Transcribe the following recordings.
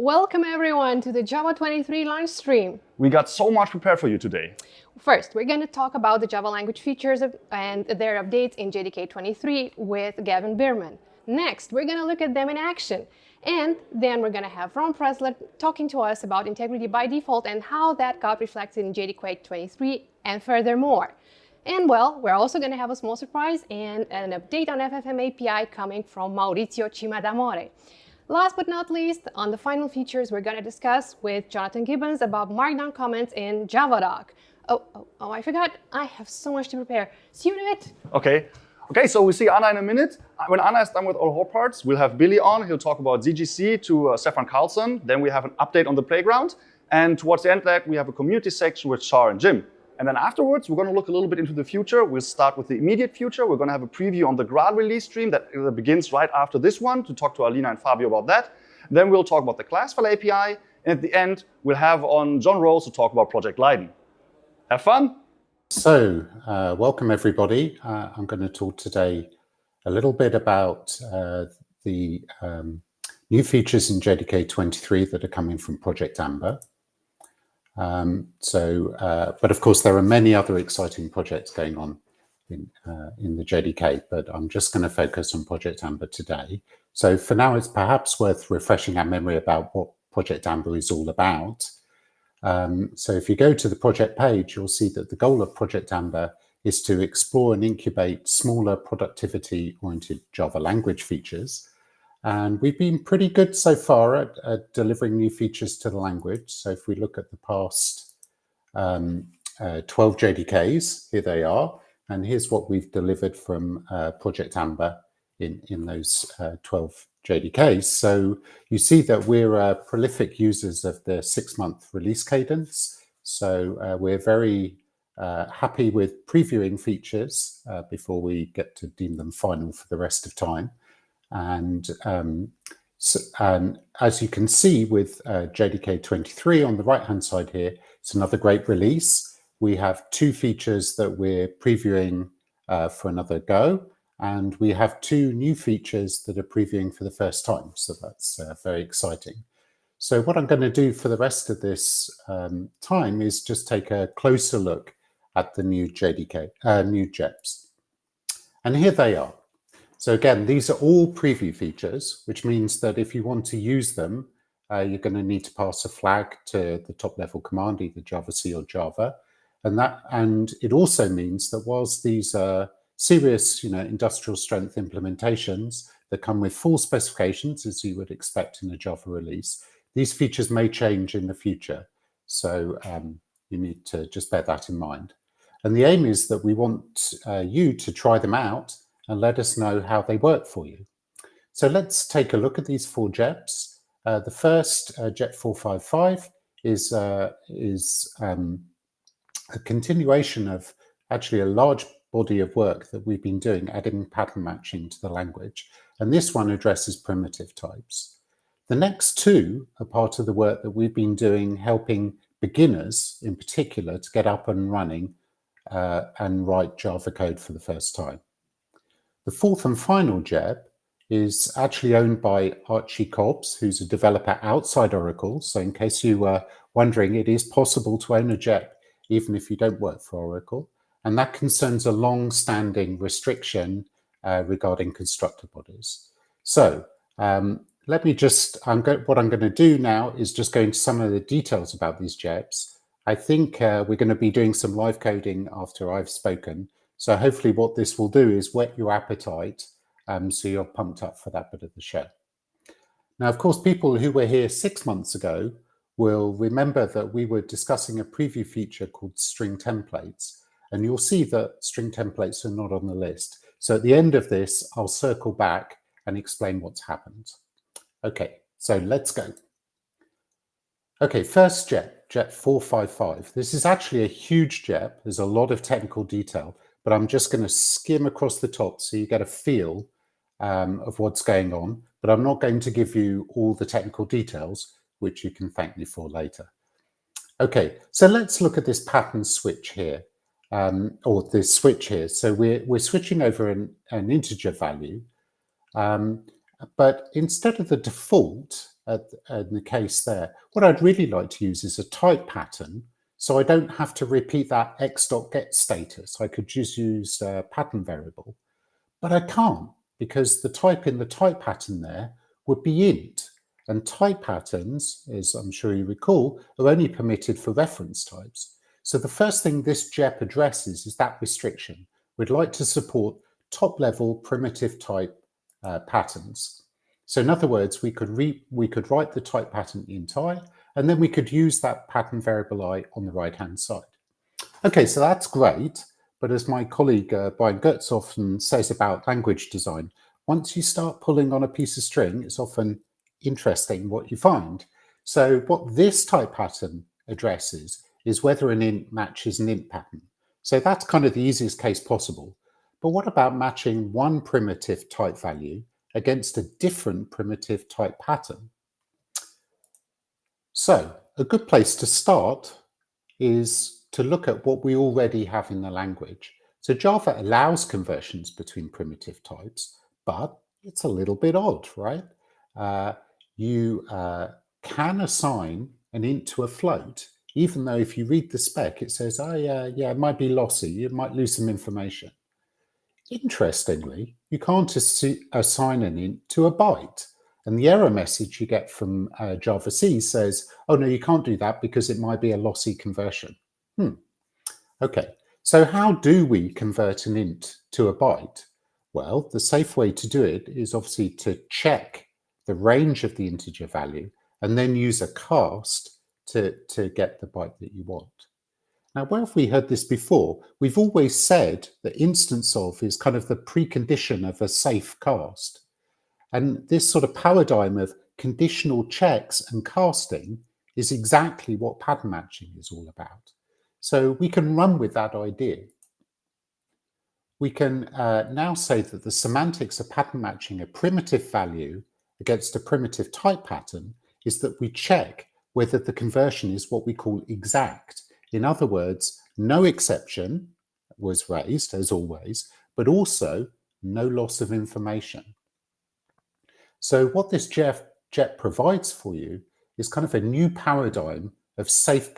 Welcome everyone to the Java 23 launch stream. We got so much prepared for you today. First, we're going to talk about the Java language features and their updates in JDK 23 with Gavin Bierman. Next, we're going to look at them in action. And then we're going to have Ron Pressler talking to us about integrity by default and how that got reflected in JDK 23 and furthermore. And well, we're also going to have a small surprise and an update on FFM API coming from Maurizio Cimadamore. Last but not least, on the final features, we're going to discuss with Jonathan Gibbons about Markdown comments in Javadoc. Oh, I forgot. I have so much to prepare. See you in a bit. Okay, so we see Ana in a minute. When Ana is done with all her parts, we'll have Billy on. He'll talk about ZGC to Stefan Karlson. Then we have an update on the playground. And towards the end of that, we have a community section with Char and Jim. And then afterwards, we're going to look a little bit into the future. We'll start with the immediate future. We're going to have a preview on the Graal release stream that begins right after this one to talk to Alina and Fabio about that. Then we'll talk about the class file API. And at the end, we'll have on John Rose to talk about Project Leyden. Have fun. So, welcome everybody. I'm going to talk today a little bit about the new features in JDK 23 that are coming from Project Amber. But of course, there are many other exciting projects going on in the JDK, but I'm just going to focus on Project Amber today. So for now, it's perhaps worth refreshing our memory about what Project Amber is all about. So if you go to the project page, you'll see that the goal of Project Amber is to explore and incubate smaller productivity-oriented Java language features. And we've been pretty good so far at delivering new features to the language. So if we look at the past 12 JDKs, here they are. And here's what we've delivered from Project Amber in those 12 JDKs. So you see that we're prolific users of the 6-month release cadence. So we're very happy with previewing features before we get to deem them final for the rest of time. And as you can see with JDK 23 on the right-hand side here, it's another great release. We have 2 features that we're previewing for another go, and we have 2 new features that are previewing for the first time. So that's very exciting. So what I'm going to do for the rest of this time is just take a closer look at the new new JEPs. And here they are. So again, these are all preview features, which means that if you want to use them, you're going to need to pass a flag to the top level command, either Java-C or Java. And it also means that whilst these are serious, industrial strength implementations that come with full specifications, as you would expect in a Java release, these features may change in the future. So you need to just bear that in mind. And the aim is that we want you to try them out and let us know how they work for you. So let's take a look at these 4 JEPs. The first, JET 455, is a continuation of actually a large body of work that we've been doing, adding pattern matching to the language. And this one addresses primitive types. The next 2 are part of the work that we've been doing, helping beginners in particular to get up and running and write Java code for the first time. The 4th and final JEP is actually owned by Archie Cobbs, who's a developer outside Oracle. So in case you were wondering, it is possible to own a JEP even if you don't work for Oracle. And that concerns a long-standing restriction regarding constructor bodies. So let me just, what I'm going to do now is just go into some of the details about these JEPs. I think we're going to be doing some live coding after I've spoken. So hopefully what this will do is whet your appetite so you're pumped up for that bit of the show. Now, of course, people who were here 6 months ago will remember that we were discussing a preview feature called string templates. And you'll see that string templates are not on the list. So at the end of this, I'll circle back and explain what's happened. Okay, so let's go. Okay, first JEP, JET 455. This is actually a huge JEP. There's a lot of technical detail, but I'm just going to skim across the top so you get a feel of what's going on. But I'm not going to give you all the technical details, which you can thank me for later. Okay, so let's look at this pattern switch here, or this switch here. So we're switching over an integer value, but instead of the default, in the case there. What I'd really like to use is a type pattern, so I don't have to repeat that x.get status. I could just use a pattern variable, but I can't, because the type in the type pattern there would be int, and type patterns, as I'm sure you recall, are only permitted for reference types. So the first thing this JEP addresses is that restriction. We'd like to support top-level primitive type patterns. So in other words, we could write the type pattern int I, and then we could use that pattern variable I on the right-hand side. Okay, so that's great, but as my colleague Brian Goetz often says about language design, once you start pulling on a piece of string, it's often interesting what you find. So what this type pattern addresses is whether an int matches an int pattern. So that's kind of the easiest case possible. But what about matching one primitive type value against a different primitive type pattern? So a good place to start is to look at what we already have in the language. So Java allows conversions between primitive types, but it's a little bit odd, right? You can assign an int to a float, even though if you read the spec, it says, oh yeah, it might be lossy, you might lose some information. Interestingly, you can't assign an int to a byte. And the error message you get from Java-C says, oh no, you can't do that because it might be a lossy conversion. Okay, so how do we convert an int to a byte? Well, the safe way to do it is obviously to check the range of the integer value and then use a cast to get the byte that you want. Now, where have we heard this before? We've always said that instance of is kind of the precondition of a safe cast. And this sort of paradigm of conditional checks and casting is exactly what pattern matching is all about. So we can run with that idea. We can now say that the semantics of pattern matching a primitive value against a primitive type pattern is that we check whether the conversion is what we call exact. In other words, no exception was raised, as always, but also no loss of information. So what this JET provides for you is kind of a new paradigm of safe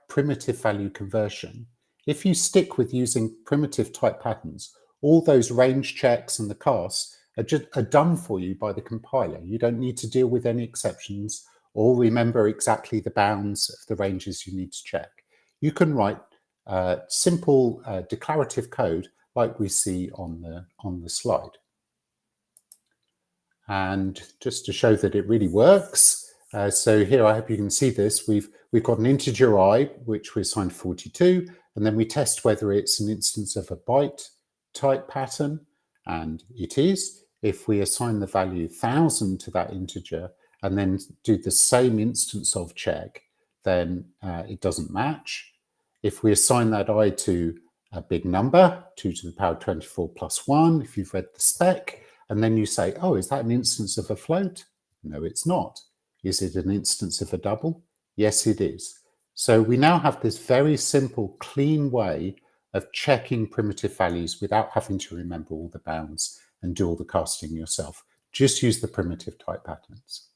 primitive value conversion. If you stick with using primitive type patterns, all those range checks and the casts are done for you by the compiler. You don't need to deal with any exceptions or remember exactly the bounds of the ranges you need to check. You can write simple declarative code like we see on the slide. And just to show that it really works, so here I hope you can see this. We've got an integer I, which we assigned 42, and then we test whether it's an instance of a byte type pattern, and it is. If we assign the value 1000 to that integer and then do the same instance of check, then it doesn't match. If we assign that I to a big number, 2 to the power 24 plus 1, if you've read the spec, and then you say, oh, is that an instance of a float? No, it's not. Is it an instance of a double? Yes, it is. So we now have this very simple, clean way of checking primitive values without having to remember all the bounds and do all the casting yourself. Just use the primitive type patterns.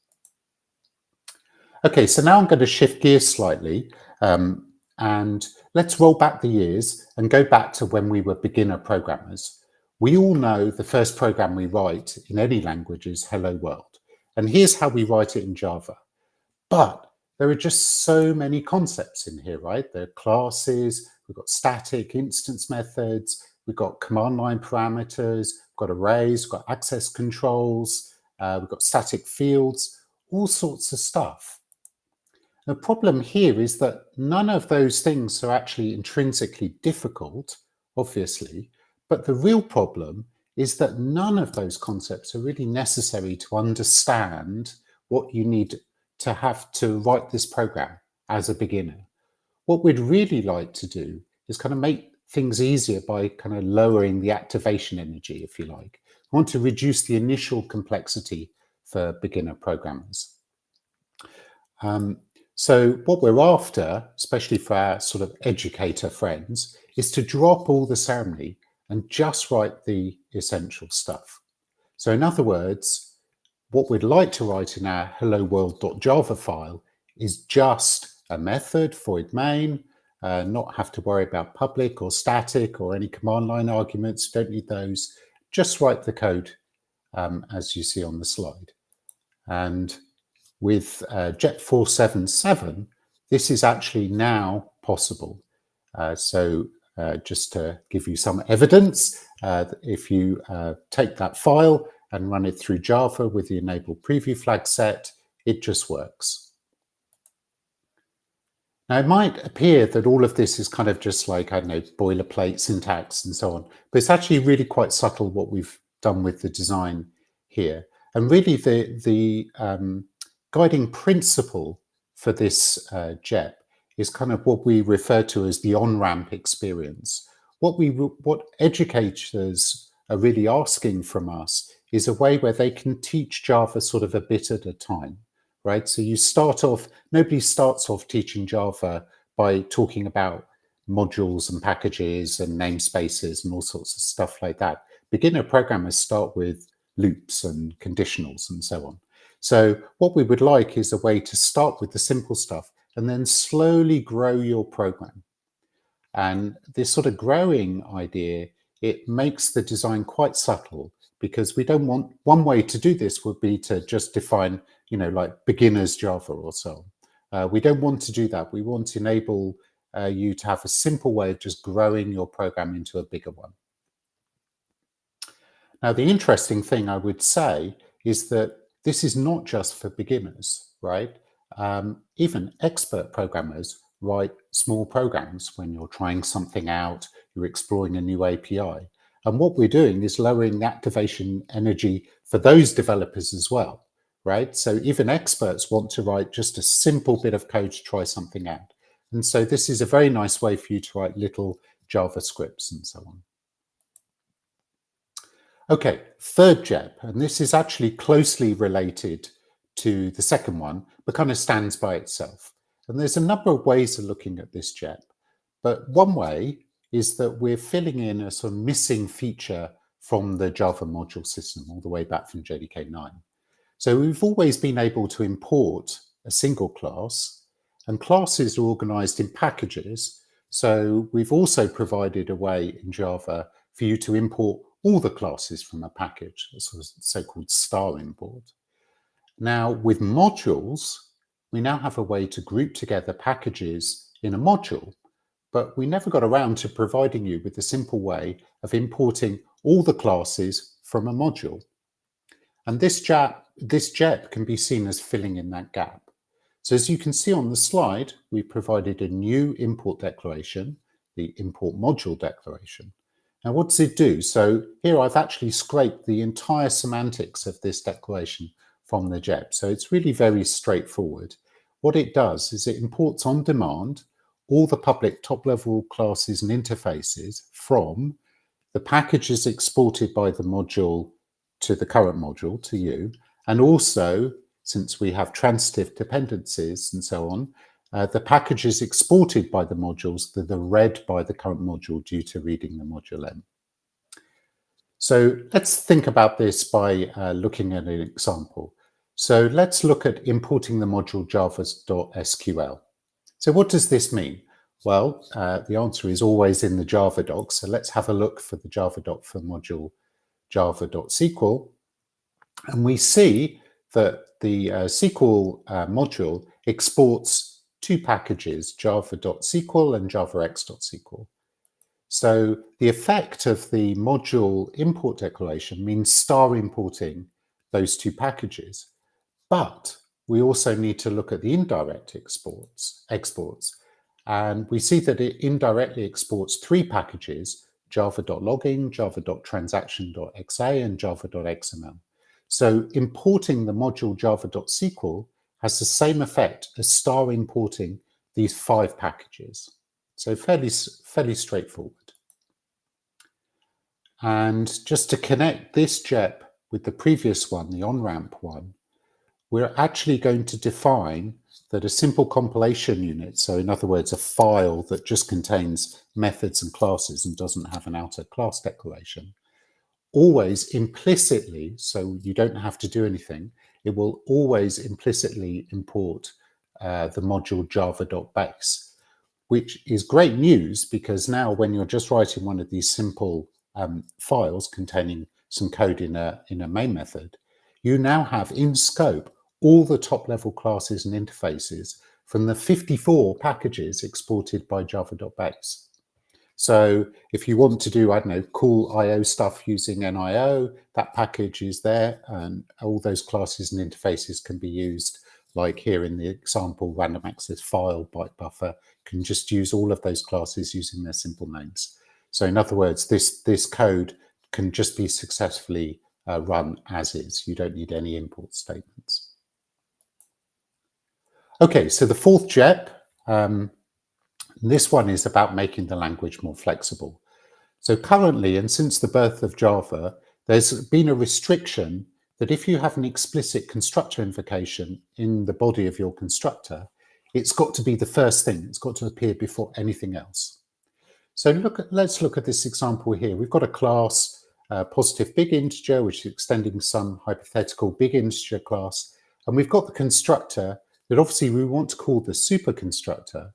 Okay, so now I'm going to shift gears slightly and let's roll back the years and go back to when we were beginner programmers. We all know the first program we write in any language is Hello World. And here's how we write it in Java. But there are just so many concepts in here, right? There are classes, we've got static instance methods, we've got command line parameters, we've got arrays, we've got access controls, we've got static fields, all sorts of stuff. The problem here is that none of those things are actually intrinsically difficult, obviously, but the real problem is that none of those concepts are really necessary to understand what you need to have to write this program as a beginner. What we'd really like to do is kind of make things easier by kind of lowering the activation energy, if you like. We want to reduce the initial complexity for beginner programmers. So what we're after, especially for our sort of educator friends, is to drop all the ceremony and just write the essential stuff. So in other words, what we'd like to write in our hello world.java file is just a method, void main, not have to worry about public or static or any command line arguments, don't need those. Just write the code as you see on the slide. And with JET 477, this is actually now possible. Just to give you some evidence, if you take that file and run it through Java with the enable preview flag set, it just works. Now, it might appear that all of this is kind of just like, I don't know, boilerplate syntax and so on, but it's actually really quite subtle what we've done with the design here. And really the guiding principle for this JEP is kind of what we refer to as the on-ramp experience. What educators are really asking from us is a way where they can teach Java sort of a bit at a time, right? So you start off, nobody starts off teaching Java by talking about modules and packages and namespaces and all sorts of stuff like that. Beginner programmers start with loops and conditionals and so on. So what we would like is a way to start with the simple stuff and then slowly grow your program. And this sort of growing idea, it makes the design quite subtle, because we don't want, one way to do this would be to just define, you know, like beginners Java or so on. We don't want to do that. We want to enable you to have a simple way of just growing your program into a bigger one. Now, the interesting thing I would say is that this is not just for beginners, right? Even expert programmers write small programs when you're trying something out, you're exploring a new API. And what we're doing is lowering the activation energy for those developers as well, right? So even experts want to write just a simple bit of code to try something out. And so this is a very nice way for you to write little JavaScripts and so on. Okay, third JEP, and this is actually closely related to the second one, but kind of stands by itself. And there's a number of ways of looking at this JEP, but one way is that we're filling in a sort of missing feature from the Java module system all the way back from JDK 9. So we've always been able to import a single class, and classes are organized in packages. So we've also provided a way in Java for you to import all the classes from a package, a sort of so-called star import. Now with modules, we now have a way to group together packages in a module, but we never got around to providing you with a simple way of importing all the classes from a module. And this JEP can be seen as filling in that gap. So as you can see on the slide, we provided a new import declaration, the import module declaration. Now, what does it do? So here I've actually scraped the entire semantics of this declaration from the JEP. So it's really very straightforward. What it does is it imports on demand all the public top-level classes and interfaces from the packages exported by the module to the current module, to you, and also, since we have transitive dependencies and so on, the packages exported by the modules that are read by the current module due to reading the module M. So let's think about this by looking at an example. So let's look at importing the module java.sql. So what does this mean? Well, the answer is always in the Java doc. So let's have a look for the Java doc for module java.sql. And we see that the SQL module exports two packages, java.sql and javax.sql. So the effect of the module import declaration means star importing those two packages. But we also need to look at the indirect exports. And we see that it indirectly exports three packages, java.logging, java.transaction.xa, and java.xml. So importing the module java.sql has the same effect as star importing these 5 packages. So fairly straightforward. And just to connect this JEP with the previous one, the on-ramp one, we're actually going to define that a simple compilation unit, so in other words, a file that just contains methods and classes and doesn't have an outer class declaration, always implicitly, so you don't have to do anything, it will always implicitly import the module java.base, which is great news because now when you're just writing one of these simple files containing some code in a main method, you now have in scope all the top level classes and interfaces from the 54 packages exported by java.base. So if you want to do, I don't know, cool IO stuff using NIO, that package is there and all those classes and interfaces can be used. Like here in the example, random access file, byte buffer, can just use all of those classes using their simple names. So in other words, this code can just be successfully run as is. You don't need any import statements. Okay, so the fourth JEP, this one is about making the language more flexible. So currently, and since the birth of Java, there's been a restriction that if you have an explicit constructor invocation in the body of your constructor, it's got to be the first thing. It's got to appear before anything else. So let's look at this example here. We've got a class, positive big integer, which is extending some hypothetical big integer class. And we've got the constructor that obviously we want to call the super constructor,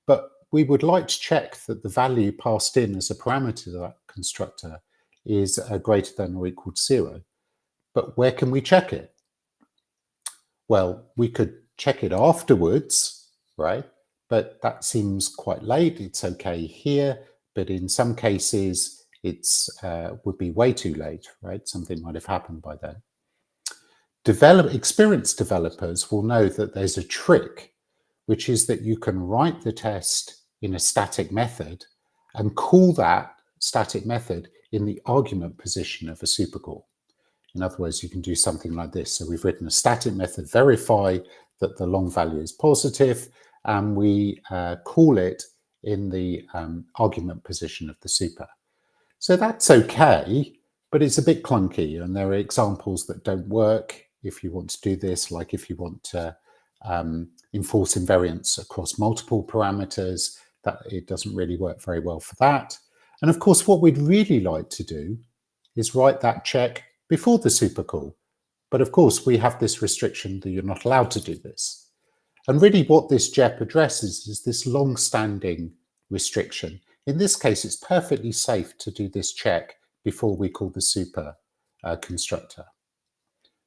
but we would like to check that the value passed in as a parameter to that constructor is greater than or equal to 0. But where can we check it? Well, we could check it afterwards, right? But that seems quite late. It's okay here, but in some cases, it's would be way too late, right? Something might have happened by then. Experienced developers will know that there's a trick, which is that you can write the test in a static method and call that static method in the argument position of a supercall. In other words, you can do something like this. So we've written a static method, verify that the long value is positive, and we call it in the argument position of the super. So that's okay, but it's a bit clunky, and there are examples that don't work if you want to do this, like if you want to enforce invariance across multiple parameters, that it doesn't really work very well for that. And of course, what we'd really like to do is write that check before the supercall. But of course, we have this restriction that you're not allowed to do this. And really what this JEP addresses is this long-standing restriction. In this case, it's perfectly safe to do this check before we call the super constructor.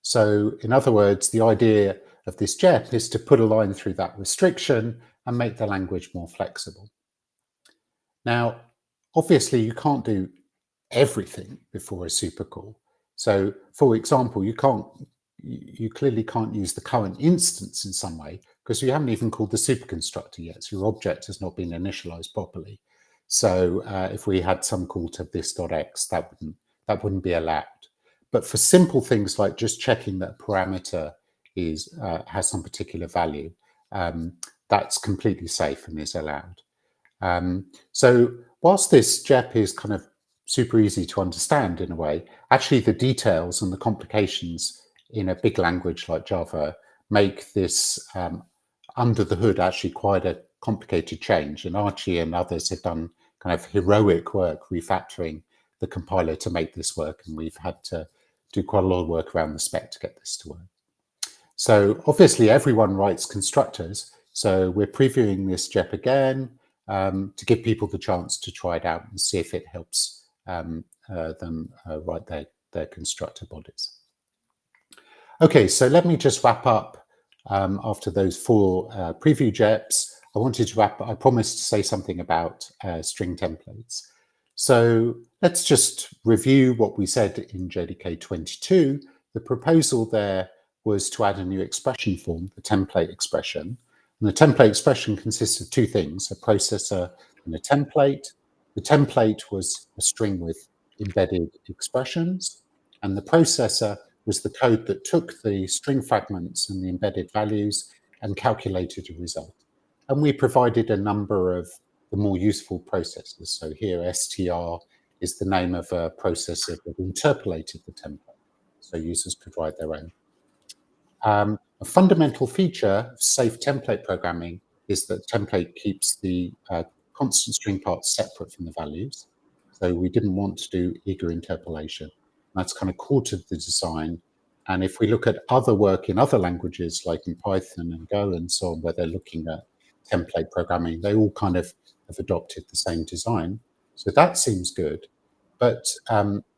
So in other words, the idea of this JEP is to put a line through that restriction and make the language more flexible. Now, obviously, you can't do everything before a supercall. So, for example, you clearly can't use the current instance in some way because you haven't even called the super constructor yet. So your object has not been initialized properly. So if we had some call to this.x, that wouldn't be allowed. But for simple things like just checking that a parameter has some particular value, that's completely safe and is allowed. So whilst this JEP is kind of super easy to understand in a way, actually the details and the complications in a big language like Java make this under the hood actually quite a complicated change. And Archie and others have done kind of heroic work refactoring the compiler to make this work. And we've had to do quite a lot of work around the spec to get this to work. So obviously everyone writes constructors. So we're previewing this JEP again to give people the chance to try it out and see if it helps them write their constructor bodies. Okay, so let me just wrap up after those 4 preview JEPs. I wanted to wrap up, I promised to say something about string templates. So let's just review what we said in JDK 22. The proposal there was to add a new expression form, the template expression. And the template expression consists of 2 things, a processor and a template. The template was a string with embedded expressions, and the processor was the code that took the string fragments and the embedded values and calculated a result. And we provided a number of the more useful processors. So here str is the name of a processor that interpolated the template. So users could write their own. A fundamental feature of safe template programming is that template keeps the constant string parts separate from the values. So we didn't want to do eager interpolation. That's kind of core to the design. And if we look at other work in other languages, like in Python and Go and so on, where they're looking at template programming, they all kind of have adopted the same design. So that seems good. But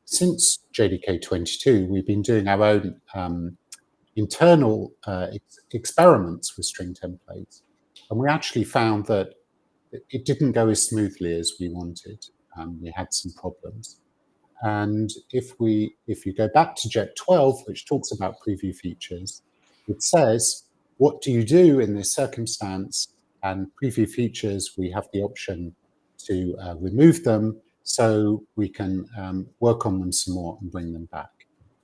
since JDK 22, we've been doing our own internal experiments with string templates. And we actually found that it didn't go as smoothly as we wanted. We had some problems. And if you go back to JET 12, which talks about preview features, it says, what do you do in this circumstance? And preview features, we have the option to remove them so we can work on them some more and bring them back.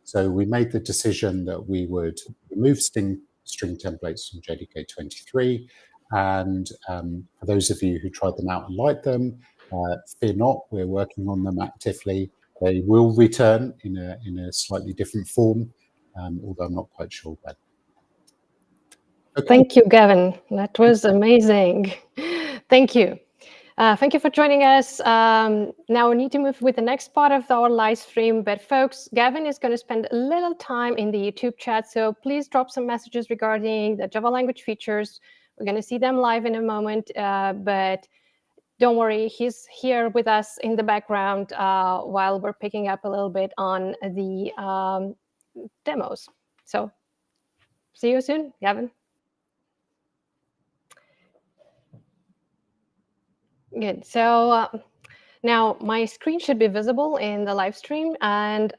So we made the decision that we would remove string templates from JDK 23. And for those of you who tried them out and liked them, fear not, we're working on them actively. They will return in a slightly different form, although I'm not quite sure when. Okay. Thank you, Gavin. That was amazing. Thank you. Thank you for joining us. Now we need to move with the next part of our live stream. But folks, Gavin is going to spend a little time in the YouTube chat. So please drop some messages regarding the Java language features. We're going to see them live in a moment. But don't worry, he's here with us in the background while we're picking up a little bit on the demos. So see you soon, Gavin. Good. So now my screen should be visible in the live stream, and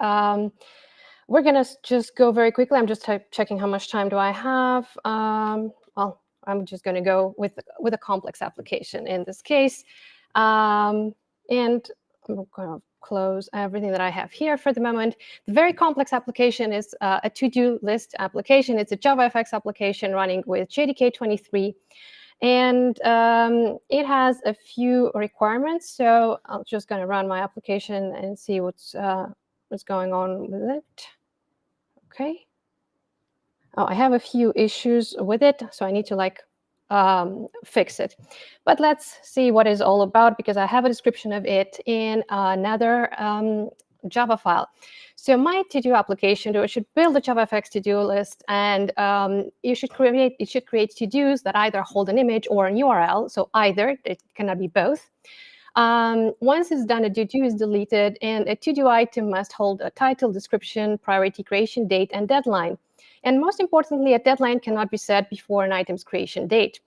we're going to just go very quickly. I'm just checking how much time do I have. Well, I'm just going to go with a complex application in this case. And I'm going to close everything that I have here for the moment. The very complex application is a to-do list application. It's a JavaFX application running with JDK 23. And it has a few requirements. So I'm just going to run my application and see what's going on with it. OK. Oh, I have a few issues with it, so I need to fix it. But let's see what it's all about, because I have a description of it in another Java file. So my to-do application, it should build a JavaFX to-do list, and it should create to-dos that either hold an image or an URL. So either, it cannot be both. Once it's done, a to-do is deleted, and a to-do item must hold a title, description, priority creation date, and deadline. And most importantly, a deadline cannot be set before an item's creation date.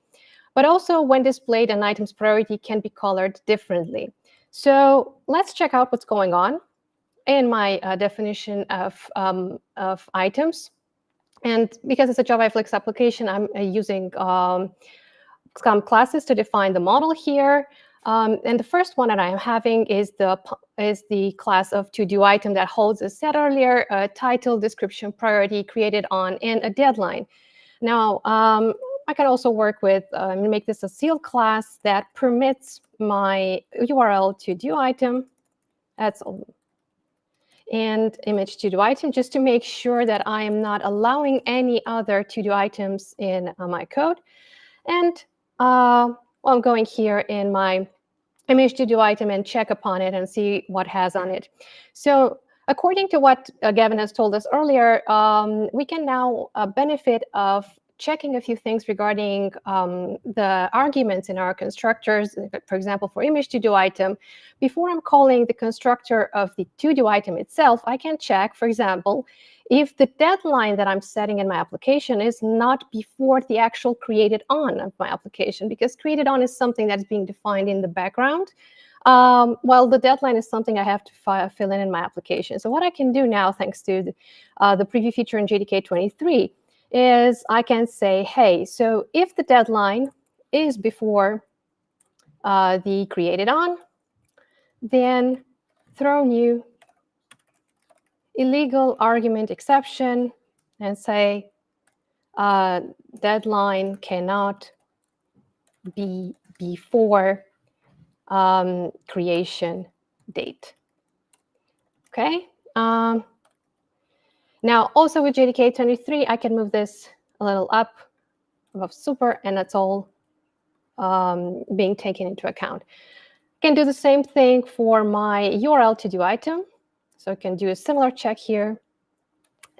But also, when displayed, an item's priority can be colored differently. So let's check out what's going on in my definition of items. And because it's a JavaFX application, I'm using some classes to define the model here. And the first one that I'm having is the class of to-do item that holds, as said earlier, a title, description, priority, created on, and a deadline. Now, I can also work with, make this a sealed class that permits my URL to-do item. That's all. And image to-do item, just to make sure that I am not allowing any other to-do items in my code. And I'm going here in my image to-do item and check upon it and see what has on it. So according to what Gavin has told us earlier, we can now benefit of checking a few things regarding the arguments in our constructors. For example, for image to-do item, before I'm calling the constructor of the to-do item itself, I can check, for example, if the deadline that I'm setting in my application is not before the actual created on of my application, because created on is something that's being defined in the background, while the deadline is something I have to fill in my application. So what I can do now, thanks to the preview feature in JDK 23, is I can say, hey, so if the deadline is before the created on, then throw new illegal argument exception and say deadline cannot be before creation date. Okay. Now, also with JDK 23, I can move this a little up above super, and that's all being taken into account. I can do the same thing for my URL to-do item. So I can do a similar check here.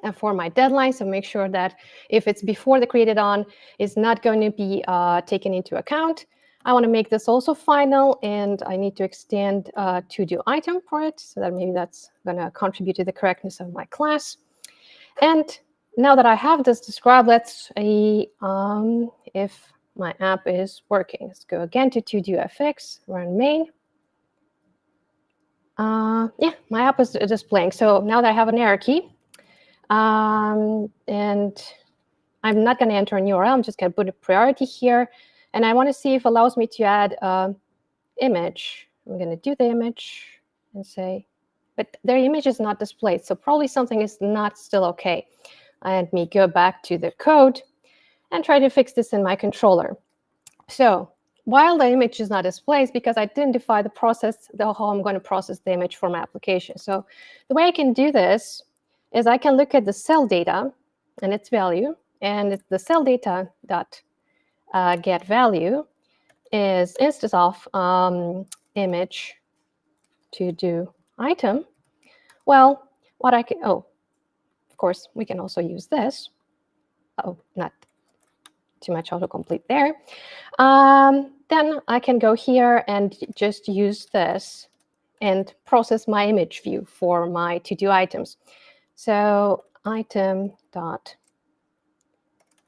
And for my deadline, so make sure that if it's before the created on, it's not going to be taken into account. I want to make this also final, and I need to extend to-do item for it, so that maybe that's going to contribute to the correctness of my class. And now that I have this described, let's see if my app is working. Let's go again to to-do fx, run main. Yeah, my app is displaying. So now that I have an error key, and I'm not going to enter a URL. I'm just going to put a priority here. And I want to see if it allows me to add image. I'm going to do the image and say, but their image is not displayed. So probably something is not still OK. And me go back to the code and try to fix this in my controller. So while the image is not displayed, because I didn't define the process, how I'm going to process the image for my application. So the way I can do this is I can look at the cell data and its value, and the cell data dot get value is instance of image to do item. Well, what I can, oh, of course, we can also use this. Oh, not too much autocomplete there. Then I can go here and just use this and process my image view for my to-do items. So item dot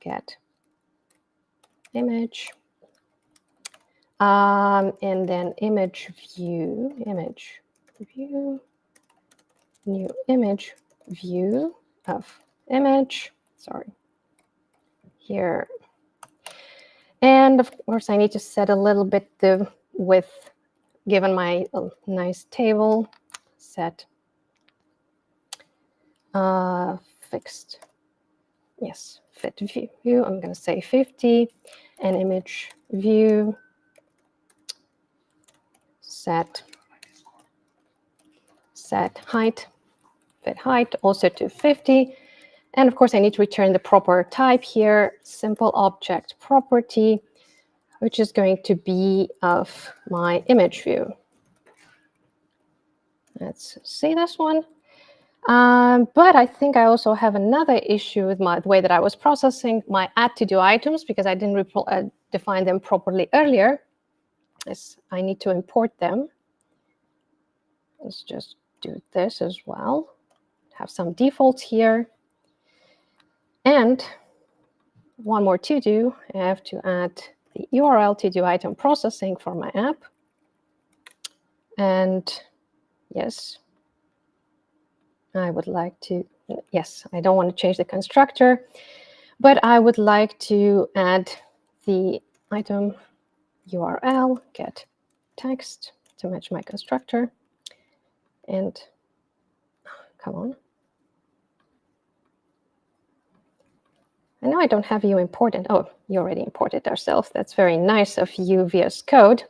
get image, and then image view, new image view of image. Sorry, here. And of course, I need to set a little bit the width, given my nice table. Set fixed, yes, fit view. I'm going to say 50, and image view set height, fit height also to 50. And of course, I need to return the proper type here, simple object property, which is going to be of my image view. Let's see this one. But I think I also have another issue with the way that I was processing my add to-do items, because I didn't define them properly earlier. I need to import them. Let's just do this as well. Have some defaults here. And one more to do. I have to add the URL to do item processing for my app. And yes, I would like to, yes, I don't want to change the constructor, but I would like to add the item URL, get text to match my constructor. And come on. I know I don't have you imported. Oh, you already imported ourselves. That's very nice of you, VS Code.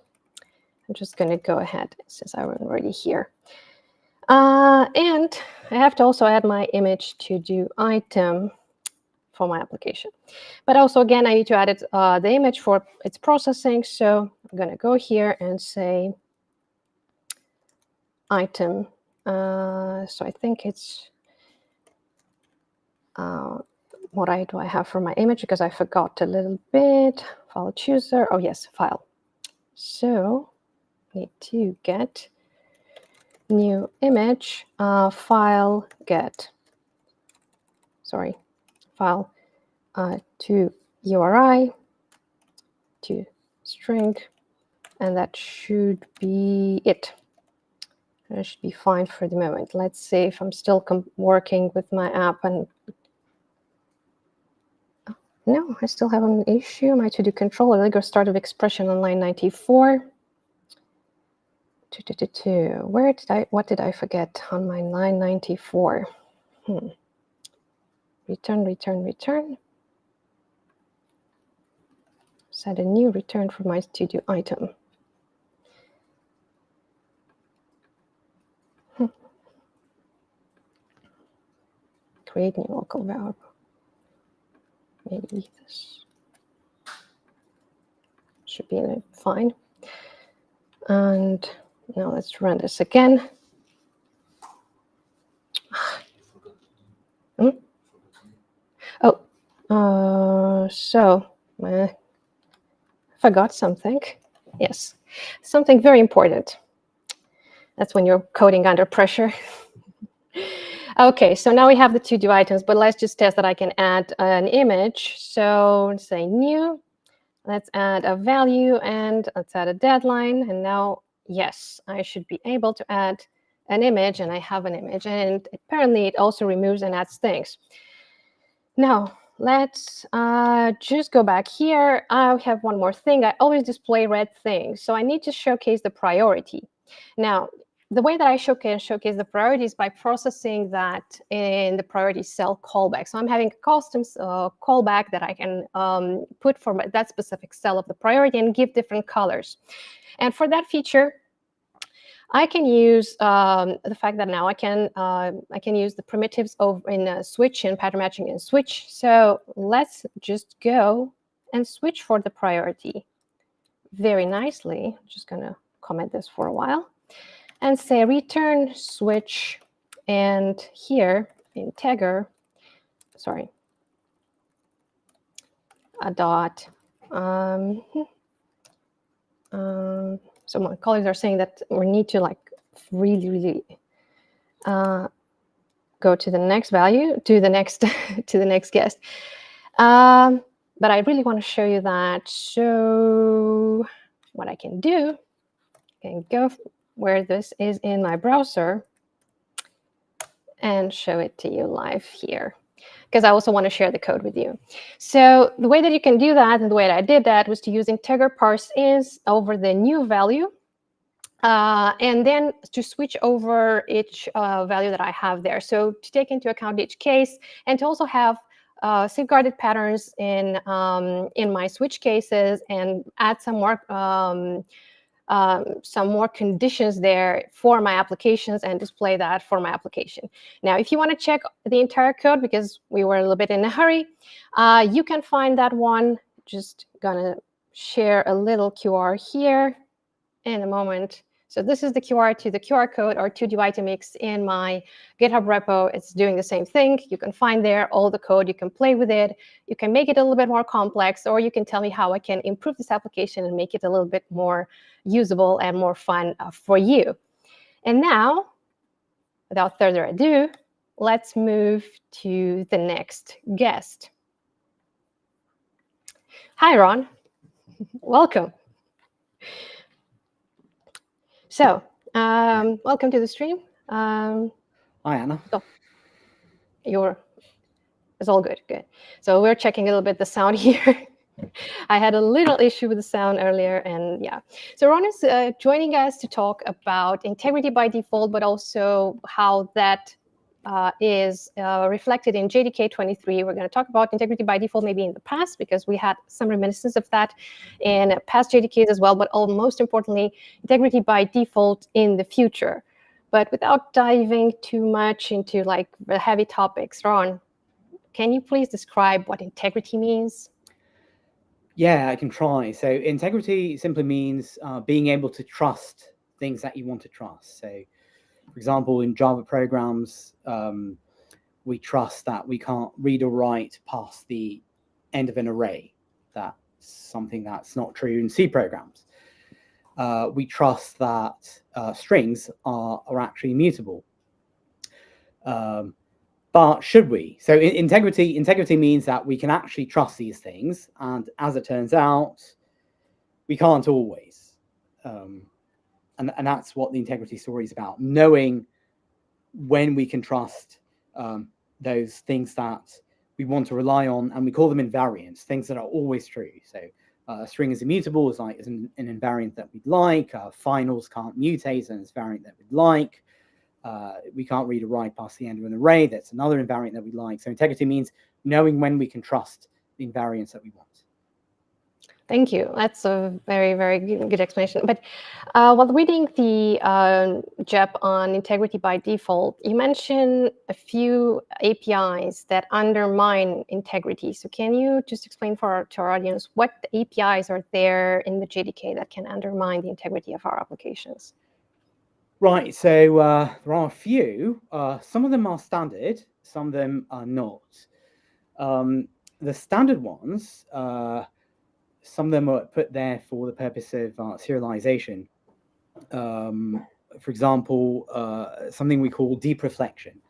I'm just going to go ahead since I'm already here. And I have to also add my image to do item for my application. But also, again, I need to add it, the image for its processing. So I'm going to go here and say item. So I think it's what do I have for my image, because I forgot a little bit. File chooser. Oh, yes, file. So need to get new image, file get, sorry, file to URI, to string, and that should be it. That should be fine for the moment. Let's see if I'm still working with my app. And no, I still have an issue. My to-do controller, legal start of expression on line 94. Where did what did I forget on my line 94? Return. Set a new return for my to-do item. Create new local variable. Maybe this should be fine. And now let's run this again. Forgot something. Yes, something very important. That's when you're coding under pressure. Okay, so now we have the 2D items, but let's just test that I can add an image. So let's say new, let's add a value and let's add a deadline. And now, yes, I should be able to add an image, and I have an image. And apparently it also removes and adds things. Now, let's just go back here. I have one more thing. I always display red things, so I need to showcase the priority. Now, the way that I showcase the priorities by processing that in the priority cell callback. So I'm having a custom callback that I can put for that specific cell of the priority and give different colors. And for that feature, I can use the fact that now I can use the primitives over in switch and pattern matching in switch. So let's just go and switch for the priority very nicely. I'm just gonna comment this for a while and say return switch, and here in tagger, sorry, a dot. So my colleagues are saying that we need to like really go to the next value, to the next to the next guest. But I really want to show you that. So what I can do, I can go where this is in my browser and show it to you live here, because I also want to share the code with you. So the way that you can do that, and the way that I did that, was to use integer parse is over the new value, and then to switch over each value that I have there. So to take into account each case, and to also have safeguarded patterns in my switch cases, and add some more conditions there for my applications and display that for my application. Now, if you want to check the entire code, because we were a little bit in a hurry, you can find that one. Just gonna share a little QR here in a moment. So this is the QR to the QR code or 2D item mix in my GitHub repo. It's doing the same thing. You can find there all the code. You can play with it. You can make it a little bit more complex, or you can tell me how I can improve this application and make it a little bit more usable and more fun for you. And now, without further ado, let's move to the next guest. Hi, Ron. Welcome. So, welcome to the stream. Hi, Anna. Oh, it's all good, good. So we're checking a little bit the sound here. I had a little issue with the sound earlier, and yeah. So Ron is joining us to talk about integrity by default, but also how that is reflected in JDK 23. We're going to talk about integrity by default maybe in the past, because we had some reminiscence of that in past JDKs as well, but most importantly, integrity by default in the future. But without diving too much into like the heavy topics, Ron, can you please describe what integrity means? Yeah, I can try. So integrity simply means being able to trust things that you want to trust. So, for example, in Java programs, we trust that we can't read or write past the end of an array. That's something that's not true in C programs. We trust that strings are actually immutable. But should we? So integrity means that we can actually trust these things. And as it turns out, we can't always. And that's what the integrity story is about, knowing when we can trust those things that we want to rely on, and we call them invariants, things that are always true. So a string is immutable is an invariant that we'd like. Finals can't mutate, and it's a variant that we'd like. We can't read or write past the end of an array. That's another invariant that we like. So integrity means knowing when we can trust the invariants that we want. Thank you. That's a very, very good explanation. But while reading the JEP on integrity by default, you mentioned a few APIs that undermine integrity. So can you just explain to our audience what APIs are there in the JDK that can undermine the integrity of our applications? Right, so there are a few. Some of them are standard. some of them are not. The standard ones, some of them are put there for the purpose of serialization. For example, something we call deep reflection.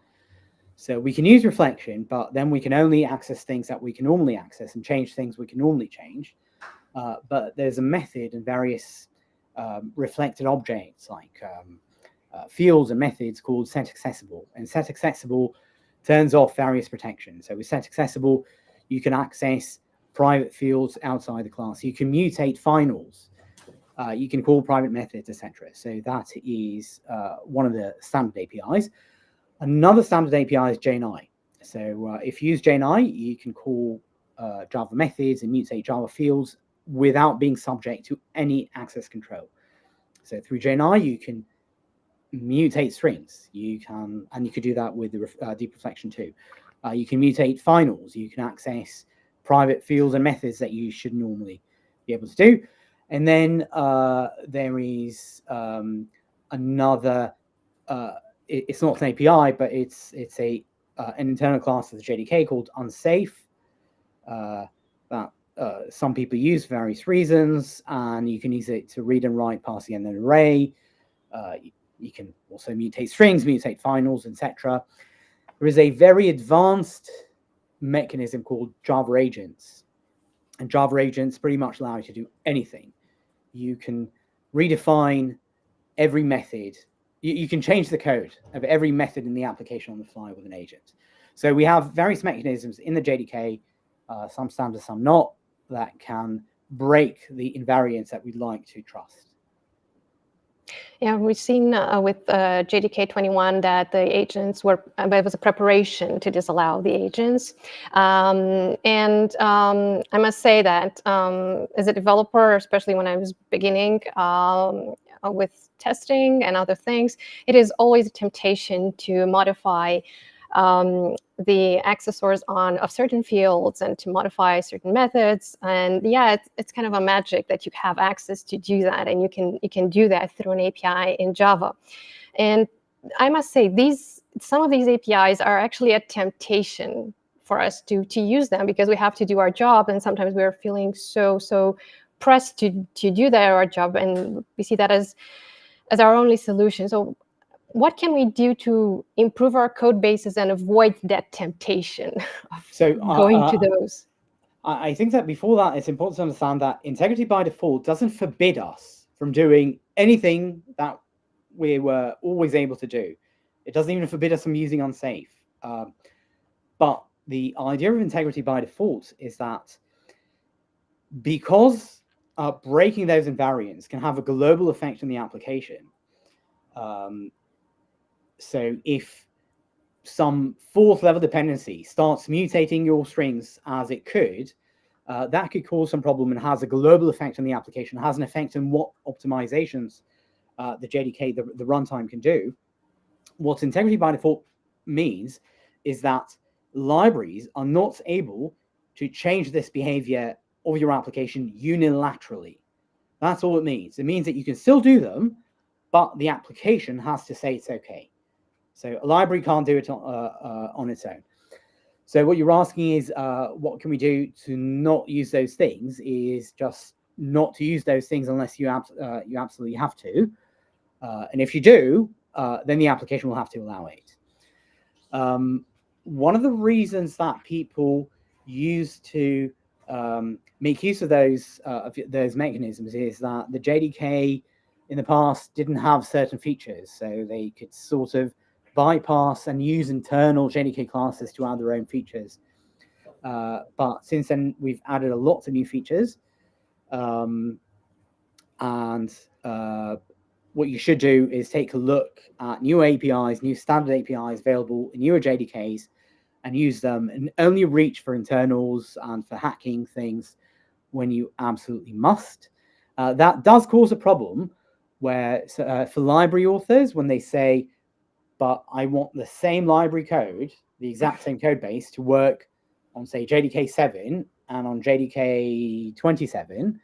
So we can use reflection, but then we can only access things that we can normally access and change things we can normally change. But there's a method and various reflected objects like fields and methods called set accessible. And set accessible turns off various protections. So with set accessible, you can access private fields outside the class. You can mutate finals. You can call private methods, etc. So that is one of the standard APIs. Another standard API is JNI. So if you use JNI, you can call Java methods and mutate Java fields without being subject to any access control. So through JNI, you can mutate strings. You could do that with the deep reflection too. You can mutate finals. You can access private fields and methods that you should normally be able to do. And then there is another. It's not an API, but it's an internal class of the JDK called unsafe that some people use for various reasons, and you can use it to read and write passing in an array. You can also mutate strings, mutate finals, etc. There is a very advanced mechanism called Java agents, and Java agents pretty much allow you to do anything. You can redefine every method. You can change the code of every method in the application on the fly with an agent. So we have various mechanisms in the JDK, some standard, some not, that can break the invariants that we'd like to trust. Yeah, we've seen with JDK 21 that the agents were, there was a preparation to disallow the agents. I must say that as a developer, especially when I was beginning with testing and other things, it is always a temptation to modify the accessors of certain fields and to modify certain methods. And yeah, it's kind of a magic that you have access to do that, and you can do that through an API in Java. And I must say, some of these APIs are actually a temptation for us to use them, because we have to do our job, and sometimes we're feeling so pressed to do that our job, and we see that as our only solution. So what can we do to improve our code bases and avoid that temptation of going to those? I think that before that, it's important to understand that integrity by default doesn't forbid us from doing anything that we were always able to do. It doesn't even forbid us from using unsafe. But the idea of integrity by default is that because breaking those invariants can have a global effect on the application. So if some fourth level dependency starts mutating your strings as it could, that could cause some problem and has a global effect on the application, has an effect on what optimizations the JDK, the runtime can do. What integrity by default means is that libraries are not able to change this behavior of your application unilaterally. That's all it means. It means that you can still do them, but the application has to say it's okay. So a library can't do it on its own. So what you're asking is, what can we do to not use those things? Is just not to use those things unless you absolutely have to. And if you do, then the application will have to allow it. One of the reasons that people use to make use of those mechanisms is that the JDK in the past didn't have certain features, so they could sort of bypass and use internal JDK classes to add their own features. But since then, we've added a lot of new features. What you should do is take a look at new APIs, new standard APIs available in newer JDKs, and use them, and only reach for internals and for hacking things when you absolutely must. That does cause a problem where for library authors, when they say, but I want the same library code, the exact same code base to work on, say, JDK 7 and on JDK 27,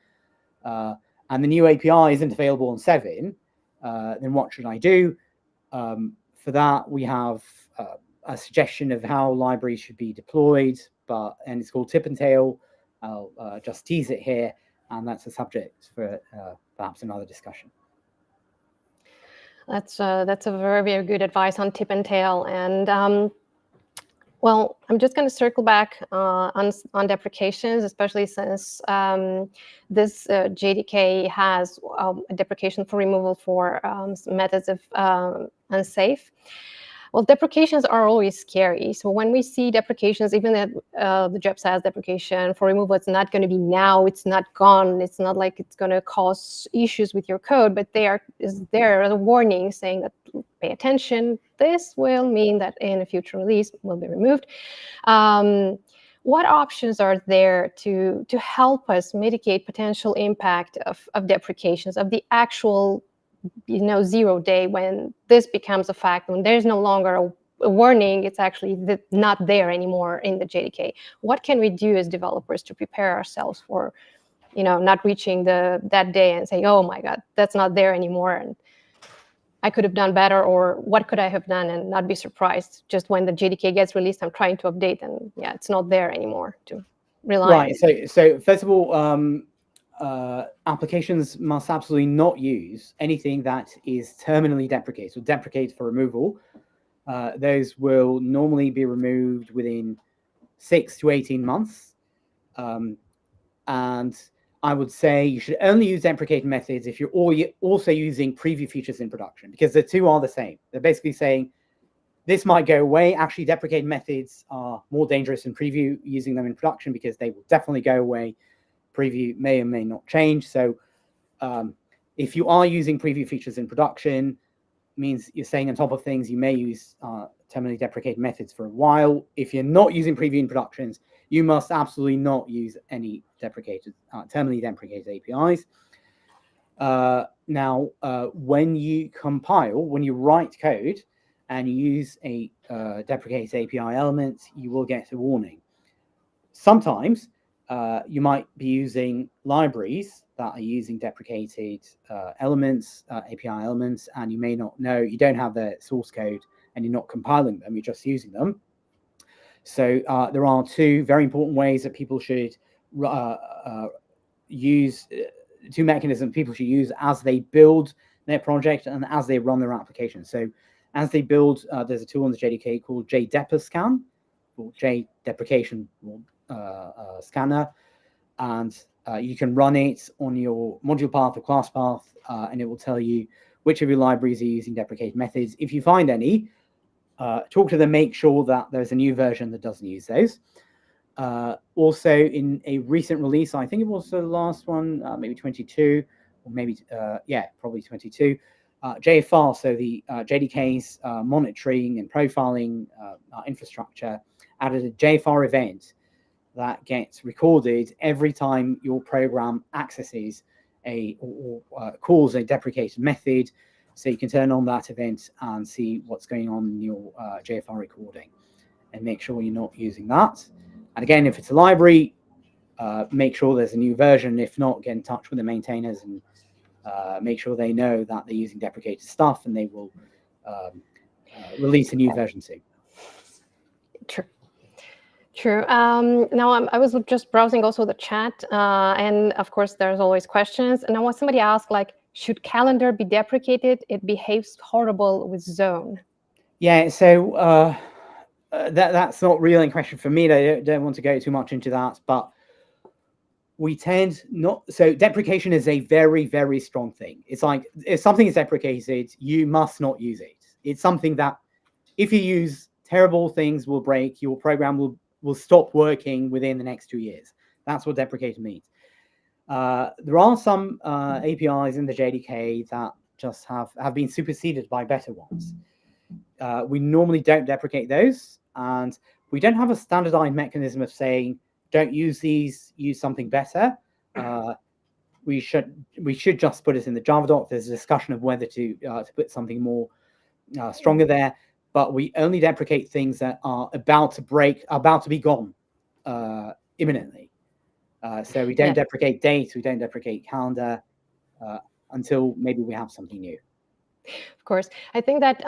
and the new API isn't available on 7, then what should I do? For that, we have a suggestion of how libraries should be deployed, and it's called Tip and Tail. I'll just tease it here, and that's a subject for perhaps another discussion. That's a very, very good advice on Tip and Tail. And well, I'm just going to circle back on deprecations, especially since this JDK has a deprecation for removal for methods of unsafe. Well, deprecations are always scary. So when we see deprecations, even that the JEP says deprecation for removal, it's not going to be now, it's not gone. It's not like it's going to cause issues with your code, but is there a warning saying that pay attention, this will mean that in a future release will be removed. What options are there to help us mitigate potential impact of deprecations, of the actual 0 day when this becomes a fact, when there's no longer a warning, it's actually not there anymore in the JDK? What can we do as developers to prepare ourselves for, not reaching that day and say, oh my God, that's not there anymore, and I could have done better, or what could I have done, and not be surprised just when the JDK gets released, I'm trying to update and it's not there anymore to rely on. Right. So first of all, applications must absolutely not use anything that is terminally deprecated, so deprecated for removal. Those will normally be removed within 6 to 18 months. And I would say you should only use deprecated methods if you're also using preview features in production, because the two are the same. They're basically saying this might go away. Actually, deprecated methods are more dangerous in preview, using them in production, because they will definitely go away. Preview may or may not change. So if you are using preview features in production, means you're staying on top of things, you may use terminally deprecated methods for a while. If you're not using preview in productions, you must absolutely not use any terminally deprecated APIs. Now, when you compile, when you write code and you use a deprecated API element, you will get a warning. Sometimes you might be using libraries that are using deprecated elements, API elements, and you may not know, you don't have the source code and you're not compiling them, you're just using them. So there are two very important ways that people should use, two mechanisms people should use as they build their project and as they run their application. So as they build, there's a tool in the JDK called JDepreScan, or JDeprecation scanner, and you can run it on your module path or class path, and it will tell you which of your libraries are using deprecated methods. If you find any, talk to them, make sure that there's a new version that doesn't use those. Also, in a recent release, I think it was the last one, maybe 22, or maybe, probably 22, JFR, so the JDK's monitoring and profiling infrastructure, added a JFR event that gets recorded every time your program accesses or calls a deprecated method. So you can turn on that event and see what's going on in your JFR recording and make sure you're not using that. And again, if it's a library, make sure there's a new version. If not, get in touch with the maintainers and make sure they know that they're using deprecated stuff, and they will release a new version soon. True. Now I was just browsing also the chat, and of course there's always questions. And I want somebody asked, like, should calendar be deprecated? It behaves horrible with zone. Yeah, so that's not really a question for me. I don't want to go too much into that, but we tend not. So deprecation is a very, very strong thing. It's like if something is deprecated, you must not use it. It's something that if you use, terrible things will break. Your program will stop working within the next 2 years. That's what deprecated means. There are some APIs in the JDK that just have been superseded by better ones. We normally don't deprecate those, and we don't have a standardized mechanism of saying, don't use these, use something better. We should just put it in the Java doc. There's a discussion of whether to put something more stronger there, but we only deprecate things that are about to break, about to be gone imminently. So we don't deprecate dates, we don't deprecate calendar until maybe we have something new. Of course, I think that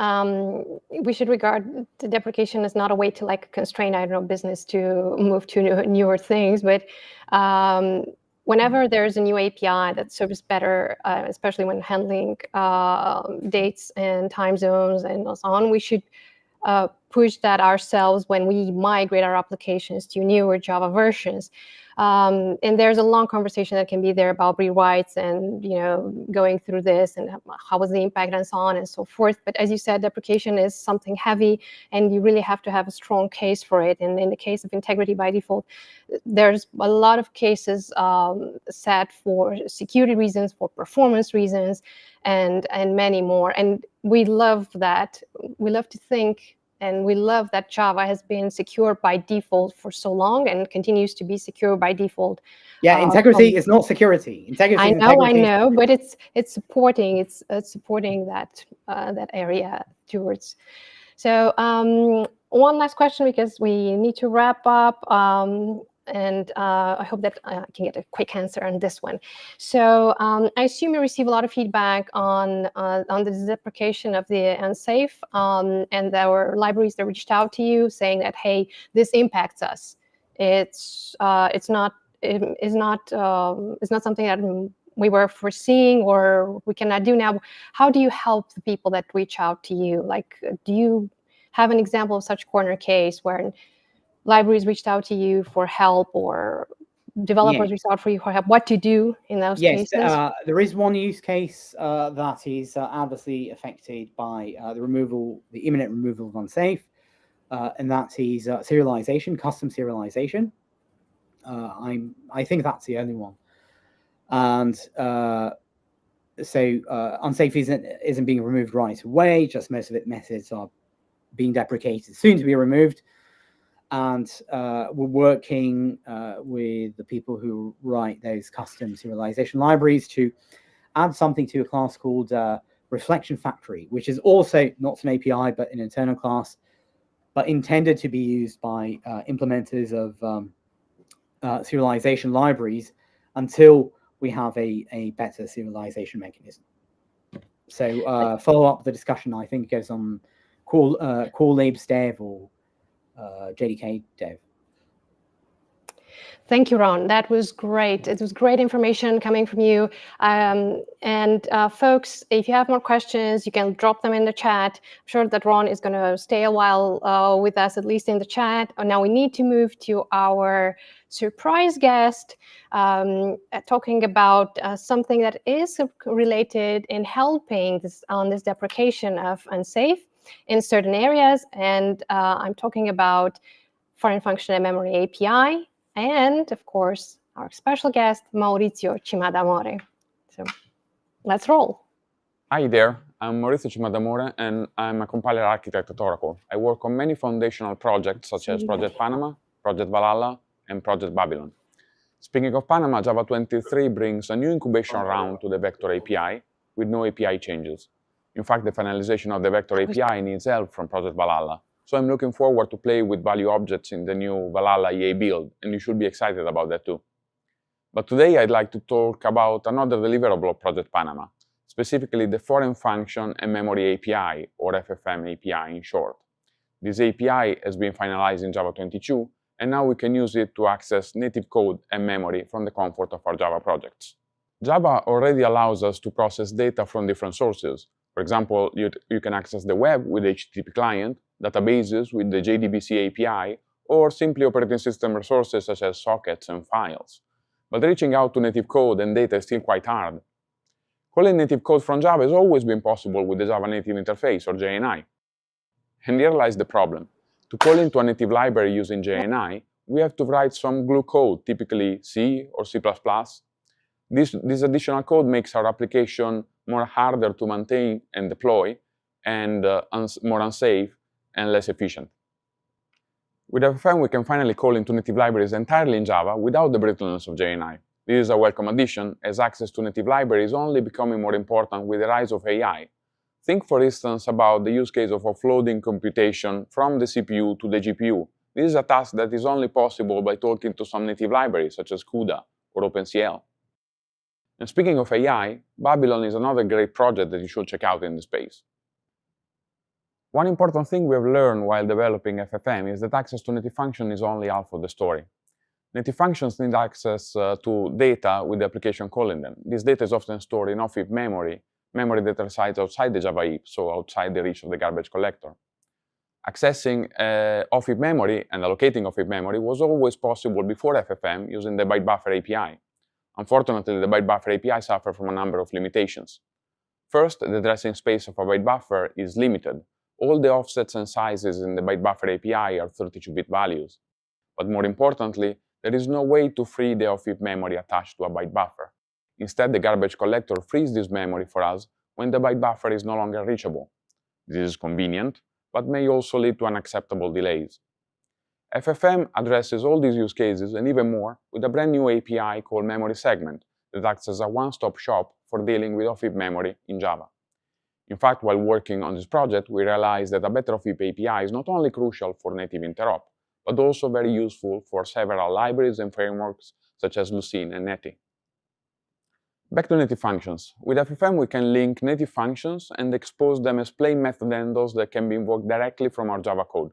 we should regard the deprecation as not a way to like constrain, I don't know, business to move to newer things, but whenever there's a new API that serves better, especially when handling dates and time zones and so on, we should push that ourselves when we migrate our applications to newer Java versions. And there's a long conversation that can be there about rewrites and going through this and how was the impact and so on and so forth. But as you said, deprecation is something heavy, and you really have to have a strong case for it. And in the case of integrity by default, there's a lot of cases set for security reasons, for performance reasons, and many more. And we love that. We love to think. And we love that Java has been secure by default for so long and continues to be secure by default. Yeah, integrity is not security. Integrity. I know, but it's supporting that that area towards. So one last question, because we need to wrap up. And I hope that I can get a quick answer on this one. So I assume you receive a lot of feedback on the deprecation of the unsafe, and there were libraries that reached out to you saying that, hey, this impacts us. It's not something that we were foreseeing or we cannot do now. How do you help the people that reach out to you? Like, do you have an example of such corner case where libraries reached out to you for help, or developers reached out for you for help? What to do in those cases? Yes, there is one use case that is adversely affected by the imminent removal of unsafe, and that is serialization, custom serialization. I think that's the only one. And so unsafe isn't being removed right away. Just most of its methods are being deprecated, soon to be removed. And we're working with the people who write those custom serialization libraries to add something to a class called Reflection Factory, which is also not an API, but an internal class, but intended to be used by implementers of serialization libraries until we have a better serialization mechanism. So follow up the discussion, I think, goes on Core Labs Dev or JDK Dev. Thank you, Ron. That was great. It was great information coming from you. And folks, if you have more questions, you can drop them in the chat. I'm sure that Ron is going to stay a while with us, at least in the chat. Now we need to move to our surprise guest, talking about something that is related in helping on this deprecation of unsafe in certain areas. And I'm talking about foreign function and memory API, and of course, our special guest, Maurizio Cimadamore. So let's roll. Hi there, I'm Maurizio Cimadamore, and I'm a compiler architect at Oracle. I work on many foundational projects such as Project Panama, Project Valhalla, and Project Babylon. Speaking of Panama, Java 23 brings a new incubation round to the Vector API with no API changes. In fact, the finalization of the Vector API needs help from Project Valhalla. So I'm looking forward to play with value objects in the new Valhalla EA build, and you should be excited about that too. But today I'd like to talk about another deliverable of Project Panama, specifically the Foreign Function and Memory API, or FFM API in short. This API has been finalized in Java 22, and now we can use it to access native code and memory from the comfort of our Java projects. Java already allows us to process data from different sources. For example, you can access the web with HTTP client, databases with the JDBC API, or simply operating system resources such as sockets and files. But reaching out to native code and data is still quite hard. Calling native code from Java has always been possible with the Java Native Interface, or JNI. And here lies the problem. To call into a native library using JNI, we have to write some glue code, typically C or C++. This additional code makes our application more harder to maintain and deploy, and more unsafe and less efficient. With FFM, we can finally call into native libraries entirely in Java without the brittleness of JNI. This is a welcome addition, as access to native libraries is only becoming more important with the rise of AI. Think, for instance, about the use case of offloading computation from the CPU to the GPU. This is a task that is only possible by talking to some native libraries, such as CUDA or OpenCL. And speaking of AI, Babylon is another great project that you should check out in the space. One important thing we have learned while developing FFM is that access to native function is only half of the story. Native functions need access to data with the application calling them. This data is often stored in off-heap memory that resides outside the Java heap, so outside the reach of the garbage collector. Accessing off-heap memory and allocating off-heap memory was always possible before FFM using the byte buffer API. Unfortunately, the byte buffer API suffers from a number of limitations. First, the addressing space of a byte buffer is limited. All the offsets and sizes in the byte buffer API are 32-bit values. But more importantly, there is no way to free the off-heap memory attached to a byte buffer. Instead, the garbage collector frees this memory for us when the byte buffer is no longer reachable. This is convenient, but may also lead to unacceptable delays. FFM addresses all these use cases and even more with a brand new API called Memory Segment that acts as a one-stop shop for dealing with off-heap memory in Java. In fact, while working on this project, we realized that a better off-heap API is not only crucial for native interop, but also very useful for several libraries and frameworks such as Lucene and Netty. Back to native functions. With FFM, we can link native functions and expose them as plain method handles that can be invoked directly from our Java code.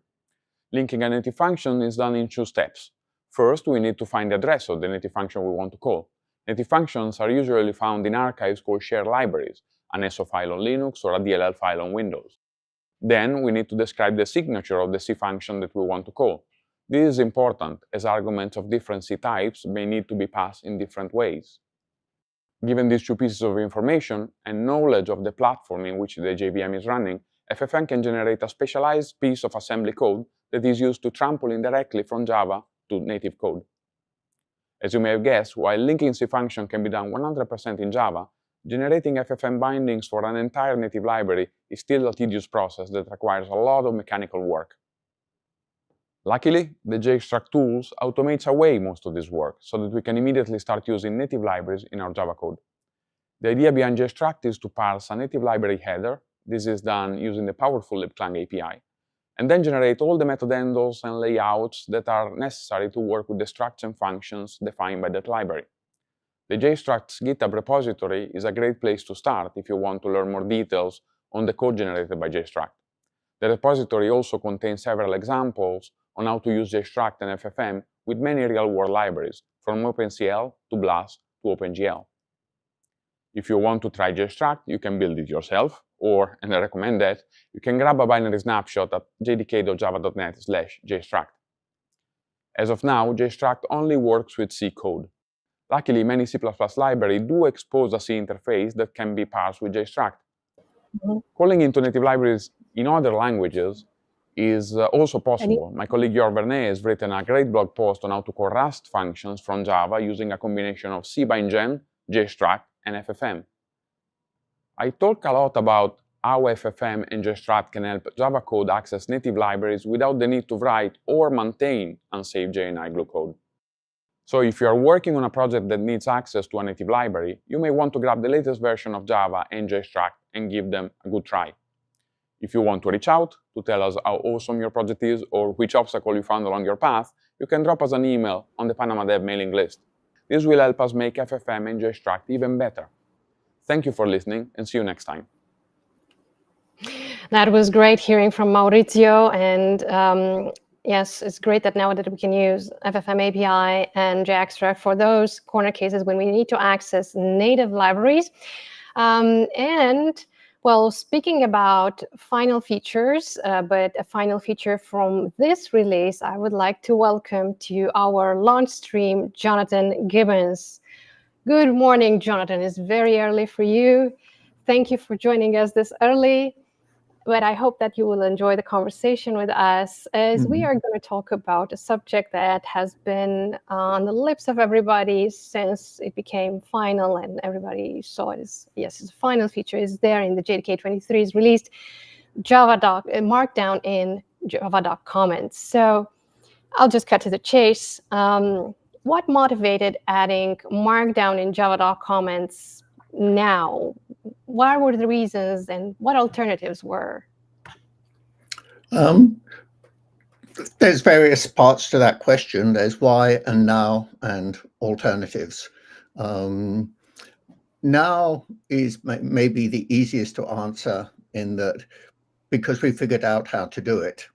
Linking a native function is done in 2 steps. First, we need to find the address of the native function we want to call. Native functions are usually found in archives called shared libraries, an SO file on Linux or a DLL file on Windows. Then, we need to describe the signature of the C function that we want to call. This is important, as arguments of different C types may need to be passed in different ways. Given these 2 pieces of information and knowledge of the platform in which the JVM is running, FFM can generate a specialized piece of assembly code that is used to trample indirectly from Java to native code. As you may have guessed, while linking C function can be done 100% in Java, generating FFM bindings for an entire native library is still a tedious process that requires a lot of mechanical work. Luckily, the JExtract tools automates away most of this work so that we can immediately start using native libraries in our Java code. The idea behind JExtract is to parse a native library header. This is done using the powerful libclang API, and then generate all the method handles and layouts that are necessary to work with the structs and functions defined by that library. The JExtract's GitHub repository is a great place to start if you want to learn more details on the code generated by JExtract. The repository also contains several examples on how to use JExtract and FFM with many real-world libraries, from OpenCL to BLAS to OpenGL. If you want to try JExtract, you can build it yourself, or, and I recommend that, you can grab a binary snapshot at jdk.java.net/JExtract. As of now, JExtract only works with C code. Luckily, many C++ libraries do expose a C interface that can be parsed with JExtract. Calling into native libraries in other languages is also possible. My colleague Jor Vernet has written a great blog post on how to call Rust functions from Java using a combination of cbindgen, JExtract, and FFM. I talk a lot about how FFM and JExtract can help Java code access native libraries without the need to write or maintain unsafe JNI glue code. So if you are working on a project that needs access to a native library, you may want to grab the latest version of Java and JExtract and give them a good try. If you want to reach out to tell us how awesome your project is or which obstacle you found along your path, you can drop us an email on the Panama Dev mailing list. This will help us make FFM and JExtract even better. Thank you for listening, and see you next time. That was great hearing from Maurizio, and yes, it's great that now that we can use FFM API and JExtract for those corner cases when we need to access native libraries. And well, speaking about final features, but a final feature from this release, I would like to welcome to our launch stream, Jonathan Gibbons. Good morning, Jonathan. It's very early for you. Thank you for joining us this early. But I hope that you will enjoy the conversation with us, as we are going to talk about a subject that has been on the lips of everybody since it became final and everybody saw it as, yes, its final feature is there in the JDK 23 is released, Markdown in Java.comments. Comments. So I'll just cut to the chase. What motivated adding Markdown in Java.comments comments now? What were the reasons and what alternatives were? There's various parts to that question. There's why and now and alternatives. now is maybe the easiest to answer in that because we figured out how to do it.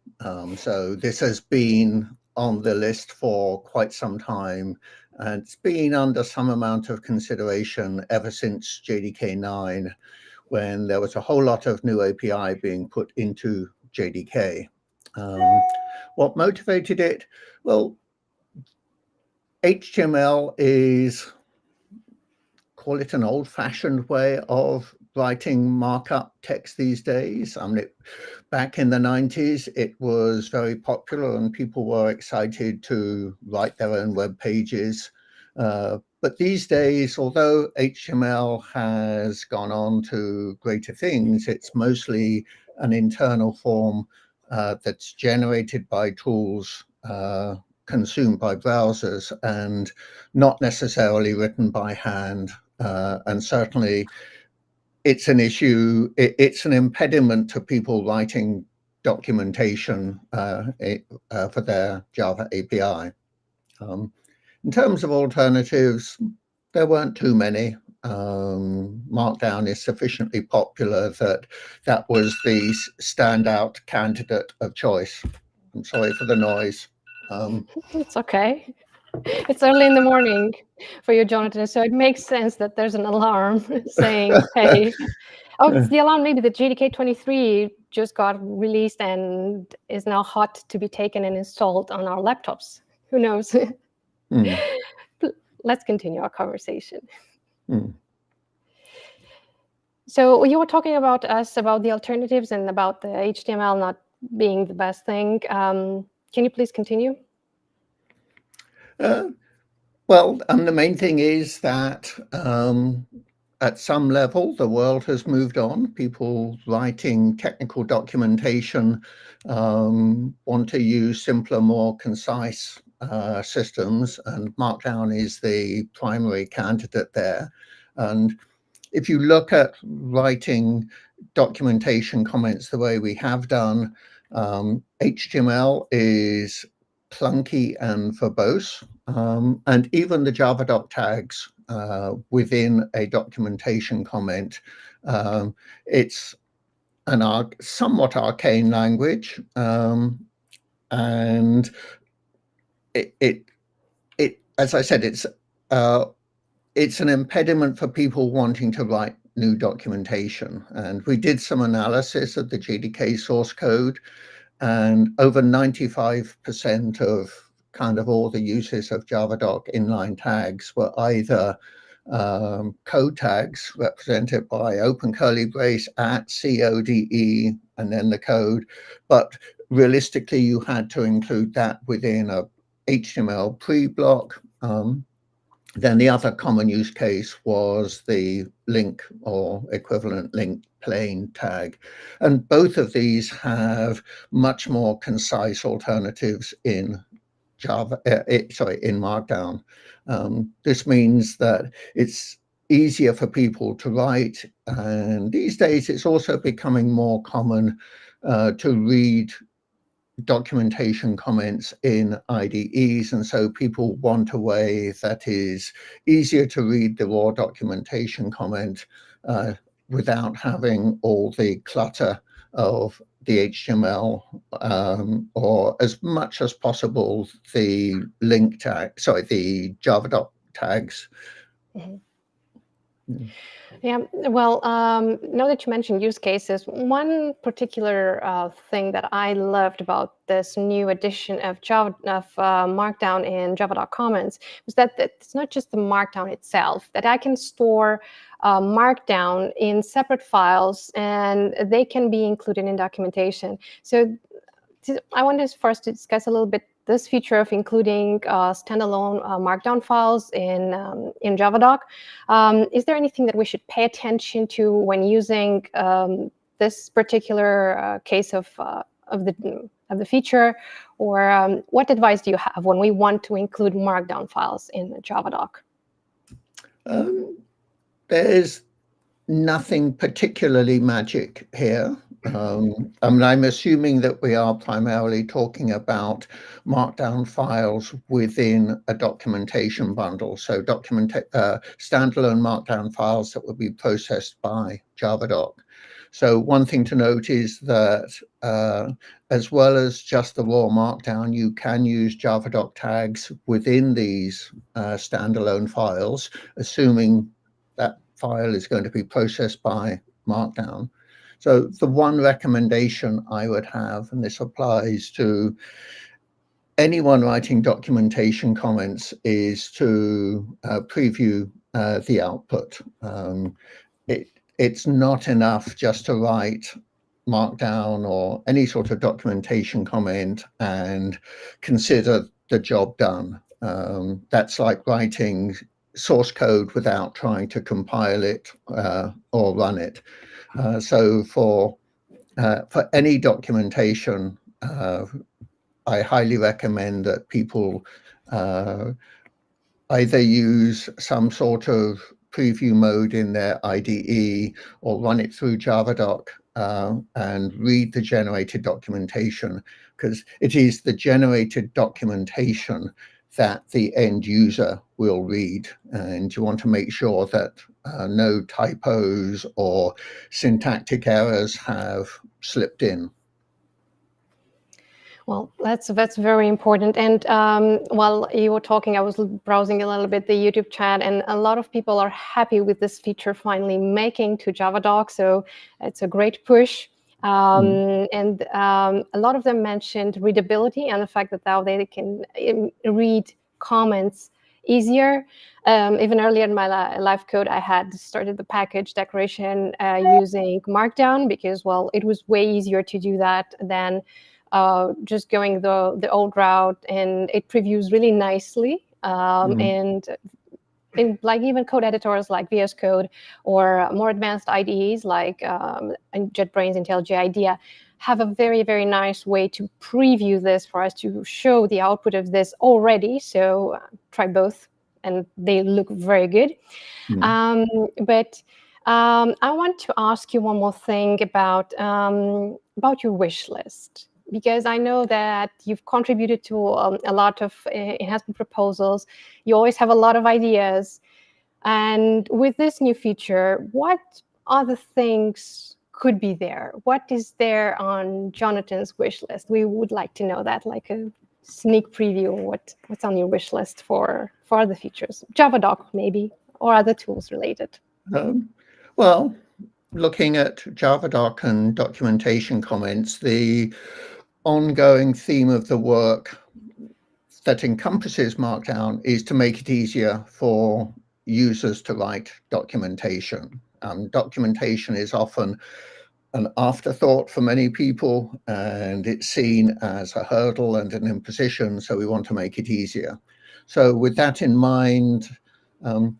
So this has been on the list for quite some time, and it's been under some amount of consideration ever since JDK 9, when there was a whole lot of new API being put into JDK. What motivated it? Well, HTML is, call it an old-fashioned way of writing markup text these days. I mean, back in the 90s, it was very popular and people were excited to write their own web pages. But these days, although HTML has gone on to greater things, it's mostly an internal form that's generated by tools consumed by browsers and not necessarily written by hand. And certainly it's an issue, it's an impediment to people writing documentation for their Java API. In terms of alternatives, there weren't too many. Markdown is sufficiently popular that was the standout candidate of choice. I'm sorry for the noise. It's okay. It's early in the morning for you, Jonathan, so it makes sense that there's an alarm saying, hey, oh, it's the alarm. Maybe the JDK 23 just got released and is now hot to be taken and installed on our laptops. Who knows? Let's continue our conversation. So you were talking about the alternatives and about the HTML not being the best thing. Can you please continue? Well, the main thing is that at some level, the world has moved on. People writing technical documentation want to use simpler, more concise systems, and Markdown is the primary candidate there. And if you look at writing documentation comments the way we have done, HTML is clunky and verbose, and even the Javadoc tags within a documentation comment, it's an somewhat arcane language, and it as I said, it's an impediment for people wanting to write new documentation. And we did some analysis of the JDK source code, and over 95% of kind of all the uses of Javadoc inline tags were either code tags represented by open curly brace at CODE and then the code. But realistically, you had to include that within a HTML pre-block. Then the other common use case was the link or equivalent link plain tag. And both of these have much more concise alternatives in in Markdown. This means that it's easier for people to write. And these days, it's also becoming more common to read documentation comments in IDEs, and so people want a way that is easier to read the raw documentation comment without having all the clutter of the HTML, or as much as possible the link tag, the Javadoc tags. Yeah, well, now that you mentioned use cases, one particular thing that I loved about this new edition of Markdown in Javadoc comments was that it's not just the Markdown itself, that I can store Markdown in separate files and they can be included in documentation. So I want us first to discuss a little bit this feature of including standalone Markdown files in Javadoc. Is there anything that we should pay attention to when using this particular case of the feature, or what advice do you have when we want to include Markdown files in Javadoc? There's nothing particularly magic here. I'm assuming that we are primarily talking about Markdown files within a documentation bundle, so standalone Markdown files that will be processed by Javadoc. So one thing to note is that as well as just the raw Markdown, you can use Javadoc tags within these standalone files, assuming that file is going to be processed by Markdown. So the one recommendation I would have, and this applies to anyone writing documentation comments, is to preview the output. It's not enough just to write Markdown or any sort of documentation comment and consider the job done. That's like writing source code without trying to compile it or run it. So for any documentation, I highly recommend that people either use some sort of preview mode in their IDE or run it through Javadoc and read the generated documentation, because it is the generated documentation that the end user will read, and you want to make sure that no typos or syntactic errors have slipped in. Well, that's very important. And while you were talking, I was browsing a little bit the YouTube chat, and a lot of people are happy with this feature finally making to Javadoc. So it's a great push. And a lot of them mentioned readability and the fact that now they can read comments easier. Even earlier in my live code, I had started the package declaration using Markdown because, well, it was way easier to do that than just going the old route, and it previews really nicely. And in, like, even code editors like VS Code or more advanced IDEs like JetBrains, IntelliJ IDEA have a very, very nice way to preview this for us to show the output of this already. So try both, and they look very good. But I want to ask you one more thing about your wish list, because I know that you've contributed to a lot of enhancement proposals. You always have a lot of ideas. And with this new feature, what other things could be there? What is there on Jonathan's wish list? We would like to know that, like a sneak preview. What's on your wish list for other features? Javadoc, maybe, or other tools related? Well, looking at Javadoc and documentation comments, the ongoing theme of the work that encompasses Markdown is to make it easier for users to write documentation. Documentation is often an afterthought for many people, and it's seen as a hurdle and an imposition, so we want to make it easier. So with that in mind, the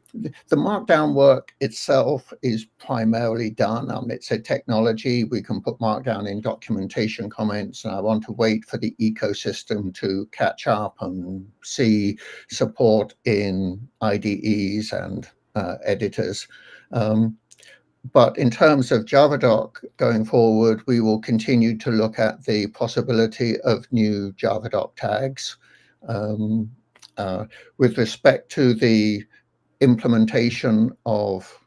Markdown work itself is primarily done. It's a technology. We can put Markdown in documentation comments, and I want to wait for the ecosystem to catch up and see support in IDEs and editors. But in terms of Javadoc going forward, we will continue to look at the possibility of new Javadoc tags. With respect to the implementation of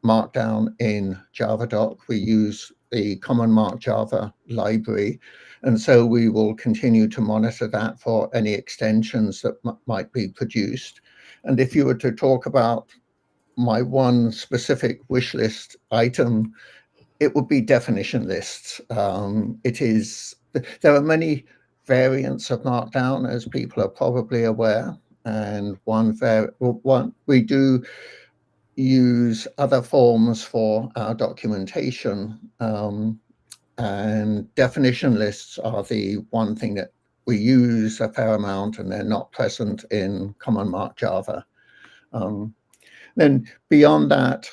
Markdown in Javadoc, we use the Common Mark Java library, and so we will continue to monitor that for any extensions that might be produced. And if you were to talk about my one specific wish list item, it would be definition lists. There are many variants of Markdown, as people are probably aware, and we do use other forms for our documentation, and definition lists are the one thing that we use a fair amount, and they're not present in Common Mark Java. Then beyond that,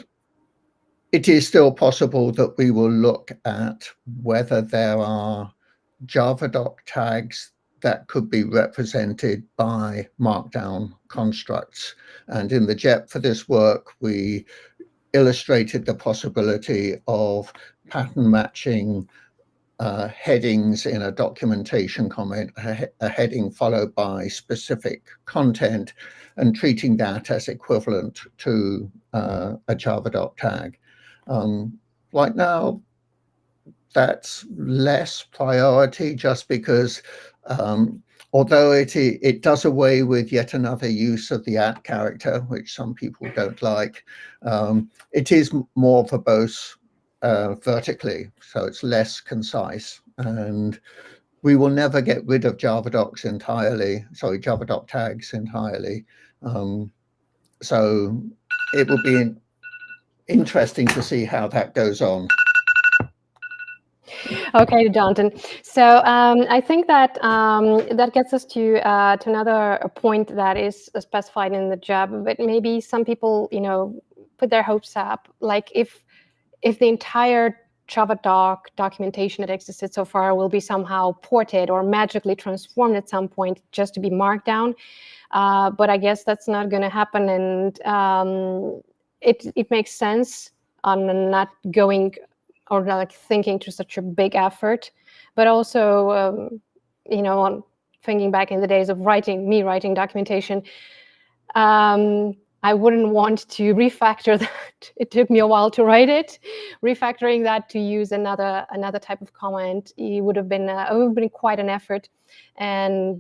it is still possible that we will look at whether there are Javadoc tags that could be represented by Markdown constructs. And in the JEP for this work, we illustrated the possibility of pattern matching headings in a documentation comment, a heading followed by specific content, and treating that as equivalent to a Java.doc tag. Right now, that's less priority just because although it does away with yet another use of the @ character, which some people don't like, it is more verbose vertically, so it's less concise. And we will never get rid of Java.docs entirely, sorry, Java.doc tags entirely. So it will be interesting to see how that goes on. Okay, Jonathan. So I think that that gets us to another point that is specified in the job. But maybe some people, put their hopes up, like if the entire Java.doc documentation that existed so far will be somehow ported or magically transformed at some point just to be Markdown. But I guess that's not going to happen, and it makes sense on not going or like thinking to such a big effort, but also, on thinking back in the days of writing documentation, I wouldn't want to refactor that. It took me a while to write it. Refactoring that to use another type of comment, it would have been quite an effort. And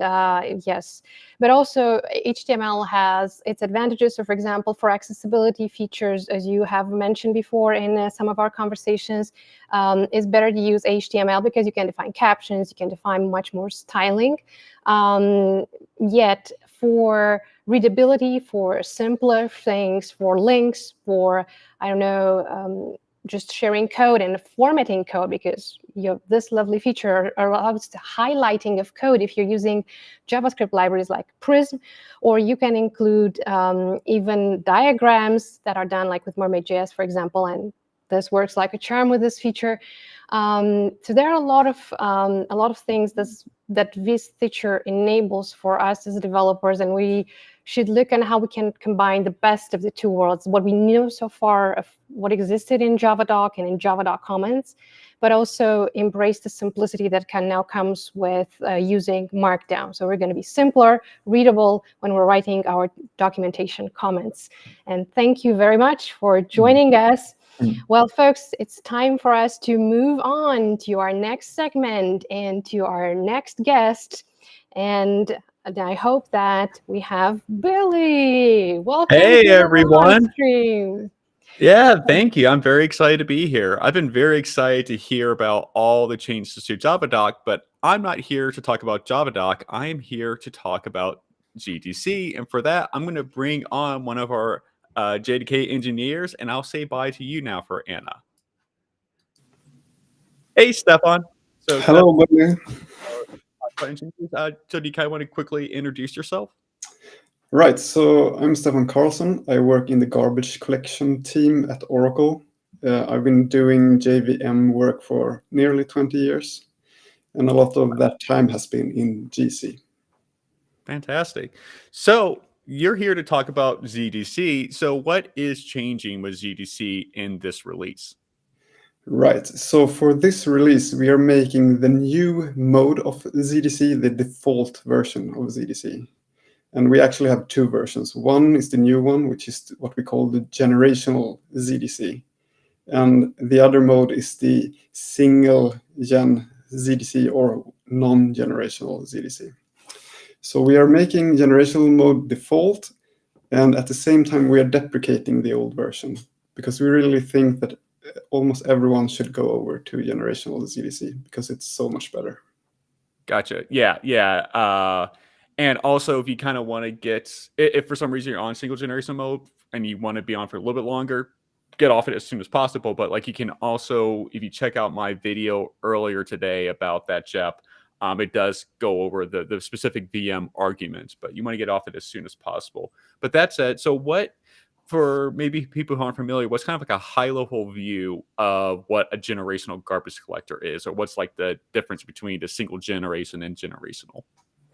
yes, but also HTML has its advantages. So for example, for accessibility features, as you have mentioned before in some of our conversations, it's better to use HTML because you can define captions, you can define much more styling. Yet for readability, for simpler things, for links, for, just sharing code and formatting code, because this lovely feature allows the highlighting of code if you're using JavaScript libraries like Prism, or you can include even diagrams that are done like with Mermaid.js, for example, and this works like a charm with this feature. So there are a lot of things that this feature enables for us as developers, and we should look at how we can combine the best of the two worlds, what we know so far of what existed in Java.doc and in Java.doc comments, but also embrace the simplicity that now comes with using Markdown. So we're going to be simpler, readable when we're writing our documentation comments. And thank you very much for joining us. Well, folks, it's time for us to move on to our next segment and to our next guest. And I hope that we have Billy. Welcome Hey, to everyone. the stream. Yeah, thank you. I'm very excited to be here. I've been very excited to hear about all the changes to Java.doc, but I'm not here to talk about Java.doc. I am here to talk about GDC. And for that, I'm going to bring on one of our JDK engineers, and I'll say bye to you now for Anna. Hey, Stefan. So, hello, Billy. So do you kind of want to quickly introduce yourself? Right, so I'm Stefan Karlson. I work in the garbage collection team at Oracle. I've been doing JVM work for nearly 20 years, and a lot of that time has been in GC. Fantastic. So you're here to talk about ZDC. So what is changing with ZDC in this release? Right, so for this release, we are making the new mode of ZDC the default version of ZDC. And we actually have two versions. One is the new one, which is what we call the generational ZDC. And the other mode is the single gen ZDC or non-generational ZDC. So we are making generational mode default, and at the same time we are deprecating the old version because we really think that almost everyone should go over to generational ZDC because it's so much better. Gotcha. Yeah. And also, if you kind of want to if for some reason you're on single generation mode and you want to be on for a little bit longer, get off it as soon as possible. But like you can also, if you check out my video earlier today about that, JEP, it does go over the specific VM arguments, but you want to get off it as soon as possible. But that said, so what, for maybe people who aren't familiar, what's kind of like a high-level view of what a generational garbage collector is, or what's like the difference between the single generation and generational?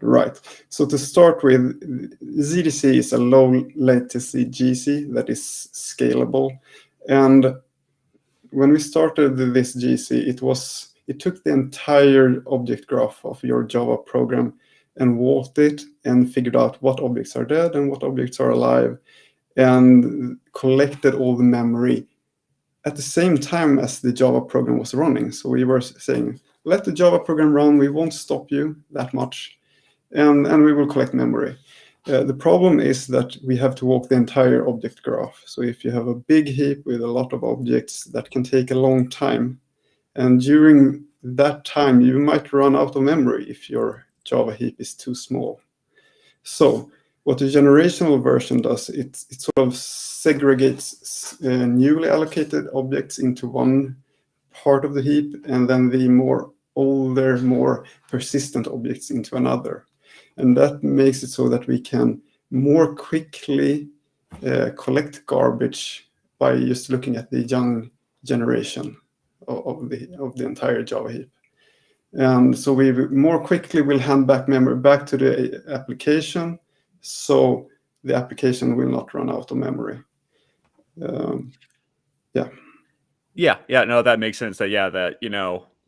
Right. So to start with, ZDC is a low latency GC that is scalable. And when we started this GC, it took the entire object graph of your Java program and walked it and figured out what objects are dead and what objects are alive, and collected all the memory at the same time as the Java program was running. So we were saying, let the Java program run, we won't stop you that much, and we will collect memory. The problem is that we have to walk the entire object graph. So if you have a big heap with a lot of objects, that can take a long time. And during that time, you might run out of memory if your Java heap is too small. So what the generational version does, it sort of segregates newly allocated objects into one part of the heap, and then the more older, more persistent objects into another. And that makes it so that we can more quickly collect garbage by just looking at the young generation of the entire Java heap. And so we more quickly will hand back memory back to the application, so the application will not run out of memory. Yeah. Yeah, no, that makes sense. That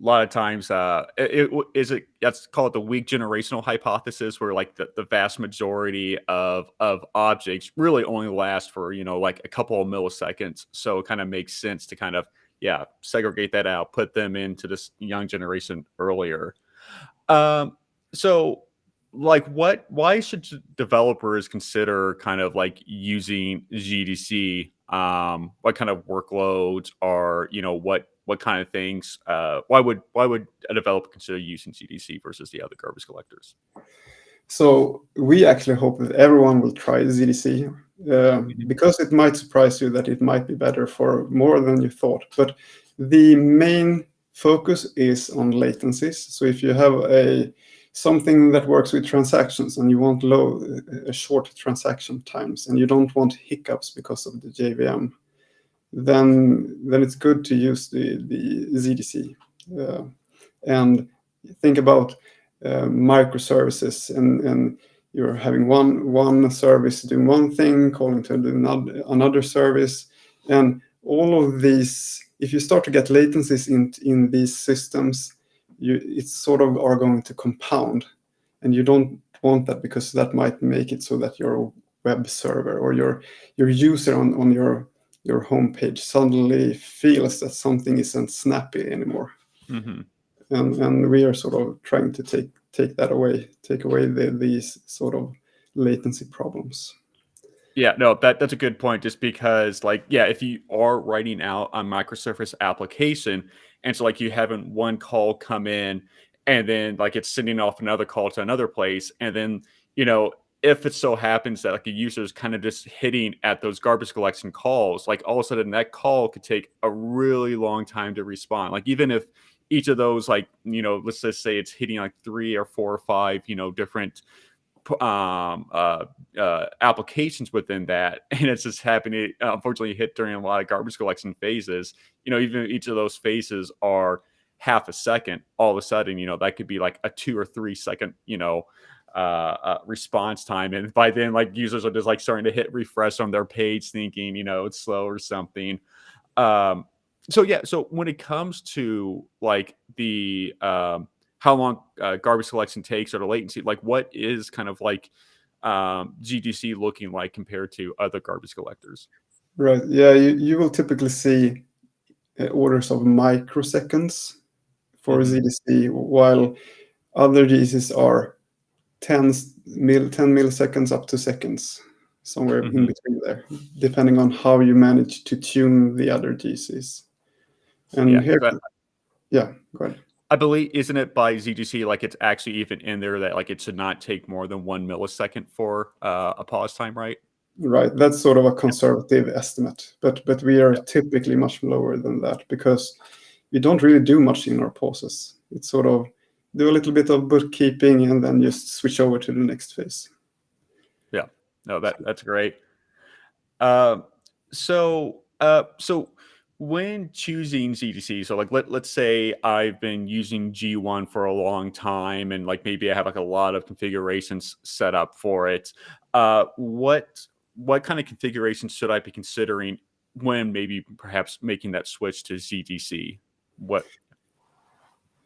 a lot of times that's called the weak generational hypothesis, where like the vast majority of objects really only last for like a couple of milliseconds. So it kind of makes sense to kind of segregate that out, put them into this young generation earlier. So like why should developers consider kind of like using GDC? What kind of workloads are, what kind of things, why would a developer consider using GDC versus the other garbage collectors? So we actually hope that everyone will try ZDC, because it might surprise you that it might be better for more than you thought. But the main focus is on latencies. So if you have something that works with transactions and you want short transaction times and you don't want hiccups because of the JVM, then it's good to use the ZDC. And think about microservices, and you're having one service doing one thing, calling to another service, and all of these, if you start to get latencies in these systems, it's sort of are going to compound, and you don't want that, because that might make it so that your web server or your user on your homepage suddenly feels that something isn't snappy anymore. Mm-hmm. And we are sort of trying to take away these sort of latency problems. Yeah, no, that's a good point. Just because, if you are writing out a microservice application, and so like you having one call come in, and then like it's sending off another call to another place, and then if it so happens that like a user is kind of just hitting at those garbage collection calls, like all of a sudden that call could take a really long time to respond. Like even if each of those, let's just say it's hitting like 3 or 4 or 5, different applications within that, and it's just happening, unfortunately, hit during a lot of garbage collection phases. Even if each of those phases are half a second, all of a sudden, that could be like a 2 or 3 second, response time, and by then, like users are just like starting to hit refresh on their page, thinking it's slow or something. So when it comes to like the how long garbage collection takes or the latency, like what is kind of like GDC looking like compared to other garbage collectors? Right. Yeah, you will typically see orders of microseconds for ZDC, while other GDCs are 10 milliseconds up to seconds, somewhere in between there, depending on how you manage to tune the other GCs. And go ahead. I believe, isn't it by ZDC, like it's actually even in there that like it should not take more than 1 millisecond for a pause time, right? Right, that's sort of a conservative estimate, but we are typically much lower than that, because we don't really do much in our pauses. It's sort of do a little bit of bookkeeping and then just switch over to the next phase. Yeah, no, that's great. So when choosing ZDC, so like let's say I've been using G1 for a long time, and like maybe I have like a lot of configurations set up for it. What kind of configurations should I be considering when maybe perhaps making that switch to ZDC? What?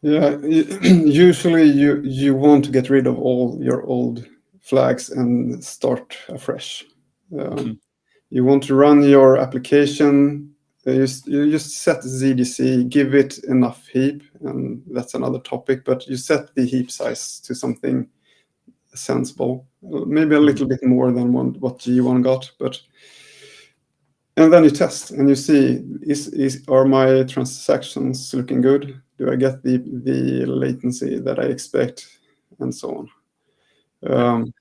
Yeah, usually you want to get rid of all your old flags and start afresh. You want to run your application. You just set ZDC, give it enough heap, and that's another topic. But you set the heap size to something sensible, maybe a little bit more than what G1 got, and then you test and you see are my transactions looking good? Do I get the latency that I expect, and so on.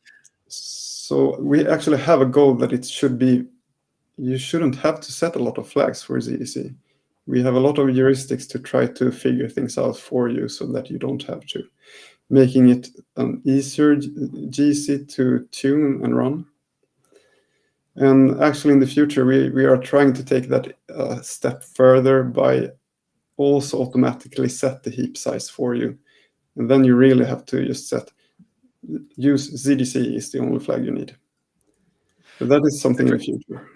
So we actually have a goal that it should be. You shouldn't have to set a lot of flags for ZDC. We have a lot of heuristics to try to figure things out for you so that you don't have to, making it an easier GC to tune and run. And actually in the future, we are trying to take that a step further by also automatically set the heap size for you. And then you really have to just use ZDC is the only flag you need. So that is something in the future.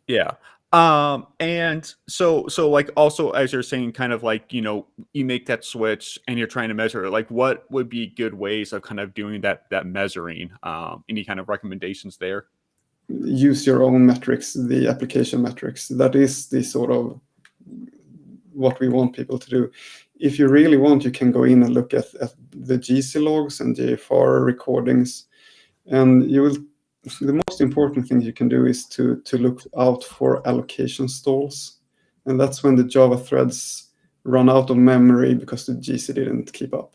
Yeah. And so like also as you're saying, kind of like, you make that switch and you're trying to measure it, like what would be good ways of kind of doing that measuring? Any kind of recommendations there? Use your own metrics, the application metrics. That is the sort of what we want people to do. If you really want, you can go in and look at the GC logs and JFR recordings, and the most important thing you can do is to look out for allocation stalls, and that's when the Java threads run out of memory because the GC didn't keep up.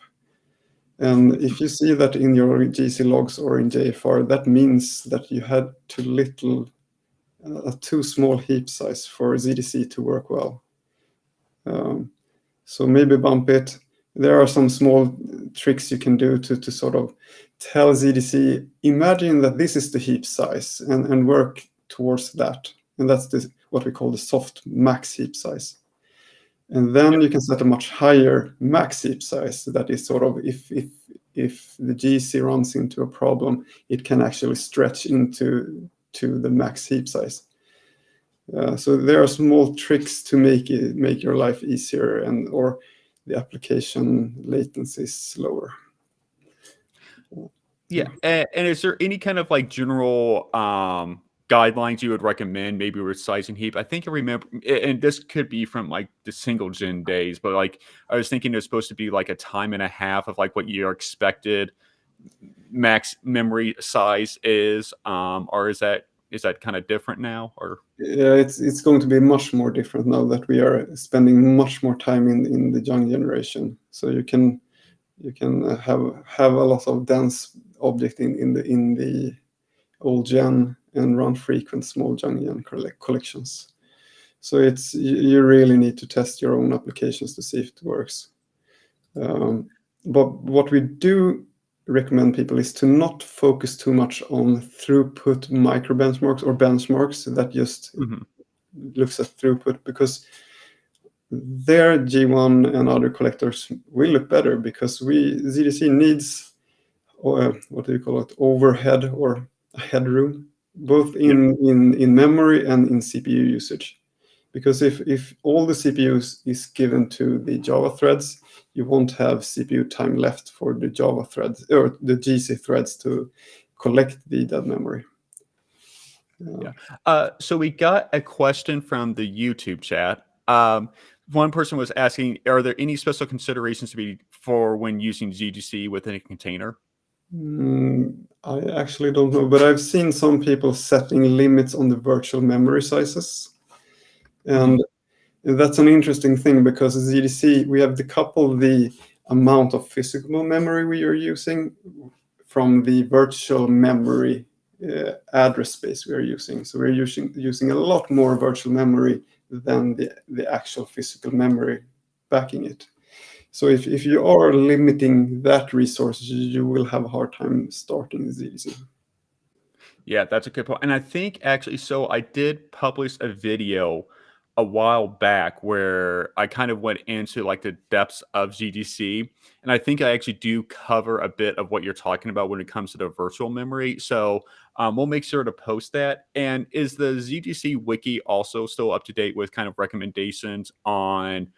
And if you see that in your GC logs or in JFR, that means that you had too small heap size for ZDC to work well. So maybe bump it. There are some small tricks you can do to sort of tell ZDC, imagine that this is the heap size and work towards that. And that's what we call the soft max heap size. And then you can set a much higher max heap size. That is sort of if the GC runs into a problem, it can actually stretch into the max heap size. So there are small tricks to make your life easier or the application latency is slower. Yeah, and is there any kind of like general guidelines you would recommend, maybe with sizing heap? I think I remember, and this could be from like the single gen days, but like I was thinking it's supposed to be like a time and a half of like what your expected max memory size is, or is that kind of different now? Or yeah, it's going to be much more different now that we are spending much more time in the young generation. So you can have a lot of dense object in the old gen and run frequent small young gen collections. So you really need to test your own applications to see if it works. But what we do recommend people is to not focus too much on throughput micro benchmarks or benchmarks that just looks at throughput, because their G1 and other collectors will look better because ZDC needs what do you call it, overhead or headroom, both in memory and in CPU usage. Because if all the CPUs is given to the Java threads, you won't have CPU time left for the Java threads or the GC threads to collect the dead memory. So we got a question from the YouTube chat. One person was asking, are there any special considerations for when using ZDC within a container? I actually don't know, but I've seen some people setting limits on the virtual memory sizes. And that's an interesting thing because ZDC, we have decoupled the amount of physical memory we are using from the virtual memory address space we are using. So we're using a lot more virtual memory than the actual physical memory backing it. So if you are limiting that resource, you will have a hard time starting ZDC. Yeah, that's a good point. And I think actually, so I did publish a video a while back where I kind of went into like the depths of GDC, and I think I actually do cover a bit of what you're talking about when it comes to the virtual memory. So we'll make sure to post that. And is the ZDC wiki also still up to date with kind of recommendations on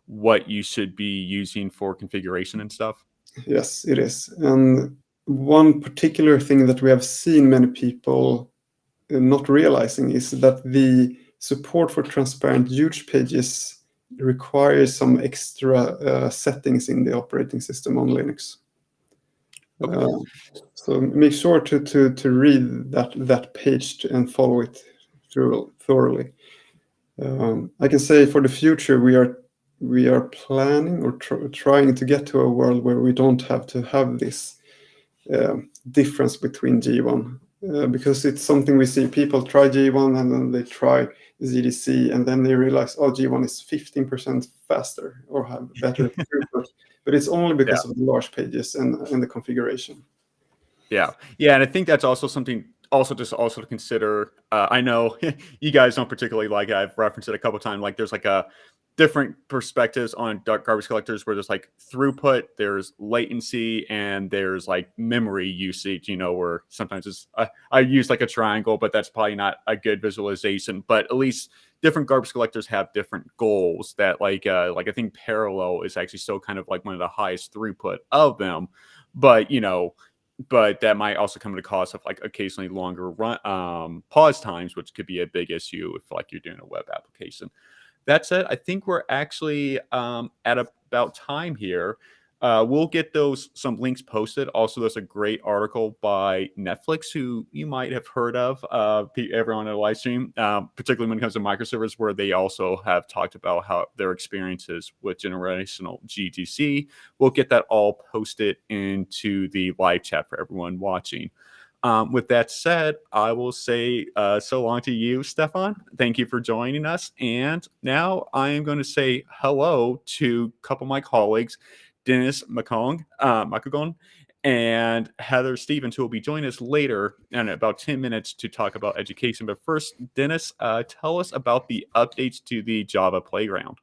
what you should be using for configuration and stuff? Yes, it is. And one particular thing that we have seen many people not realizing is that the support for transparent huge pages requires some extra settings in the operating system on Linux. So make sure to read that page and follow it through thoroughly. I can say for the future we are planning or trying to get to a world where we don't have to have this difference between G1, because it's something we see people try G1 and then they try ZDC and then they realize, oh, G1 is 15% faster or have better throughput, but it's only because of the large pages and the configuration. Yeah, and I think that's also something also to consider. I know you guys don't particularly like it. I've referenced it a couple of times. Like there's like a different perspectives on garbage collectors where there's like throughput, there's latency, and there's like memory usage, where sometimes it's, I use like a triangle, but that's probably not a good visualization, but at least different garbage collectors have different goals that like I think parallel is actually still kind of like one of the highest throughput of them, but but that might also come at a cost of like occasionally longer run pause times, which could be a big issue if like you're doing a web application. That said, I think we're actually at about time here. We'll get some links posted. Also, there's a great article by Netflix, who you might have heard of, everyone in the live stream, particularly when it comes to microservers, where they also have talked about how their experiences with generational GDC. We'll get that all posted into the live chat for everyone watching. With that said, I will say so long to you, Stefan. Thank you for joining us. And now I am going to say hello to a couple of my colleagues, Dennis Makogon and Heather Stevens, who will be joining us later in about 10 minutes to talk about education. But first, Dennis, tell us about the updates to the Java Playground.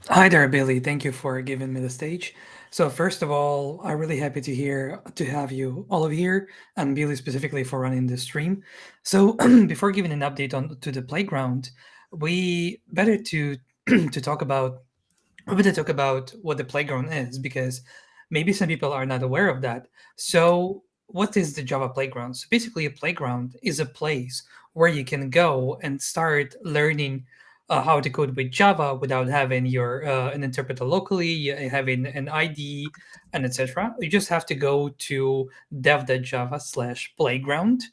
Hi there, Billy. Thank you for giving me the stage. So first of all, I'm really happy to have you all here, and Billy specifically for running the stream. So before giving an update to the playground, we better to talk about what the playground is, because maybe some people are not aware of that. So what is the Java Playground? So basically, a playground is a place where you can go and start learning how to code with Java without having an interpreter locally, having an IDE, and etc. You just have to go to dev.java/playground,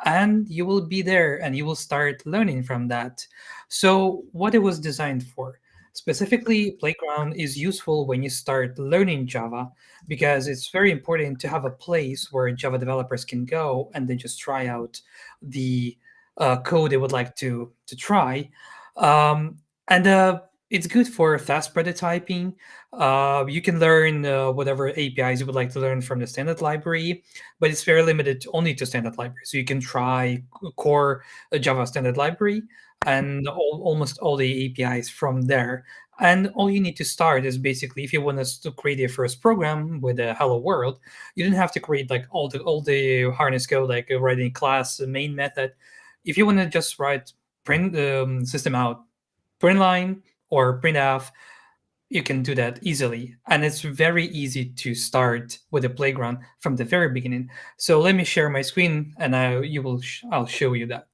and you will be there and you will start learning from that. So what it was designed for? Specifically, Playground is useful when you start learning Java, because it's very important to have a place where Java developers can go and then just try out the code they would like to try. And it's good for fast prototyping. You can learn whatever APIs you would like to learn from the standard library, but it's very limited only to standard library. So you can try core Java standard library and almost all the APIs from there. And all you need to start is basically, if you want us to create your first program with a hello world, you don't have to create like all the harness code, like writing a class, a main method. If you want to just write print system out, print line or printf, you can do that easily. And it's very easy to start with a playground from the very beginning. So let me share my screen and I'll show you that.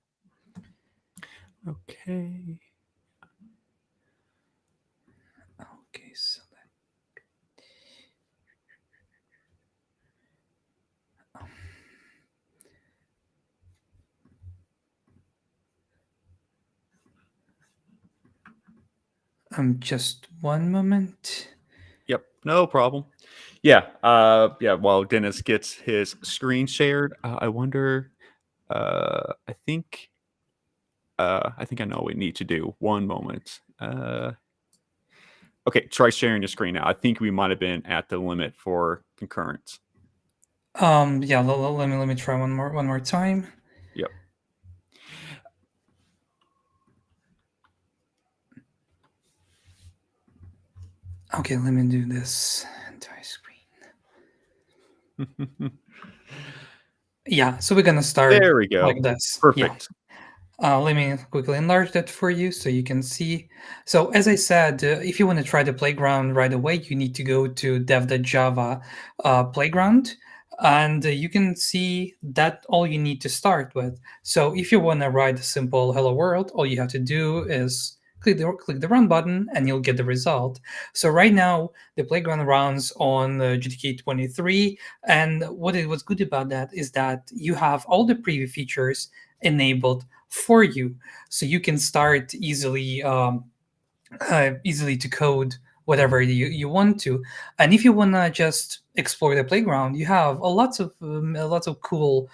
Okay. Okay, so just one moment. Yep, no problem. Yeah, while Dennis gets his screen shared, I wonder, I think I know what we need to do. One moment. Okay, try sharing your screen now. I think we might have been at the limit for concurrence. Yeah, let me try one more time. Yep. Okay, let me do this entire screen. Yeah, so we're gonna start There we go. like this. Perfect. Yeah. Let me quickly enlarge that for you so you can see. So as I said, if you want to try the playground right away, you need to go to dev.java playground, and you can see that all you need to start with. So if you want to write a simple hello world, all you have to do is click the run button and you'll get the result. So right now, the playground runs on GTK 23, and what's good about that is that you have all the preview features enabled for you, so you can start easily to code whatever you want to. And if you want to just explore the playground, you have lots of cool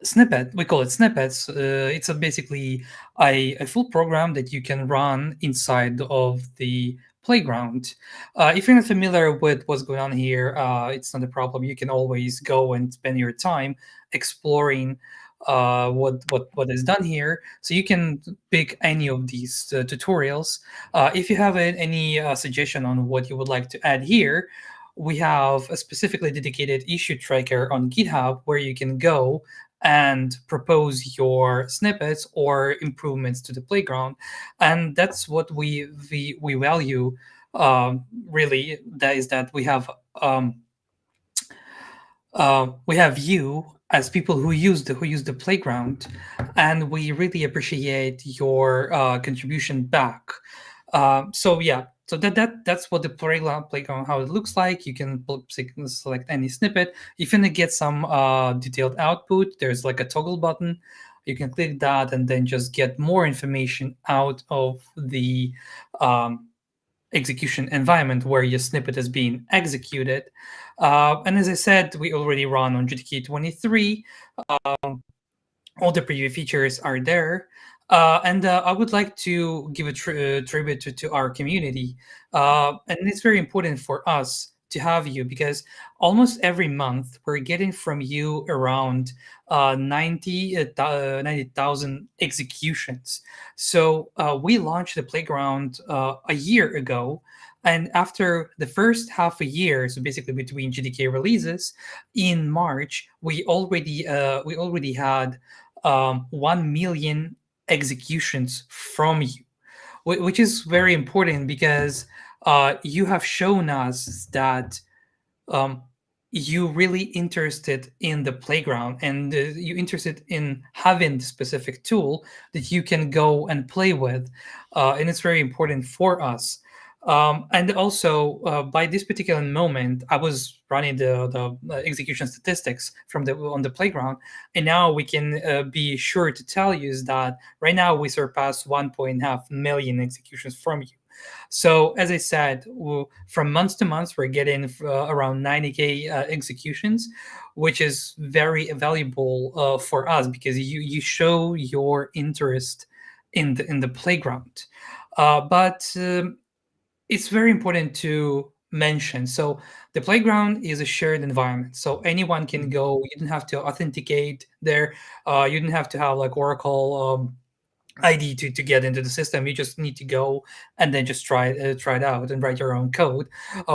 snippet. We call it snippets. It's basically a full program that you can run inside of the playground. If you're not familiar with what's going on here, it's not a problem. You can always go and spend your time exploring what is done here. So you can pick any of these tutorials. If you have any suggestion on what you would like to add here, we have a specifically dedicated issue tracker on GitHub where you can go and propose your snippets or improvements to the playground. And that's what we value, really. That is that we have you as people who use the playground, and we really appreciate your contribution back. So yeah, so that's what the playground how it looks like. You can select any snippet. If you want to get some detailed output, there's like a toggle button. You can click that and then just get more information out of the execution environment where your snippet is being executed. And as I said, we already run on GTK 23. All the preview features are there. And I would like to give a tribute to our community. And it's very important for us to have you, because almost every month we're getting from you around 90,000 executions. So we launched the playground a year ago, and after the first half a year, so basically between GDK releases, in March we already had 1 million executions from you, which is very important, because you have shown us that you really interested in the playground, and you interested in having the specific tool that you can go and play with, and it's very important for us. And also, by this particular moment, I was running the execution statistics on the playground, and now we can be sure to tell you is that right now we surpass 1.5 million executions from you. So as I said, from month to month, we're getting around 90K executions, which is very valuable for us, because you show your interest in the playground. But it's very important to mention. So the playground is a shared environment, so anyone can go. You don't have to authenticate there. You don't have to have like Oracle ID to get into the system. You just need to go and then just try it out and write your own code.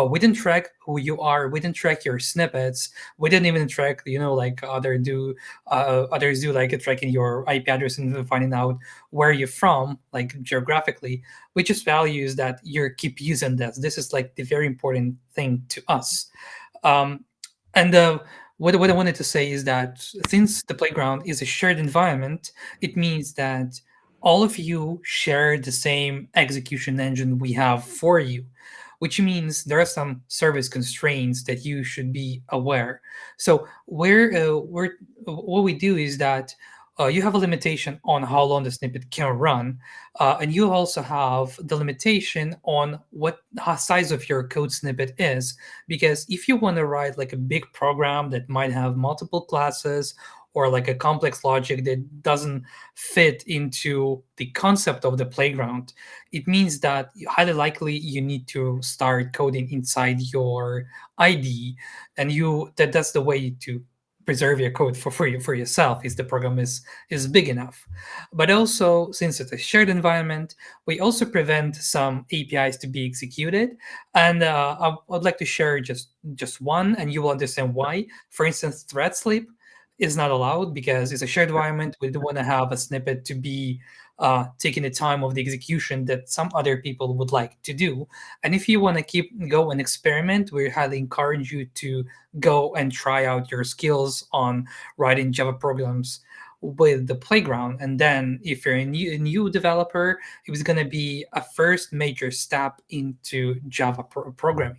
We didn't track who you are. We didn't track your snippets. We didn't even track, like others do, like tracking your IP address and finding out where you're from, like geographically. We just values that you keep using this. This is like the very important thing to us. And what I wanted to say is that since the playground is a shared environment, it means that all of you share the same execution engine we have for you, which means there are some service constraints that you should be aware. So what we do is that you have a limitation on how long the snippet can run, and you also have the limitation on what size of your code snippet is, because if you want to write like a big program that might have multiple classes, or like a complex logic that doesn't fit into the concept of the playground, it means that highly likely you need to start coding inside your IDE, and that's the way to preserve your code for yourself if the program is big enough. But also, since it's a shared environment, we also prevent some APIs to be executed. And I'd like to share just one, and you will understand why. For instance, thread sleep is not allowed because it's a shared environment. We don't want to have a snippet to be taking the time of the execution that some other people would like to do. And if you want to go and experiment, we highly encourage you to go and try out your skills on writing Java programs with the playground. And then if you're a new developer, it was going to be a first major step into Java programming.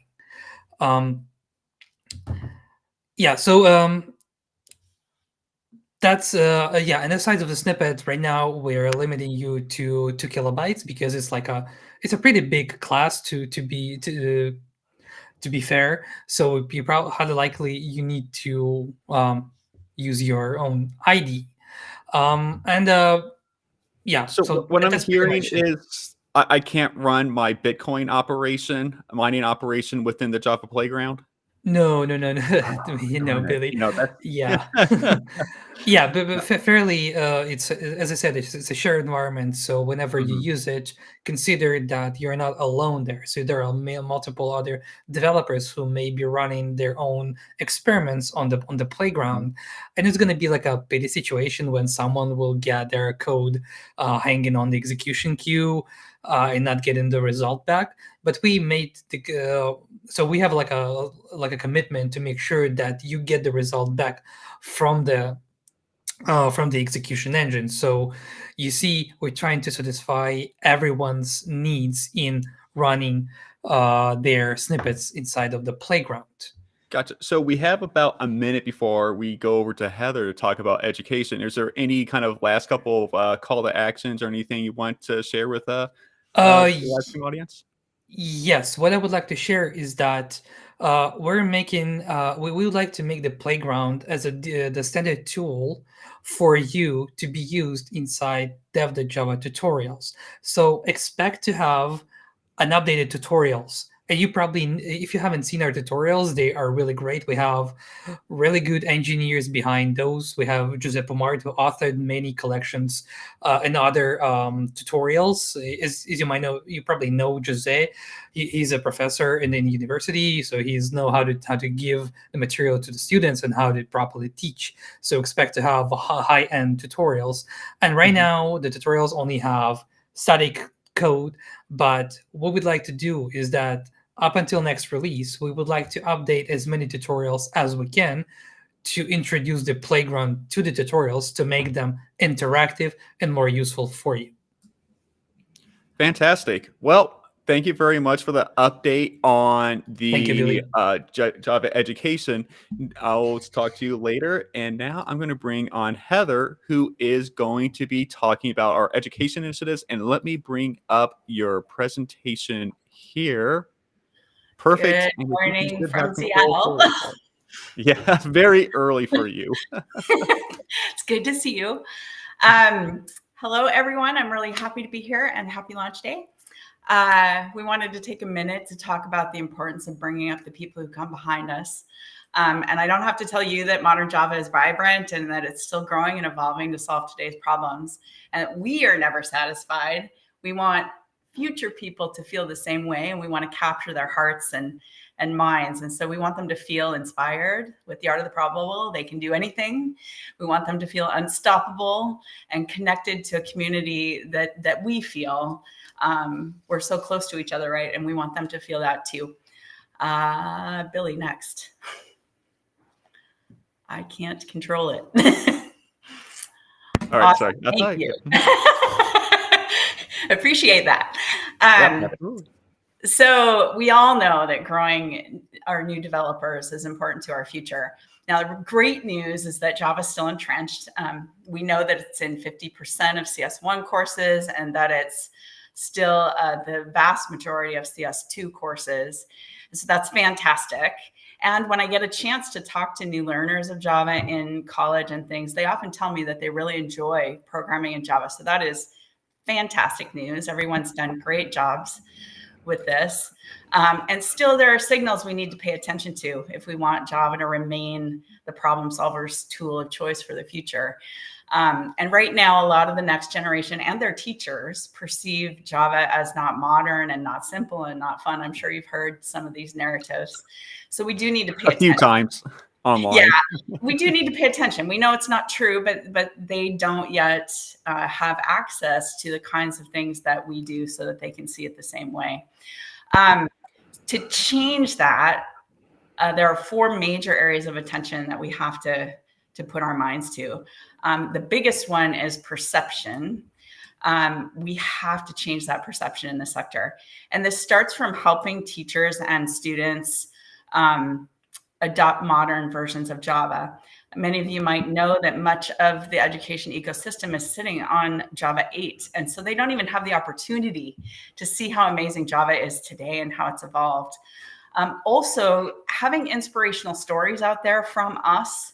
That's and the size of the snippet right now we're limiting you to 2 kilobytes because it's a pretty big class to be fair. So you probably highly likely you need to use your own ID. So what I'm that's hearing pretty much it. is I can't run my Bitcoin mining operation within the Java playground. No, Darn it. Billy. You know, that's Yeah. Yeah, but fairly, it's as I said, it's a shared environment. So whenever you use it, consider that you're not alone there. So there are multiple other developers who may be running their own experiments on the playground, and it's going to be like a pity situation when someone will get their code hanging on the execution queue and not getting the result back. But we made so we have like a commitment to make sure that you get the result back from the execution engine. So you see, we're trying to satisfy everyone's needs in running their snippets inside of the playground. Gotcha. So we have about a minute before we go over to Heather to talk about education. Is there any kind of last couple of call to actions or anything you want to share with the live stream audience? Yes, what I would like to share is that we're making we would like to make the playground as the standard tool for you to be used inside dev.java tutorials. So expect to have an updated tutorials. And you probably, if you haven't seen our tutorials, they are really great. We have really good engineers behind those. We have Giuseppe Mart, who authored many collections and other tutorials. As you might know, you probably know Jose. He's a professor in the university, so he's know how to give the material to the students and how to properly teach. So expect to have high-end tutorials. And right now, the tutorials only have static code, but what we'd like to do is that up until next release, we would like to update as many tutorials as we can to introduce the playground to the tutorials to make them interactive and more useful for you. Fantastic. Well, thank you very much for the update on the Java education. I'll talk to you later. And now I'm going to bring on Heather, who is going to be talking about our education initiatives. And let me bring up your presentation here. Perfect. Good morning from Seattle. Yeah, very early for you. It's good to see you. Hello, everyone. I'm really happy to be here and happy launch day. We wanted to take a minute to talk about the importance of bringing up the people who come behind us. And I don't have to tell you that modern Java is vibrant and that it's still growing and evolving to solve today's problems. And we are never satisfied. We want future people to feel the same way, and we want to capture their hearts and minds. And so we want them to feel inspired with the art of the probable. They can do anything. We want them to feel unstoppable and connected to a community that we feel we're so close to each other, right? And we want them to feel that too. Billy, next. I can't control it. All right, sorry. Thank you. Appreciate that. So we all know that growing our new developers is important to our future. Now, the great news is that Java is still entrenched. We know that it's in 50% of CS1 courses and that it's still the vast majority of CS2 courses. So that's fantastic. And when I get a chance to talk to new learners of Java in college and things, they often tell me that they really enjoy programming in Java. So that is fantastic news. Everyone's done great jobs. with this. And still there are signals we need to pay attention to if we want Java to remain the problem solver's tool of choice for the future. And right now, a lot of the next generation and their teachers perceive Java as not modern and not simple and not fun. I'm sure you've heard some of these narratives. So we do need to pay attention. A few times online. Yeah, we do need to pay attention. We know it's not true, but they don't yet have access to the kinds of things that we do so that they can see it the same way. To change that, there are 4 major areas of attention that we have to put our minds to. The biggest one is perception. We have to change that perception in the sector. And this starts from helping teachers and students adopt modern versions of Java. Many of you might know that much of the education ecosystem is sitting on Java 8. And so they don't even have the opportunity to see how amazing Java is today and how it's evolved. Also, having inspirational stories out there from us.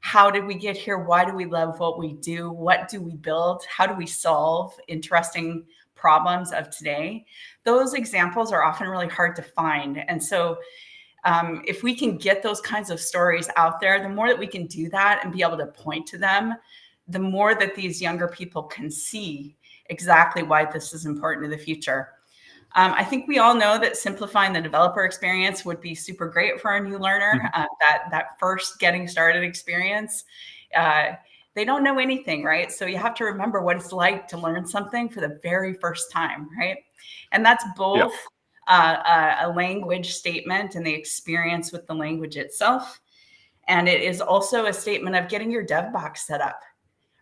How did we get here? Why do we love what we do? What do we build? How do we solve interesting problems of today? Those examples are often really hard to find. And so if we can get those kinds of stories out there, the more that we can do that and be able to point to them, the more that these younger people can see exactly why this is important to the future. I think we all know that simplifying the developer experience would be super great for a new learner. That first getting started experience, they don't know anything, right? So you have to remember what it's like to learn something for the very first time, right? And that's both a language statement and the experience with the language itself. And it is also a statement of getting your dev box set up,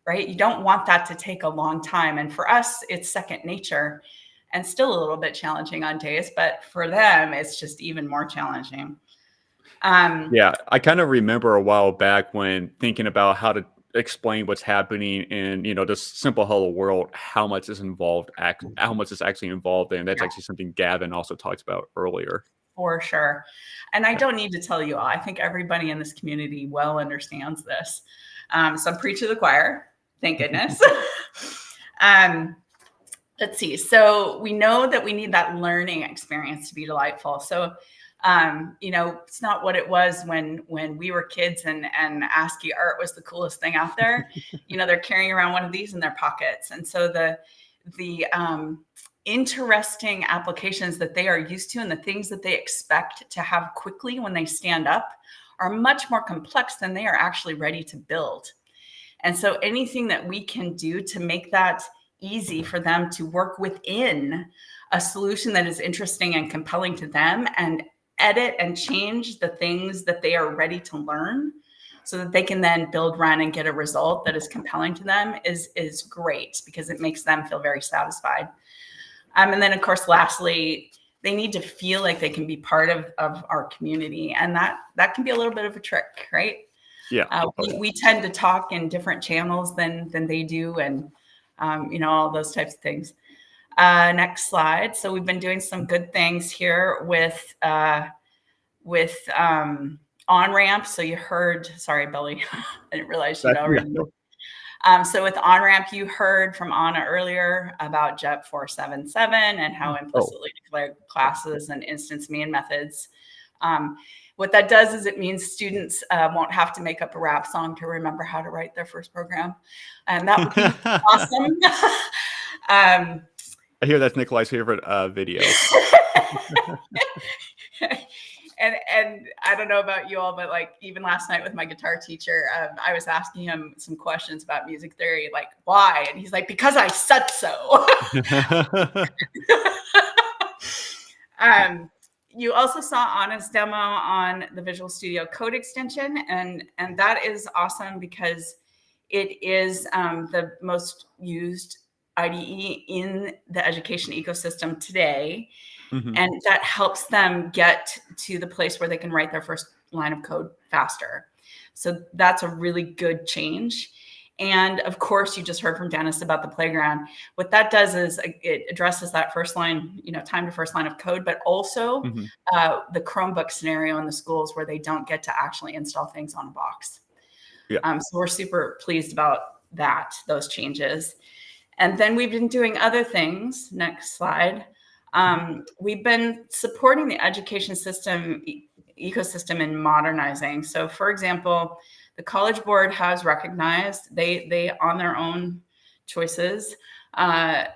right? You don't want that to take a long time. And for us, it's second nature. And still a little bit challenging on days, but for them, it's just even more challenging. Yeah, I kind of remember a while back when thinking about how to explain what's happening in, this simple hello world, how much is involved, how much is actually involved in. That's actually something Gavin also talked about earlier. For sure. And I don't need to tell you all, I think everybody in this community well understands this. So I'm preaching to the choir, thank goodness. Let's see. So we know that we need that learning experience to be delightful. So, it's not what it was when we were kids and ASCII art was the coolest thing out there. They're carrying around one of these in their pockets. And so the interesting applications that they are used to and the things that they expect to have quickly when they stand up are much more complex than they are actually ready to build. And so anything that we can do to make that easy for them to work within a solution that is interesting and compelling to them and edit and change the things that they are ready to learn so that they can then build, run, and get a result that is compelling to them is great because it makes them feel very satisfied. And then, of course, lastly, they need to feel like they can be part of our community. And that can be a little bit of a trick, right? Yeah. We tend to talk in different channels than they do. And all those types of things. Next slide. So we've been doing some good things here with on-ramp. So you heard, sorry, Billy, I didn't realize you already knew. So with on-ramp, you heard from Ana earlier about JET 477 and how implicitly declared classes and instance main methods. What that does is it means students won't have to make up a rap song to remember how to write their first program. And that would be awesome. I hear that's Nicolai's favorite video. And I don't know about you all, but like even last night with my guitar teacher, I was asking him some questions about music theory, like why? And he's like, because I said so. You also saw Ana's demo on the Visual Studio Code extension, and that is awesome because it is the most used IDE in the education ecosystem today. Mm-hmm. And that helps them get to the place where they can write their first line of code faster. So that's a really good change. And of course, you just heard from Dennis about the playground. What that does is it addresses that first line, time to first line of code, but also the Chromebook scenario in the schools where they don't get to actually install things on a box. Yeah. So we're super pleased about those changes. And then we've been doing other things. Next slide. We've been supporting the education system ecosystem in modernizing. So, for example, the College Board has recognized they on their own choices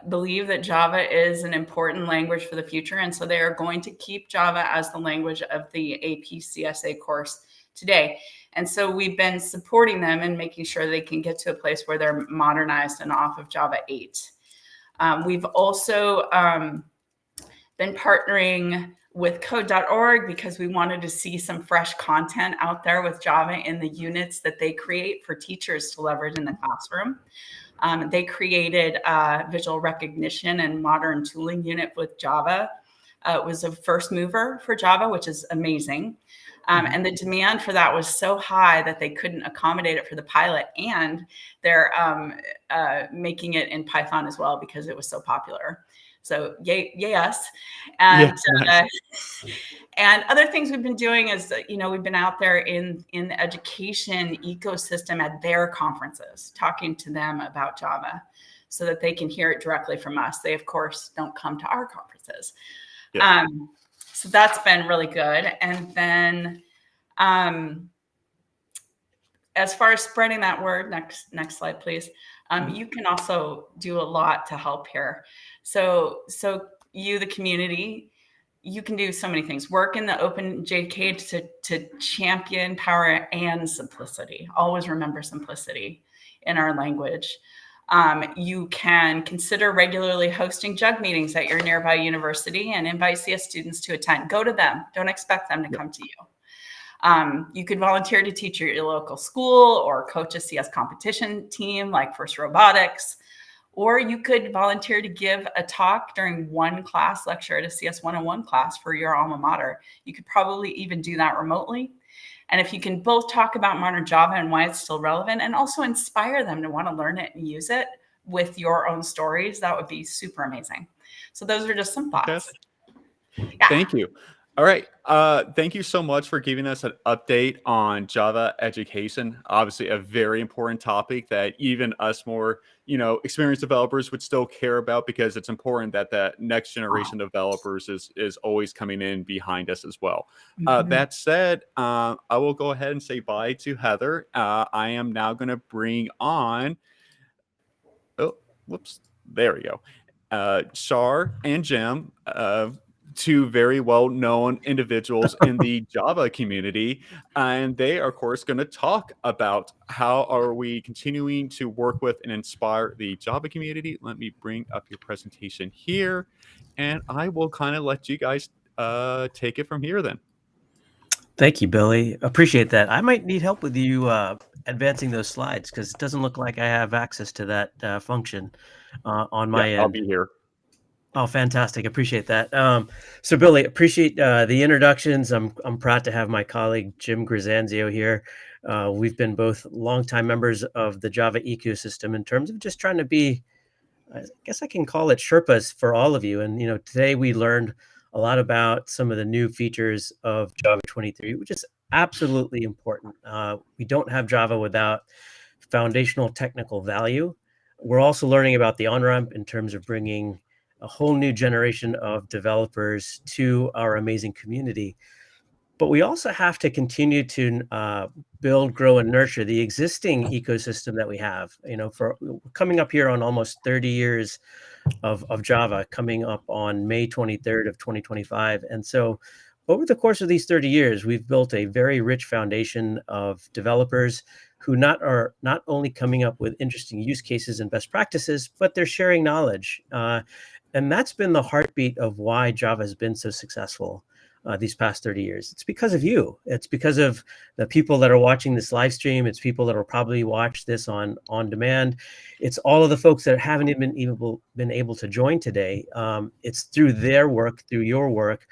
believe that Java is an important language for the future, and so they are going to keep Java as the language of the AP CSA course today. And so we've been supporting them and making sure they can get to a place where they're modernized and off of Java 8. We've also been partnering with code.org because we wanted to see some fresh content out there with Java in the units that they create for teachers to leverage in the classroom. They created a visual recognition and modern tooling unit with Java. It was a first mover for Java, which is amazing. And the demand for that was so high that they couldn't accommodate it for the pilot. And they're making it in Python as well because it was so popular. So yay us. And and other things we've been doing is, we've been out there in the education ecosystem at their conferences, talking to them about Java so that they can hear it directly from us. They, of course, don't come to our conferences. Yeah. So that's been really good. And then as far as spreading that word, next slide, please. You can also do a lot to help here. So you, the community, you can do so many things. Work in the Open JDK to champion power and simplicity. Always remember simplicity in our language. You can consider regularly hosting JUG meetings at your nearby university and invite CS students to attend. Go to them. Don't expect them to come to you. You could volunteer to teach at your local school or coach a CS competition team like First Robotics. Or you could volunteer to give a talk during one class lecture at a CS 101 class for your alma mater. You could probably even do that remotely. And if you can both talk about modern Java and why it's still relevant and also inspire them to want to learn it and use it with your own stories, that would be super amazing. So those are just some thoughts. Yeah. Thank you. All right. Thank you so much for giving us an update on Java education. Obviously, a very important topic that even us more, experienced developers would still care about because it's important that the next generation of developers is always coming in behind us as well. That said, I will go ahead and say bye to Heather. I am now going to bring on, there we go, Shar and Jim. Two very well-known individuals in the Java community, and they are, of course, going to talk about how are we continuing to work with and inspire the Java community. Let me bring up your presentation here, and I will kind of let you guys take it from here then. Thank you, Billy. Appreciate that. I might need help with you advancing those slides because it doesn't look like I have access to that function on my end. I'll be here. Oh, fantastic. Appreciate that. So Billy, appreciate the introductions. I'm proud to have my colleague, Jim Grisanzio here. We've been both longtime members of the Java ecosystem in terms of just trying to be, I guess I can call it Sherpas for all of you. And, today we learned a lot about some of the new features of Java 23, which is absolutely important. We don't have Java without foundational technical value. We're also learning about the on-ramp in terms of bringing a whole new generation of developers to our amazing community. But we also have to continue to build, grow, and nurture the existing ecosystem that we have. For coming up here on almost 30 years of Java, coming up on May 23rd of 2025. And so over the course of these 30 years, we've built a very rich foundation of developers who are not only coming up with interesting use cases and best practices, but they're sharing knowledge. And that's been the heartbeat of why Java has been so successful these past 30 years. It's because of you. It's because of the people that are watching this live stream. It's people that will probably watch this on demand. It's all of the folks that haven't even been able to join today. It's through their work, through your work,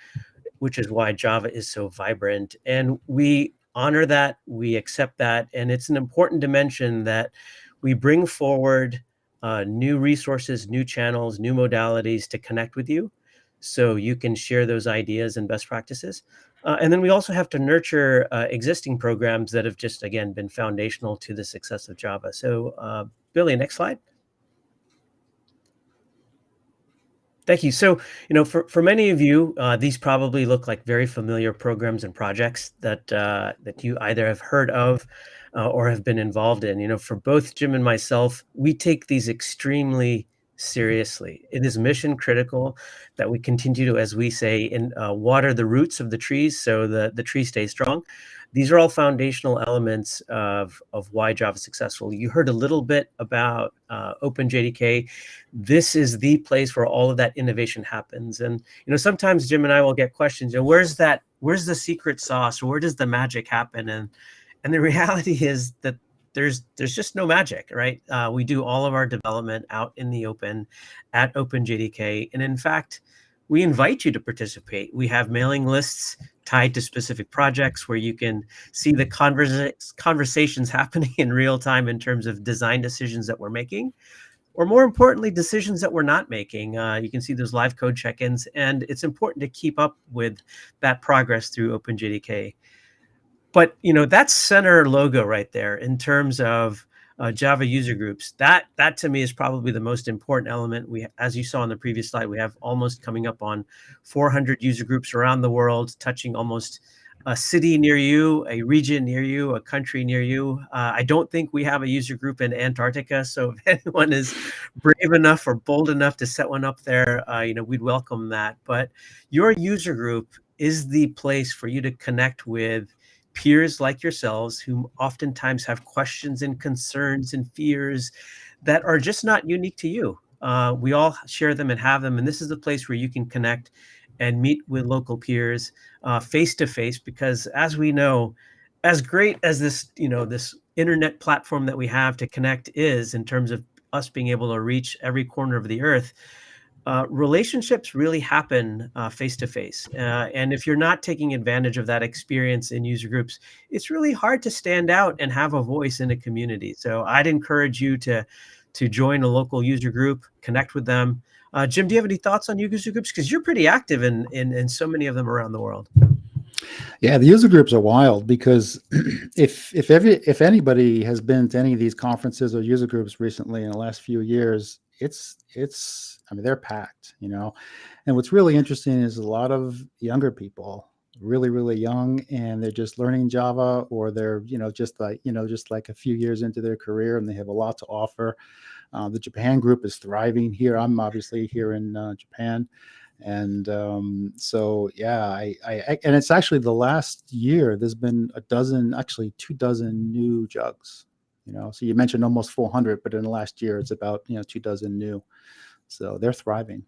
which is why Java is so vibrant. And we honor that, we accept that, and it's an important dimension that we bring forward new resources, new channels, new modalities to connect with you so you can share those ideas and best practices. And then we also have to nurture existing programs that have just, again, been foundational to the success of Java. So Billy, next slide. Thank you. So, for many of you, these probably look like very familiar programs and projects that you either have heard of or have been involved in. For both Jim and myself, we take these extremely seriously. It is mission critical that we continue to, as we say, water the roots of the trees so the tree stays strong. These are all foundational elements of why Java is successful. You heard a little bit about Open JDK. This is the place where all of that innovation happens. And sometimes Jim and I will get questions. Where's the secret sauce? Where does the magic happen? And the reality is that there's just no magic, right? We do all of our development out in the open at Open JDK, and in fact, we invite you to participate. We have mailing lists tied to specific projects where you can see the conversations happening in real time in terms of design decisions that we're making, or more importantly, decisions that we're not making. You can see those live code check-ins, and it's important to keep up with that progress through Open JDK. But that center logo right there in terms of Java user groups, that to me is probably the most important element. As you saw on the previous slide, we have almost coming up on 400 user groups around the world, touching almost a city near you, a region near you, a country near you. I don't think we have a user group in Antarctica, so if anyone is brave enough or bold enough to set one up there, we'd welcome that. But your user group is the place for you to connect with peers like yourselves who oftentimes have questions and concerns and fears that are just not unique to you. We all share them and have them, and this is the place where you can connect and meet with local peers face to face, because as we know, as great as this internet platform that we have to connect is in terms of us being able to reach every corner of the earth, relationships really happen face to face. And if you're not taking advantage of that experience in user groups, it's really hard to stand out and have a voice in a community. So I'd encourage you to join a local user group, connect with them. Jim, do you have any thoughts on user groups? Because you're pretty active in so many of them around the world. Yeah, the user groups are wild because if anybody has been to any of these conferences or user groups recently in the last few years, they're packed, and what's really interesting is a lot of younger people, really, really young, and they're just learning Java, or they're, just like a few years into their career, and they have a lot to offer. The Japan group is thriving here. I'm obviously here in Japan. And so, yeah, and it's actually the last year, there's been 24 new jugs, so you mentioned almost 400, but in the last year, it's about, 24 new. So they're thriving.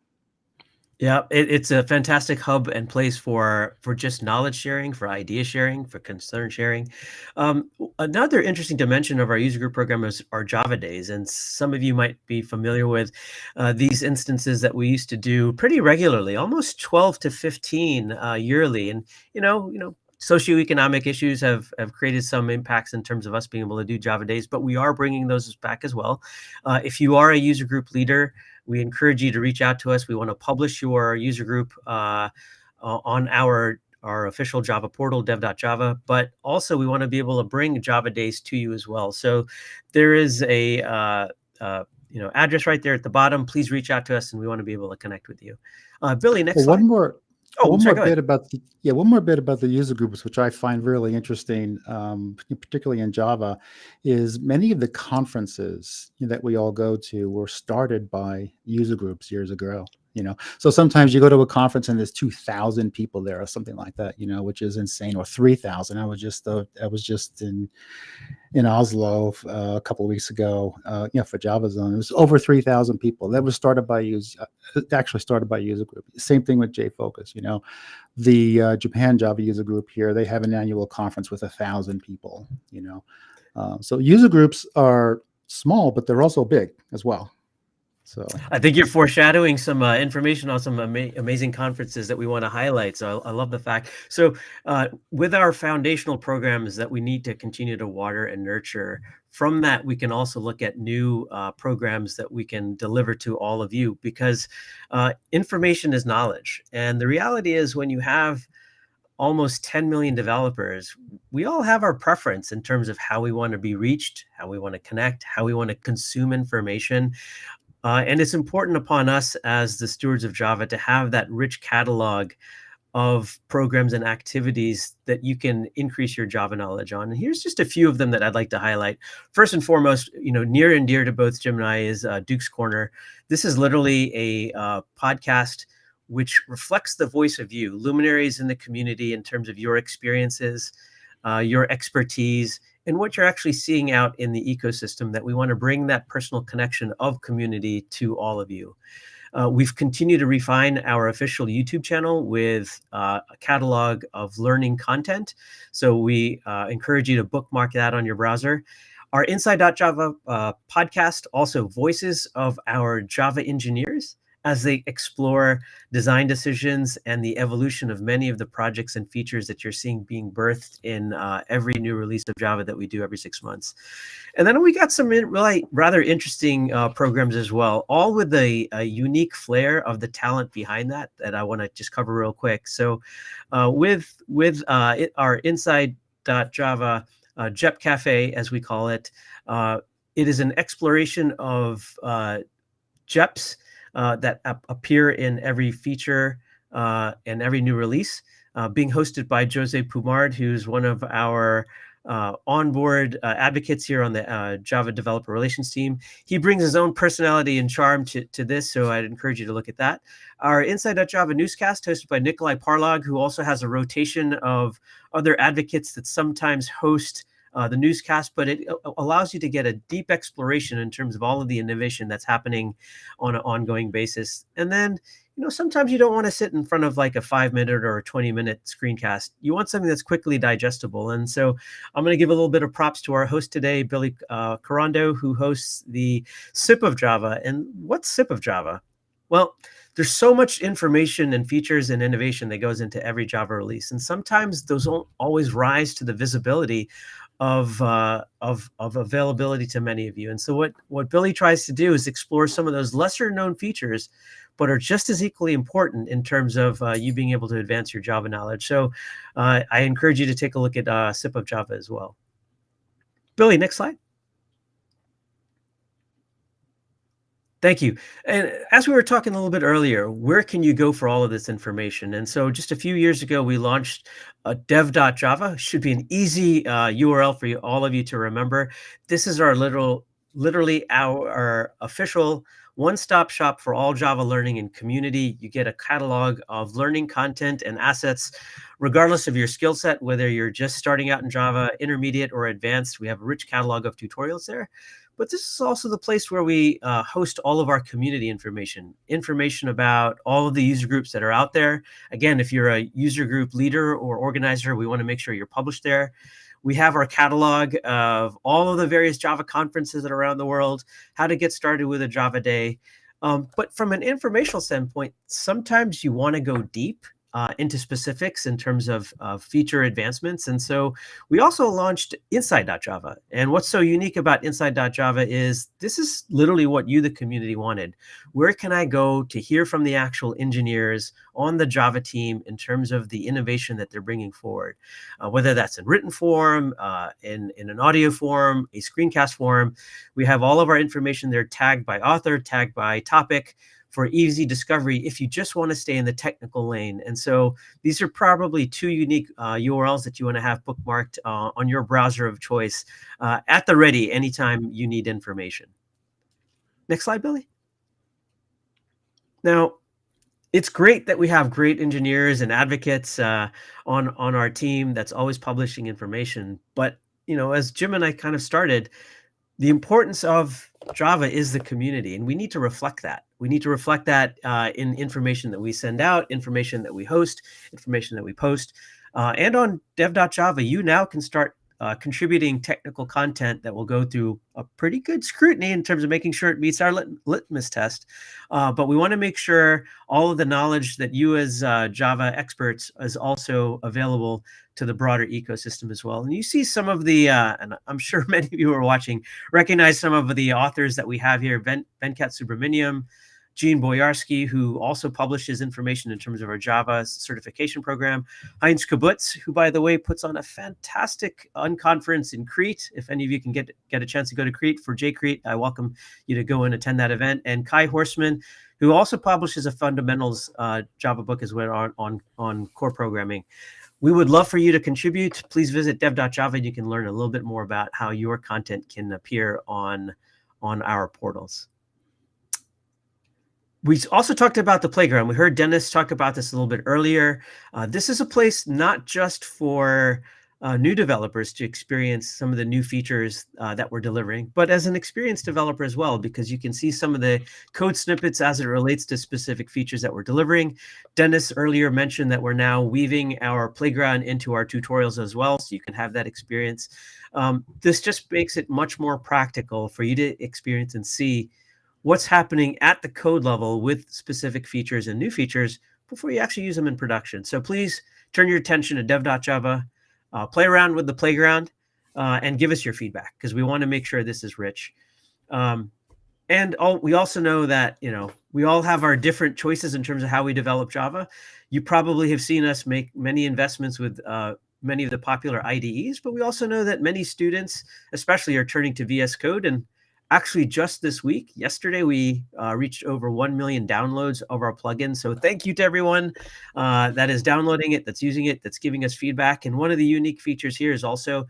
Yeah, it's a fantastic hub and place for just knowledge sharing, for idea sharing, for concern sharing. Another interesting dimension of our user group program is our Java Days, and some of you might be familiar with these instances that we used to do pretty regularly, almost 12 to 15 yearly. And socioeconomic issues have created some impacts in terms of us being able to do Java Days, but we are bringing those back as well. If you are a user group leader, we encourage you to reach out to us. We want to publish your user group on our official Java portal, dev.java, but also we want to be able to bring Java Days to you as well. So there is a address right there at the bottom. Please reach out to us, and we want to be able to connect with you. Billy, next slide. One more bit about the user groups, which I find really interesting, particularly in Java, is many of the conferences that we all go to were started by user groups years ago. So sometimes you go to a conference and there's 2,000 people there or something like that, which is insane, or 3,000. I was just in Oslo a couple of weeks ago, for Java Zone. It was over 3,000 people. That was started by user group. Same thing with JFocus. The Japan Java user group here, they have an annual conference with 1,000 people. So user groups are small, but they're also big as well. So I think you're foreshadowing some information on some amazing conferences that we want to highlight. So I love the fact. So with our foundational programs that we need to continue to water and nurture, from that, we can also look at new programs that we can deliver to all of you, because information is knowledge. And the reality is, when you have almost 10 million developers, we all have our preference in terms of how we want to be reached, how we want to connect, how we want to consume information. And it's important upon us as the stewards of Java to have that rich catalog of programs and activities that you can increase your Java knowledge on. And here's just a few of them that I'd like to highlight. First and foremost, near and dear to both Jim and I is Duke's Corner. This is literally a podcast which reflects the voice of you, luminaries in the community, in terms of your experiences, your expertise, and what you're actually seeing out in the ecosystem, that we want to bring that personal connection of community to all of you. We've continued to refine our official YouTube channel with a catalog of learning content. So we encourage you to bookmark that on your browser. Our Inside.java podcast also voices of our Java engineers as they explore design decisions and the evolution of many of the projects and features that you're seeing being birthed in every new release of Java that we do every 6 months. And then we got some really rather interesting programs as well, all with a unique flair of the talent behind that I want to just cover real quick. So with our Inside.java JEP Cafe, as we call it, it is an exploration of JEPs that appear in every feature and every new release, being hosted by Jose Pumard, who's one of our onboard advocates here on the Java Developer Relations team. He brings his own personality and charm to this, so I'd encourage you to look at that. Our Inside.java newscast, hosted by Nicolai Parlog, who also has a rotation of other advocates that sometimes host the newscast, but it allows you to get a deep exploration in terms of all of the innovation that's happening on an ongoing basis. And then, sometimes you don't want to sit in front of like a 5-minute or a 20-minute screencast. You want something that's quickly digestible. And so I'm going to give a little bit of props to our host today, Billy Korando, who hosts the SIP of Java. And what's SIP of Java? Well, there's so much information and features and innovation that goes into every Java release. And sometimes those don't always rise to the visibility of availability to many of you. And so what Billy tries to do is explore some of those lesser known features, but are just as equally important in terms of you being able to advance your Java knowledge. So I encourage you to take a look at SIP of Java as well. Billy, next slide. Thank you. And as we were talking a little bit earlier, where can you go for all of this information? And so just a few years ago, we launched dev.java. Should be an easy URL for all of you to remember. This is our literally our official one-stop shop for all Java learning and community. You get a catalog of learning content and assets, regardless of your skill set, whether you're just starting out in Java, intermediate or advanced. We have a rich catalog of tutorials there. But this is also the place where we host all of our community information about all of the user groups that are out there. Again, if you're a user group leader or organizer, we want to make sure you're published there. We have our catalog of all of the various Java conferences that are around the world, how to get started with a Java day. But from an informational standpoint, sometimes you want to go deep into specifics in terms of feature advancements. And so we also launched Inside.java. And what's so unique about Inside.java is this is literally what you, the community, wanted. Where can I go to hear from the actual engineers on the Java team in terms of the innovation that they're bringing forward? Whether that's in written form, in an audio form, a screencast form. We have all of our information there tagged by author, tagged by topic, for easy discovery if you just want to stay in the technical lane. And so these are probably two unique URLs that you want to have bookmarked on your browser of choice at the ready anytime you need information. Next slide, Billy. Now, it's great that we have great engineers and advocates on our team that's always publishing information. But, as Jim and I kind of started, the importance of Java is the community, and we need to reflect that. We need to reflect that in information that we send out, information that we host, information that we post. And on dev.java, you now can start contributing technical content that will go through a pretty good scrutiny in terms of making sure it meets our litmus test. But we want to make sure all of the knowledge that you as Java experts is also available to the broader ecosystem as well. And you see some of the, and I'm sure many of you who are watching recognize some of the authors that we have here: Venkat Subramaniam, Gene Boyarsky, who also publishes information in terms of our Java certification program, Heinz Kabutz, who, by the way, puts on a fantastic unconference in Crete. If any of you can get a chance to go to Crete for JCrete, I welcome you to go and attend that event. And Kai Horstman, who also publishes a fundamentals Java book as well on core programming. We would love for you to contribute. Please visit dev.java and you can learn a little bit more about how your content can appear on our portals. We also talked about the playground. We heard Dennis talk about this a little bit earlier. This is a place not just for new developers to experience some of the new features that we're delivering, but as an experienced developer as well, because you can see some of the code snippets as it relates to specific features that we're delivering. Dennis earlier mentioned that we're now weaving our playground into our tutorials as well, so you can have that experience. This just makes it much more practical for you to experience and see what's happening at the code level with specific features and new features before you actually use them in production. So please turn your attention to dev.java, play around with the playground, and give us your feedback, because we want to make sure this is rich. We also know that, we all have our different choices in terms of how we develop Java. You probably have seen us make many investments with many of the popular IDEs, but we also know that many students, especially, are turning to VS Code. And actually, just this week, yesterday, we reached over 1 million downloads of our plugin. So thank you to everyone that is downloading it, that's using it, that's giving us feedback. And one of the unique features here is also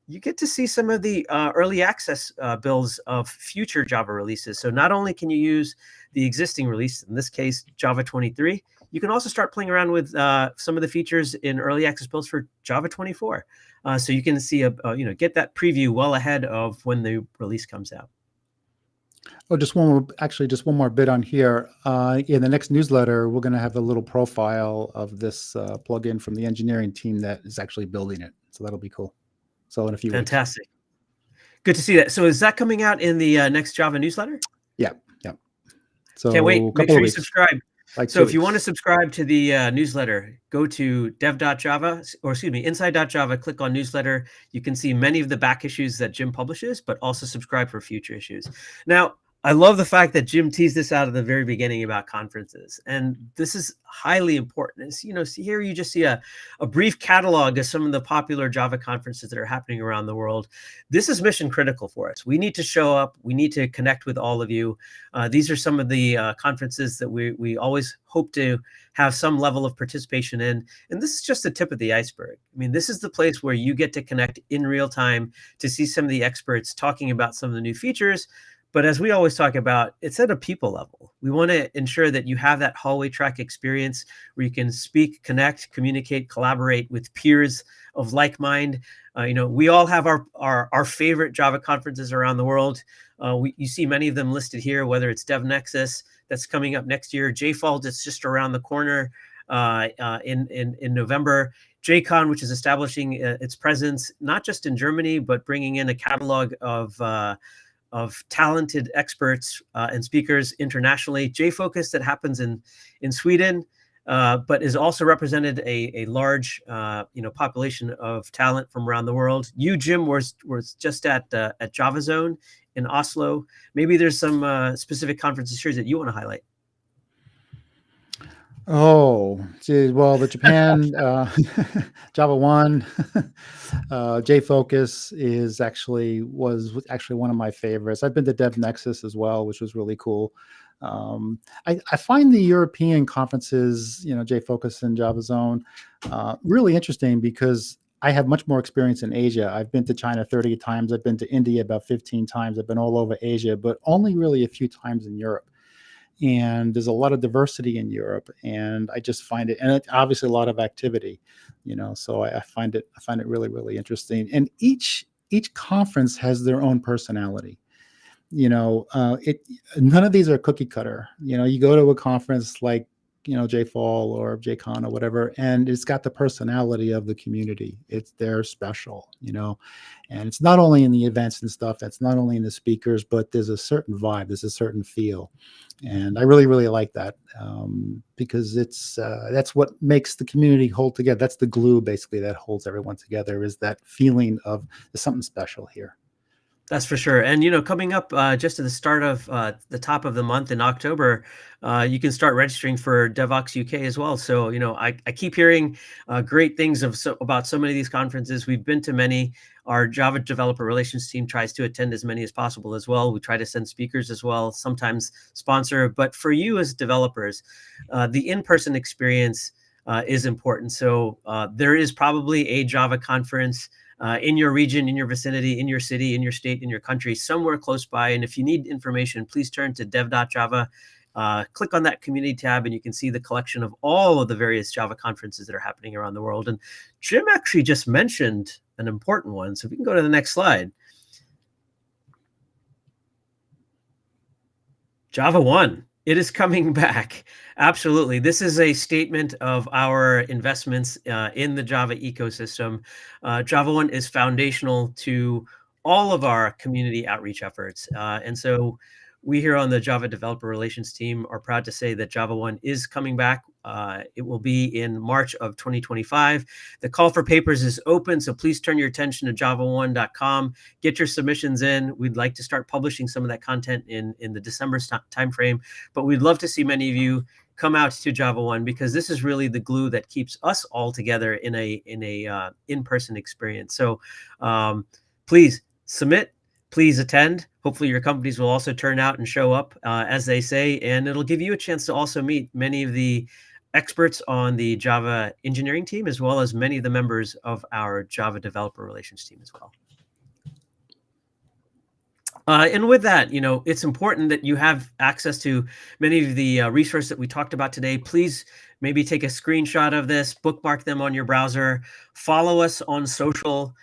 you get to see some of the early access builds of future Java releases. So not only can you use the existing release, in this case, Java 23, you can also start playing around with some of the features in early access builds for Java 24. So you can see, get that preview well ahead of when the release comes out. Oh, just one more bit on here. In the next newsletter, we're going to have a little profile of this plugin from the engineering team that is actually building it. So that'll be cool. So in a few weeks. Fantastic. Good to see that. So is that coming out in the next Java newsletter? Yeah. So can't wait. Make sure you subscribe. So if you want to subscribe to the newsletter, go to inside.java, click on newsletter. You can see many of the back issues that Jim publishes, but also subscribe for future issues. Now, I love the fact that Jim teased this out at the very beginning about conferences. And this is highly important. Here you just see a brief catalog of some of the popular Java conferences that are happening around the world. This is mission critical for us. We need to show up. We need to connect with all of you. These are some of the conferences that we always hope to have some level of participation in. And this is just the tip of the iceberg. I mean, this is the place where you get to connect in real time to see some of the experts talking about some of the new features. But as we always talk about, it's at a people level. We want to ensure that you have that hallway track experience where you can speak, connect, communicate, collaborate with peers of like mind. We all have our favorite Java conferences around the world. You see many of them listed here, whether it's DevNexus that's coming up next year, JFAL that's just around the corner in November, JCon, which is establishing its presence not just in Germany, but bringing in a catalog of talented experts and speakers internationally. JFocus that happens in Sweden, but is also represented a large population of talent from around the world. You, Jim, was just at Java Zone in Oslo. Maybe there's some specific conferences here that you want to highlight. Oh, geez, well, the Japan Java 1 JFocus was actually one of my favorites. I've been to DevNexus as well, which was really cool. I find the European conferences, JFocus and Java Zone, really interesting because I have much more experience in Asia. I've been to China 30 times. I've been to India about 15 times. I've been all over Asia, but only really a few times in Europe. And there's a lot of diversity in Europe, and I just find it, and obviously a lot of activity, So I find it really, really interesting. And each conference has their own personality. None of these are cookie cutter. You go to a conference like JFall or JCon or whatever, and it's got the personality of the community. They're special, and it's not only in the events and stuff. That's not only in the speakers, but there's a certain vibe. There's a certain feel. And I really, really like that because that's what makes the community hold together. That's the glue, basically, that holds everyone together, is that feeling of there's something special here. That's for sure. And, coming up just at the start of the top of the month in October, you can start registering for DevOps UK as well. So, I keep hearing great things about so many of these conferences. We've been to many. Our Java developer relations team tries to attend as many as possible as well. We try to send speakers as well, sometimes sponsor. But for you as developers, the in-person experience is important. So there is probably a Java conference in your region, in your vicinity, in your city, in your state, in your country, somewhere close by. And if you need information, please turn to dev.java, click on that community tab, and you can see the collection of all of the various Java conferences that are happening around the world. And Jim actually just mentioned an important one. So if we can go to the next slide. Java 1. It is coming back. Absolutely. This is a statement of our investments in the Java ecosystem. Java 1 is foundational to all of our community outreach efforts. And so we here on the Java Developer Relations team are proud to say that Java 1 is coming back. It will be in March of 2025. The call for papers is open, so please turn your attention to java1.com. Get your submissions in. We'd like to start publishing some of that content in the December timeframe, but we'd love to see many of you come out to Java 1 because this is really the glue that keeps us all together in a in-person experience. So please submit. Please attend. Hopefully your companies will also turn out and show up, as they say, and it'll give you a chance to also meet many of the experts on the Java engineering team, as well as many of the members of our Java developer relations team as well. And with that, it's important that you have access to many of the resources that we talked about today. Please maybe take a screenshot of this, bookmark them on your browser, follow us on social.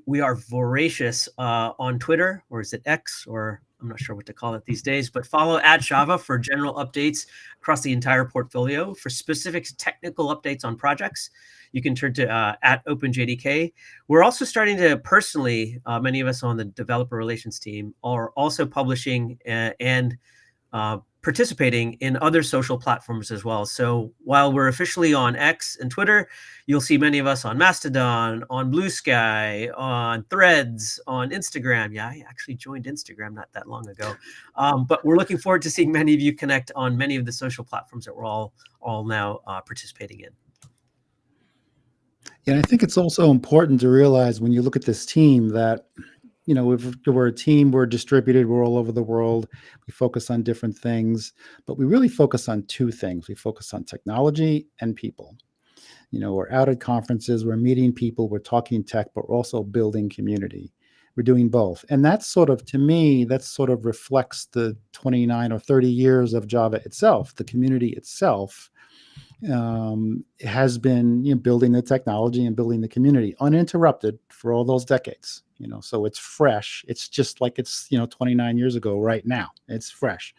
We are voracious on Twitter, or is it X, or I'm not sure what to call it these days, but follow @Java for general updates across the entire portfolio. For specific technical updates on projects, you can turn to @OpenJDK. We're also starting to personally, many of us on the developer relations team are also publishing and participating in other social platforms as well. So while we're officially on X and Twitter, you'll see many of us on Mastodon, on Blue Sky, on Threads, on Instagram. Yeah, I actually joined Instagram not that long ago. But we're looking forward to seeing many of you connect on many of the social platforms that we're all now participating in. And I think it's also important to realize when you look at this team that we're a team, we're distributed, we're all over the world. We focus on different things, but we really focus on two things. We focus on technology and people. We're out at conferences, we're meeting people, we're talking tech, but we're also building community. We're doing both. And that's to me, that reflects the 29 or 30 years of Java itself. The community itself has been building the technology and building the community uninterrupted for all those decades. So it's fresh. It's just like it's 29 years ago right now. It's fresh.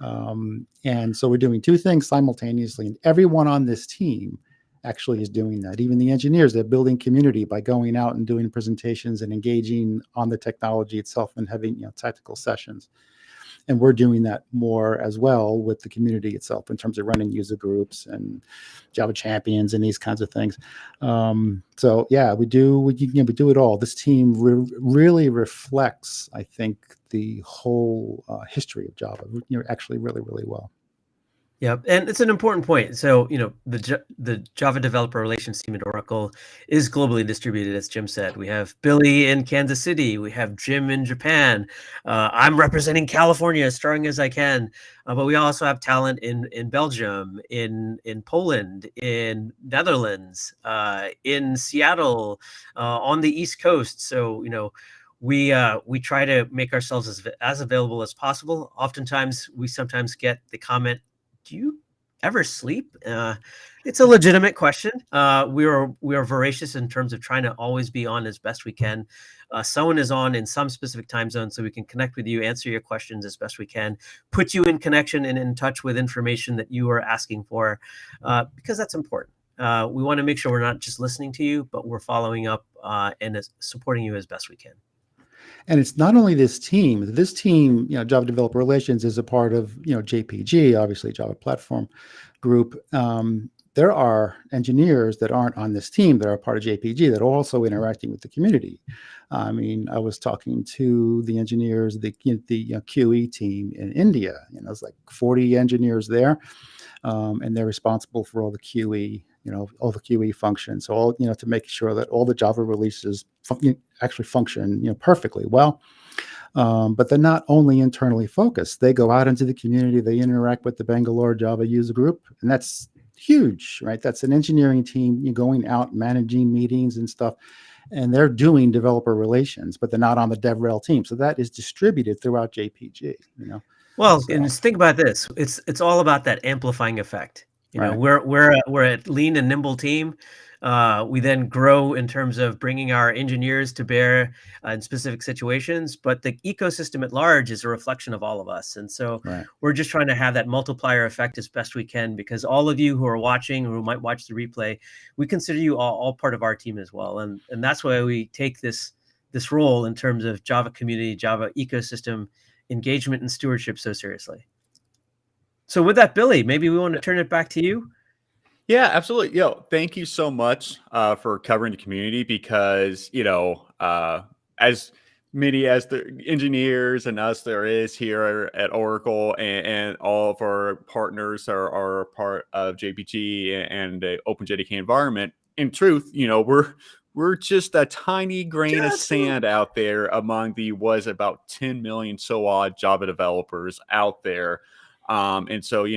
And so we're doing two things simultaneously, and everyone on this team actually is doing that. Even the engineers, they're building community by going out and doing presentations and engaging on the technology itself and having technical sessions. And we're doing that more as well with the community itself in terms of running user groups and Java champions and these kinds of things. So yeah, we do it all. This team really reflects, I think, the whole history of Java. Actually, really, really well. Yeah, and it's an important point. So, the Java developer relations team at Oracle is globally distributed, as Jim said. We have Billy in Kansas City. We have Jim in Japan. I'm representing California as strong as I can. But we also have talent in Belgium, in Poland, in Netherlands, in Seattle, on the East Coast. So, we try to make ourselves as available as possible. Oftentimes, we sometimes get the comment, do you ever sleep? It's a legitimate question. We are voracious in terms of trying to always be on as best we can. Someone is on in some specific time zone so we can connect with you, answer your questions as best we can, put you in connection and in touch with information that you are asking for, because that's important. We want to make sure we're not just listening to you, but we're following up and supporting you as best we can. And it's not only this team. This team, Java Developer Relations is a part of, JPG, obviously Java Platform Group. there are engineers that aren't on this team that are part of JPG that are also interacting with the community. I mean, I was talking to the engineers, the QE team in India. It's like 40 engineers there, and they're responsible for all the QE, all the QE functions. So all, to make sure that all the Java releases actually function, perfectly well. But they're not only internally focused. They go out into the community. They interact with the Bangalore Java user group, and that's huge, right? That's an engineering team going out managing meetings and stuff, and they're doing developer relations, but they're not on the DevRel team. So that is distributed throughout JPG. Well, and just think about this. It's all about that amplifying effect. We're a lean and nimble team. We then grow in terms of bringing our engineers to bear in specific situations, but the ecosystem at large is a reflection of all of us. And so we're just trying to have that multiplier effect as best we can, because all of you who are watching, who might watch the replay, we consider you all part of our team as well. And that's why we take this role in terms of Java community, Java ecosystem engagement and stewardship so seriously. So with that, Billy, maybe we want to turn it back to you. Yeah, absolutely. Thank you so much for covering the community, because, as many as the engineers and us there is here at Oracle, and all of our partners are part of JPG and the Open JDK environment. In truth, we're just a tiny grain of sand out there among the about 10 million so odd Java developers out there. And so,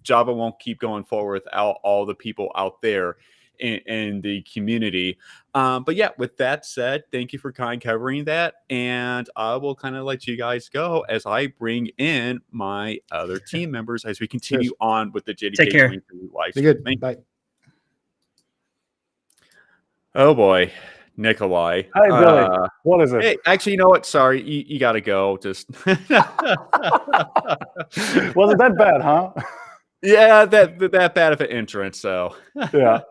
Java won't keep going forward without all the people out there in the community. But yeah, with that said, thank you for covering that. And I will kind of let you guys go as I bring in my other team members as we continue on with the JDK. Take care. Live. Be good. Bye. Oh boy. Nicolai. Hi, Billy. What is it? Hey, actually, you know what? Sorry, you got to go. Just wasn't that bad, huh? Yeah, that bad of an entrance. So yeah,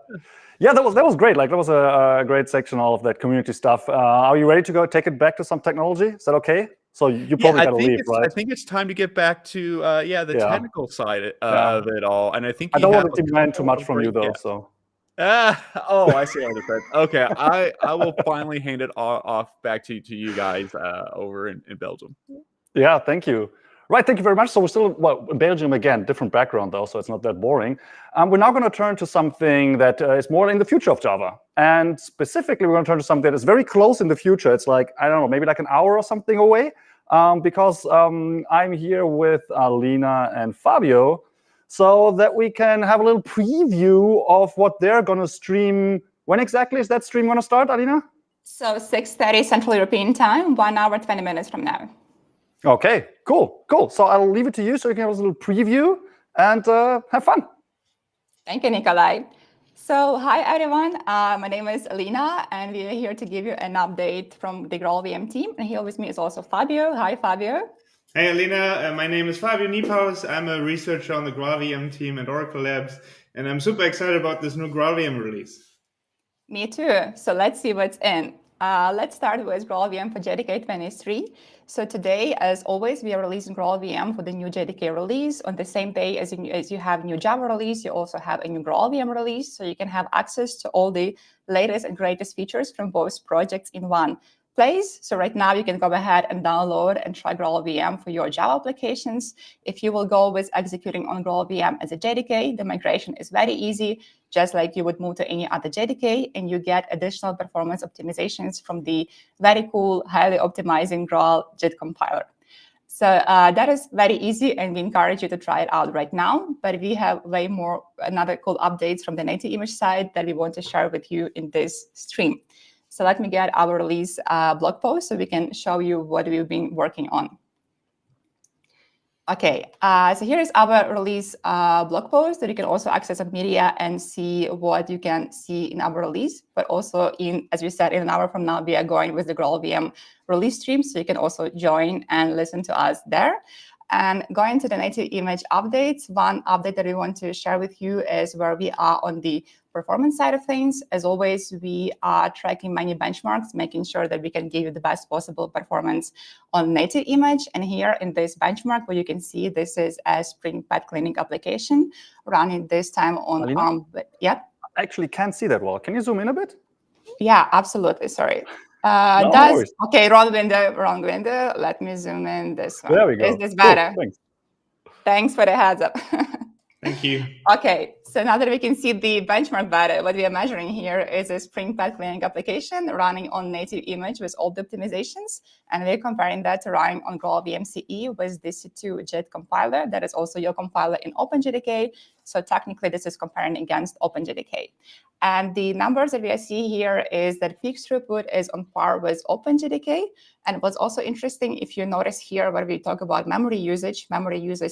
that was great. Like, that was a great section, all of that community stuff. Are you ready to go take it back to some technology? Is that okay? So you probably gotta leave, right? I think it's time to get back to the technical side of it all. And I think I don't want to demand too much from you, though. So. I see what it said. Okay, I will finally hand it off back to you guys over in Belgium. Yeah, thank you. Right, thank you very much. So we're still in Belgium again, different background though, so it's not that boring. We're now going to turn to something that is more in the future of Java, and specifically we're going to turn to something that is very close in the future. It's like, I don't know, maybe like an hour or something away, because I'm here with Alina and Fabio, so that we can have a little preview of what they're going to stream. When exactly is that stream going to start, Alina? So 6:30 Central European Time, 1 hour, 20 minutes from now. Okay, cool. So I'll leave it to you so you can have a little preview and have fun. Thank you, Nicolai. So hi, everyone. My name is Alina, and we are here to give you an update from the GraalVM team. And here with me is also Fabio. Hi, Fabio. Hey, Alina. My name is Fabio Niephaus. I'm a researcher on the GraalVM team at Oracle Labs, and I'm super excited about this new GraalVM release. Me too. So let's see what's in. Let's start with GraalVM for JDK 23. So today, as always, we are releasing GraalVM for the new JDK release. On the same day as you have new Java release, you also have a new GraalVM release. So you can have access to all the latest and greatest features from both projects in one place. So right now you can go ahead and download and try GraalVM for your Java applications. If you will go with executing on GraalVM as a JDK, the migration is very easy, just like you would move to any other JDK, and you get additional performance optimizations from the very cool, highly optimizing Graal JIT compiler. So that is very easy, and we encourage you to try it out right now. But we have way more another cool updates from the native image side that we want to share with you in this stream. So let me get our release blog post so we can show you what we've been working on. Okay, so here is our release blog post that you can also access on media and see what you can see in our release. But also, as we said, in an hour from now, we are going with the GraalVM release stream, so you can also join and listen to us there. And going to the native image updates, one update that we want to share with you is where we are on the performance side of things. As always, we are tracking many benchmarks, making sure that we can give you the best possible performance on native image. And here in this benchmark, where you can see this is a Spring Pet Cleaning application running this time on Alina? ARM. Yeah. I actually can't see that well. Can you zoom in a bit? Yeah, absolutely. Sorry. No worries. Okay, wrong window. Let me zoom in this one. There we go. Is this better? Cool, thanks. Thanks for the heads up. Thank you. Okay, so now that we can see the benchmark better, what we are measuring here is a Spring Pet Cleaning application running on native image with all the optimizations, and we're comparing that to running on GraalVM CE with the C2 JIT compiler. That is also your compiler in OpenJDK. So technically, this is comparing against OpenJDK. And the numbers that we are seeing here is that peak throughput is on par with OpenJDK. And what's also interesting, if you notice here where we talk about memory usage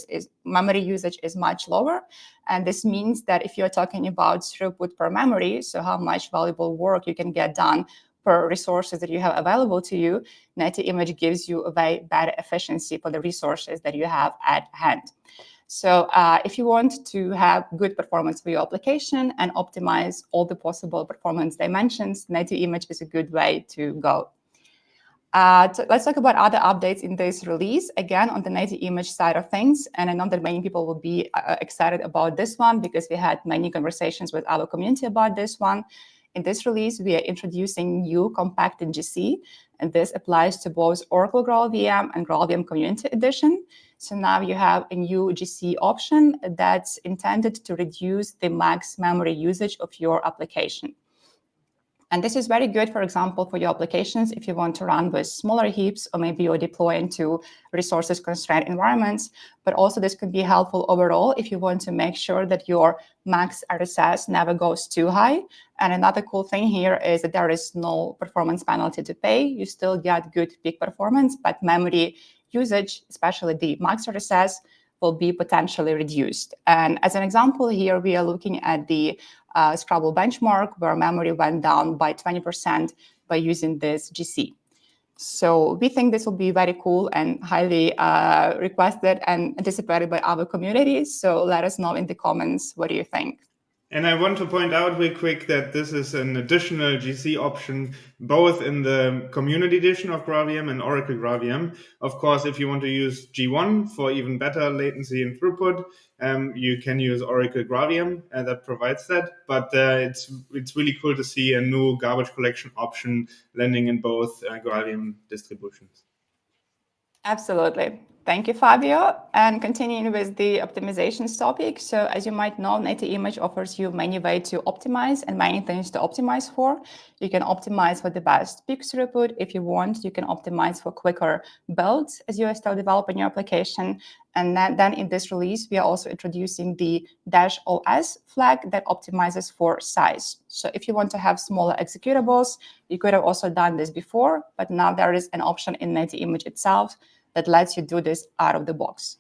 is much lower. And this means that if you're talking about throughput per memory, so how much valuable work you can get done per resources that you have available to you, native image gives you a way better efficiency for the resources that you have at hand. So if you want to have good performance for your application and optimize all the possible performance dimensions, native image is a good way to go. So let's talk about other updates in this release. Again, on the native image side of things, and I know that many people will be excited about this one because we had many conversations with our community about this one. In this release, we are introducing new compacted GC, and this applies to both Oracle GraalVM and GraalVM Community Edition. So now you have a new GC option that's intended to reduce the max memory usage of your application. And this is very good, for example, for your applications if you want to run with smaller heaps, or maybe you're deploying to resources-constrained environments. But also this could be helpful overall if you want to make sure that your max RSS never goes too high. And another cool thing here is that there is no performance penalty to pay. You still get good peak performance, but memory usage, especially the max RSS, will be potentially reduced. And as an example here, we are looking at the Scrabble benchmark where memory went down by 20% by using this GC. So we think this will be very cool and highly requested and anticipated by our community. So let us know in the comments, what do you think? And I want to point out real quick that this is an additional GC option, both in the community edition of GraalVM and Oracle GraalVM. Of course, if you want to use G1 for even better latency and throughput, you can use Oracle GraalVM that provides that. But it's really cool to see a new garbage collection option landing in both GraalVM distributions. Absolutely. Thank you, Fabio. And continuing with the optimizations topic. So as you might know, native image offers you many ways to optimize and many things to optimize for. You can optimize for the best peak throughput. If you want, you can optimize for quicker builds as you are still developing your application. And then in this release, we are also introducing the -OS flag that optimizes for size. So if you want to have smaller executables, you could have also done this before, but now there is an option in native image itself that lets you do this out of the box.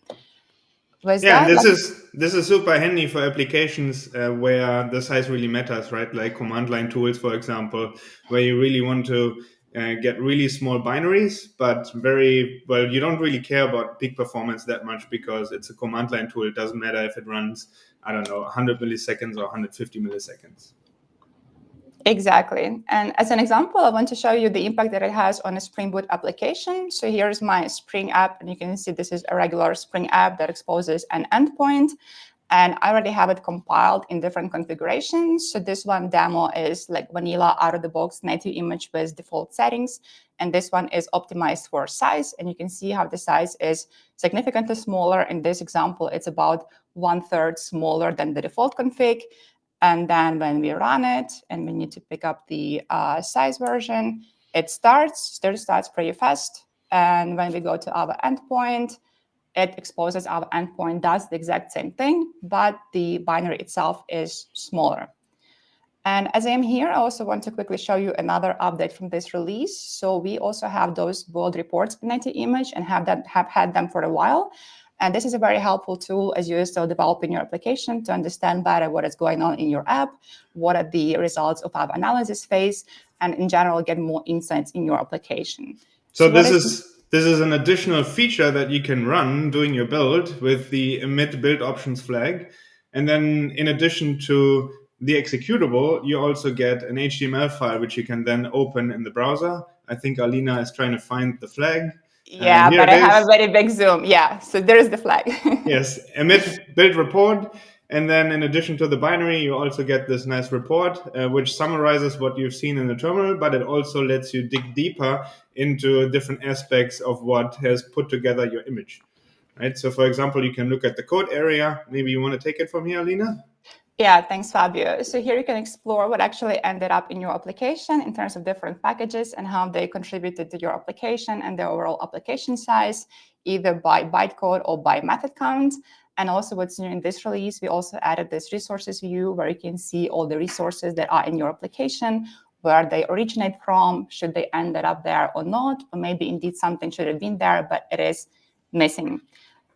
This is super handy for applications where the size really matters, right? Like command line tools, for example, where you really want to get really small binaries, but you don't really care about peak performance that much because it's a command line tool. It doesn't matter if it runs, 100 milliseconds or 150 milliseconds. Exactly. And as an example, I want to show you the impact that it has on a Spring Boot application. So here's my Spring app, and you can see this is a regular Spring app that exposes an endpoint. And I already have it compiled in different configurations. So this one demo is like vanilla out of the box native image with default settings. And this one is optimized for size. And you can see how the size is significantly smaller. In this example, it's about 1/3 smaller than the default config. And then when we run it and we need to pick up the size version, it starts pretty fast. And when we go to our endpoint, it exposes our endpoint, does the exact same thing, but the binary itself is smaller. And as I am here, I also want to quickly show you another update from this release. So we also have those bold reports in native image and have had them for a while. And this is a very helpful tool as you're still developing your application to understand better what is going on in your app, what are the results of our analysis phase, and in general, get more insights in your application. So this is an additional feature that you can run doing your build with the emit build options flag. And then in addition to the executable, you also get an HTML file, which you can then open in the browser. I think Alina is trying to find the flag. Yeah, Here but it I have is. a very big zoom. Yeah, so there's the flag. Yes, emit build report. And then in addition to the binary, you also get this nice report, which summarizes what you've seen in the terminal, but it also lets you dig deeper into different aspects of what has put together your image. Right. So for example, you can look at the code area. Maybe you want to take it from here, Alina? Yeah, thanks, Fabio. So here you can explore what actually ended up in your application in terms of different packages and how they contributed to your application and the overall application size, either by bytecode or by method count. And also what's new in this release, we also added this resources view where you can see all the resources that are in your application, where they originate from, should they ended up there or not, or maybe indeed something should have been there, but it is missing.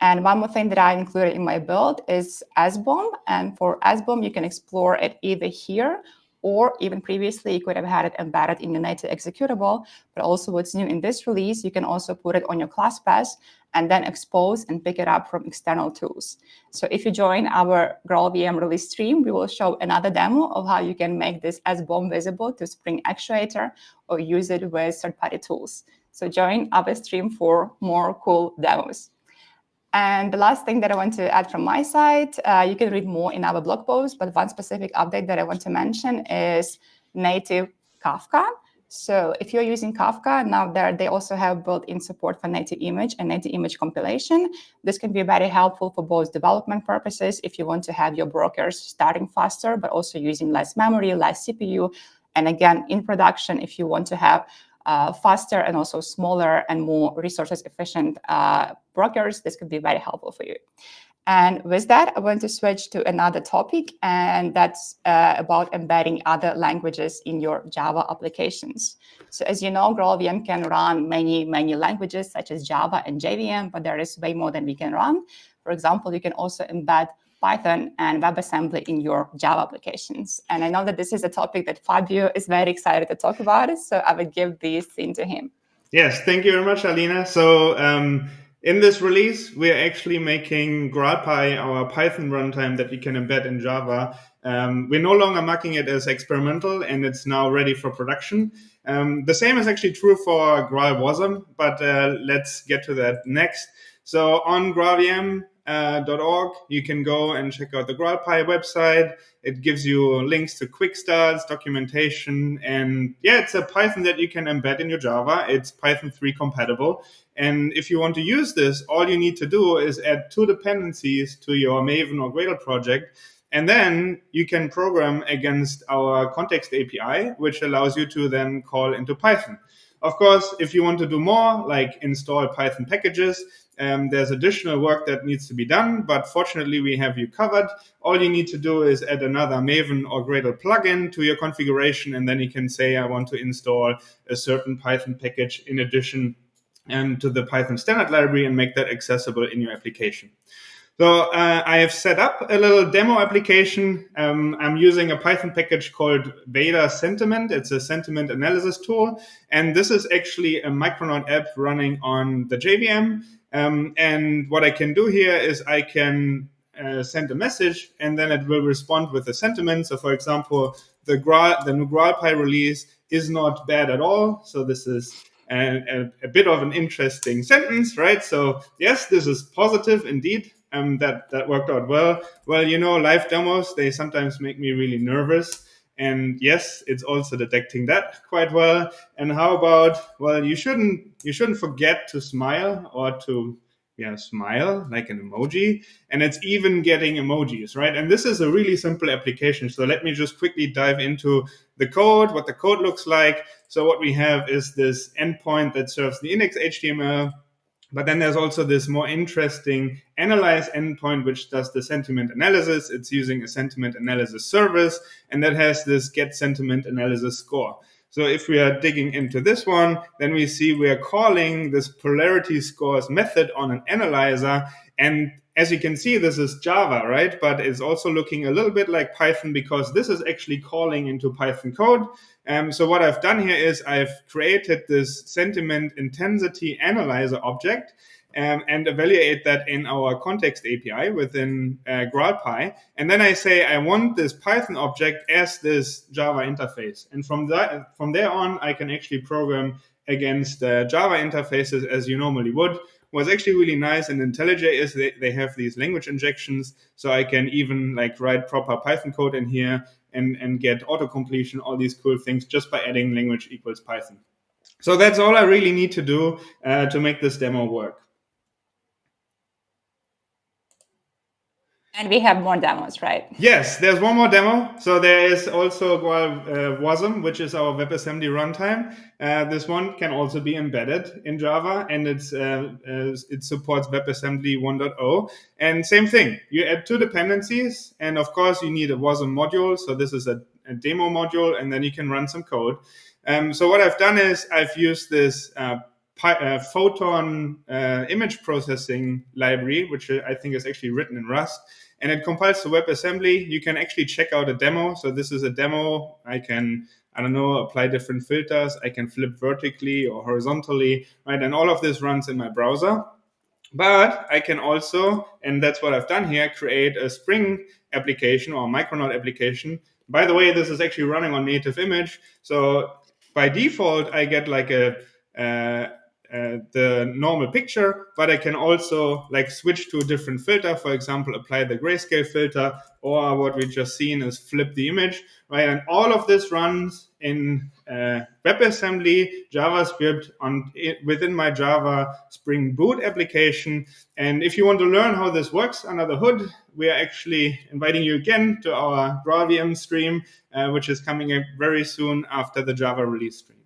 And one more thing that I included in my build is SBOM. And for SBOM, you can explore it either here or even previously, you could have had it embedded in your native executable. But also what's new in this release, you can also put it on your class path and then expose and pick it up from external tools. So if you join our GraalVM release stream, we will show another demo of how you can make this SBOM visible to Spring Actuator or use it with third-party tools. So join our stream for more cool demos. And the last thing that I want to add from my side, you can read more in our blog post, but one specific update that I want to mention is native Kafka. So if you're using Kafka, now they also have built-in support for native image and native image compilation. This can be very helpful for both development purposes if you want to have your brokers starting faster, but also using less memory, less CPU. And again, in production, if you want to have faster and also smaller and more resources efficient brokers, this could be very helpful for you. And with that, I want to switch to another topic, and that's about embedding other languages in your Java applications. So as you know, GraalVM can run many languages such as Java and JVM, but there is way more than we can run. For example, you can also embed Python and WebAssembly in your Java applications. And I know that this is a topic that Fabio is very excited to talk about, so I would give this thing to him. Yes, thank you very much, Alina. So in this release, we're actually making GraalPy our Python runtime that we can embed in Java. We're no longer marking it as experimental, and it's now ready for production. The same is actually true for GraalVM, but let's get to that next. So on GraalVM.org, you can go and check out the GraalPy website. It gives you links to quick starts, documentation, and yeah, it's a Python that you can embed in your Java. It's Python 3 compatible. And if you want to use this, all you need to do is add 2 dependencies to your Maven or Gradle project. And then you can program against our context API, which allows you to then call into Python. Of course, if you want to do more, like install Python packages, there's additional work that needs to be done, but fortunately we have you covered. All you need to do is add another Maven or Gradle plugin to your configuration, and then you can say, I want to install a certain Python package in addition to the Python standard library and make that accessible in your application. So I have set up a little demo application. I'm using a Python package called Beta Sentiment. It's a sentiment analysis tool. And this is actually a Micronaut app running on the JVM. And what I can do here is I can send a message, and then it will respond with a sentiment. So for example, the new GraalPy release is not bad at all. So this is a bit of an interesting sentence, right? So yes, this is positive indeed. That worked out well. Well, you know, live demos, they sometimes make me really nervous. And yes, it's also detecting that quite well. And how about, well, you shouldn't forget to smile or to smile like an emoji. And it's even getting emojis, right? And this is a really simple application. So let me just quickly dive into the code, what the code looks like. So what we have is this endpoint that serves the index HTML. But then there's also this more interesting analyze endpoint, which does the sentiment analysis. It's using a sentiment analysis service, and that has this get sentiment analysis score. So if we are digging into this one, then we see we are calling this polarity scores method on an analyzer, and as you can see, this is Java, right? But it's also looking a little bit like Python because this is actually calling into Python code. So what I've done here is I've created this sentiment intensity analyzer object and evaluate that in our context API within GraalPy. And then I say I want this Python object as this Java interface. And from there on, I can actually program against Java interfaces as you normally would. What's actually really nice in IntelliJ is they have these language injections, so I can even like write proper Python code in here and get auto-completion, all these cool things just by adding language equals Python. So that's all I really need to do to make this demo work. And we have more demos, right? Yes, there's one more demo. So there is also GraalVM, which is our WebAssembly runtime. This one can also be embedded in Java, and it supports WebAssembly 1.0. And same thing, you add 2 dependencies, and of course you need a WASM module. So this is a demo module, and then you can run some code. So what I've done is I've used this Photon image processing library, which I think is actually written in Rust, and it compiles to WebAssembly. You can actually check out a demo. So this is a demo. I can, apply different filters. I can flip vertically or horizontally, right? And all of this runs in my browser. But I can also, and that's what I've done here, create a Spring application or a Micronaut application. By the way, this is actually running on native image. So by default, I get like the normal picture, but I can also like switch to a different filter. For example, apply the grayscale filter, or what we just seen is flip the image, right? And all of this runs in WebAssembly, JavaScript within my Java Spring Boot application. And if you want to learn how this works under the hood, we are actually inviting you again to our GraalVM stream, which is coming up very soon after the Java release stream.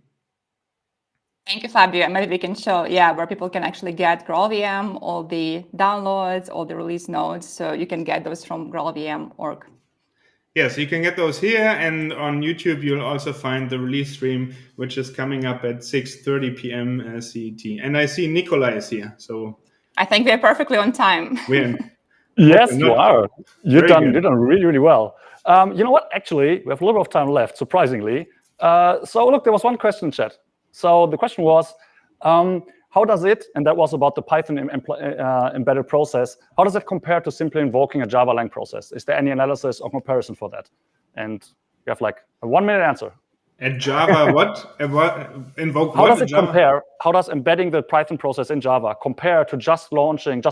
Thank you, Fabio. And maybe we can show, where people can actually get GraalVM, all the downloads, all the release notes. So you can get those from GraalVM.org. Yes, you can get those here. And on YouTube, you'll also find the release stream, which is coming up at 6:30 p.m. CET. And I see Nicolai is here. So I think we're perfectly on time. Yes, you are. You've done really, really well. You know what? Actually, we have a little bit of time left, surprisingly. So look, there was one question in chat. So the question was, how does it, and that was about the Python embedded process, how does it compare to simply invoking a Java lang process? Is there any analysis or comparison for that? And you have like a 1-minute answer. And Java, what? Invoke how what? Does it compare? How does embedding the Python process in Java compare to just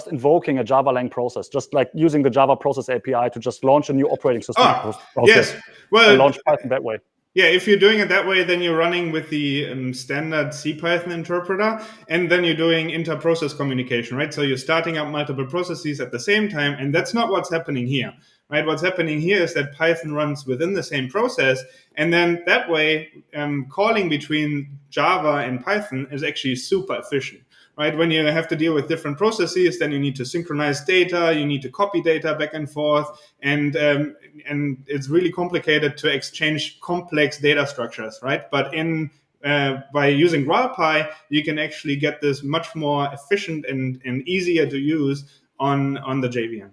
invoking a Java lang process, just like using the Java process API to just launch a new operating system? Yes. Well, and launch Python that way. Yeah, if you're doing it that way, then you're running with the standard CPython interpreter, and then you're doing inter-process communication, right? So you're starting up multiple processes at the same time, and that's not what's happening here, right? What's happening here is that Python runs within the same process, and then that way, calling between Java and Python is actually super efficient. Right, when you have to deal with different processes, then you need to synchronize data, you need to copy data back and forth, and it's really complicated to exchange complex data structures, right? But by using GraalPy, you can actually get this much more efficient and easier to use on the JVM.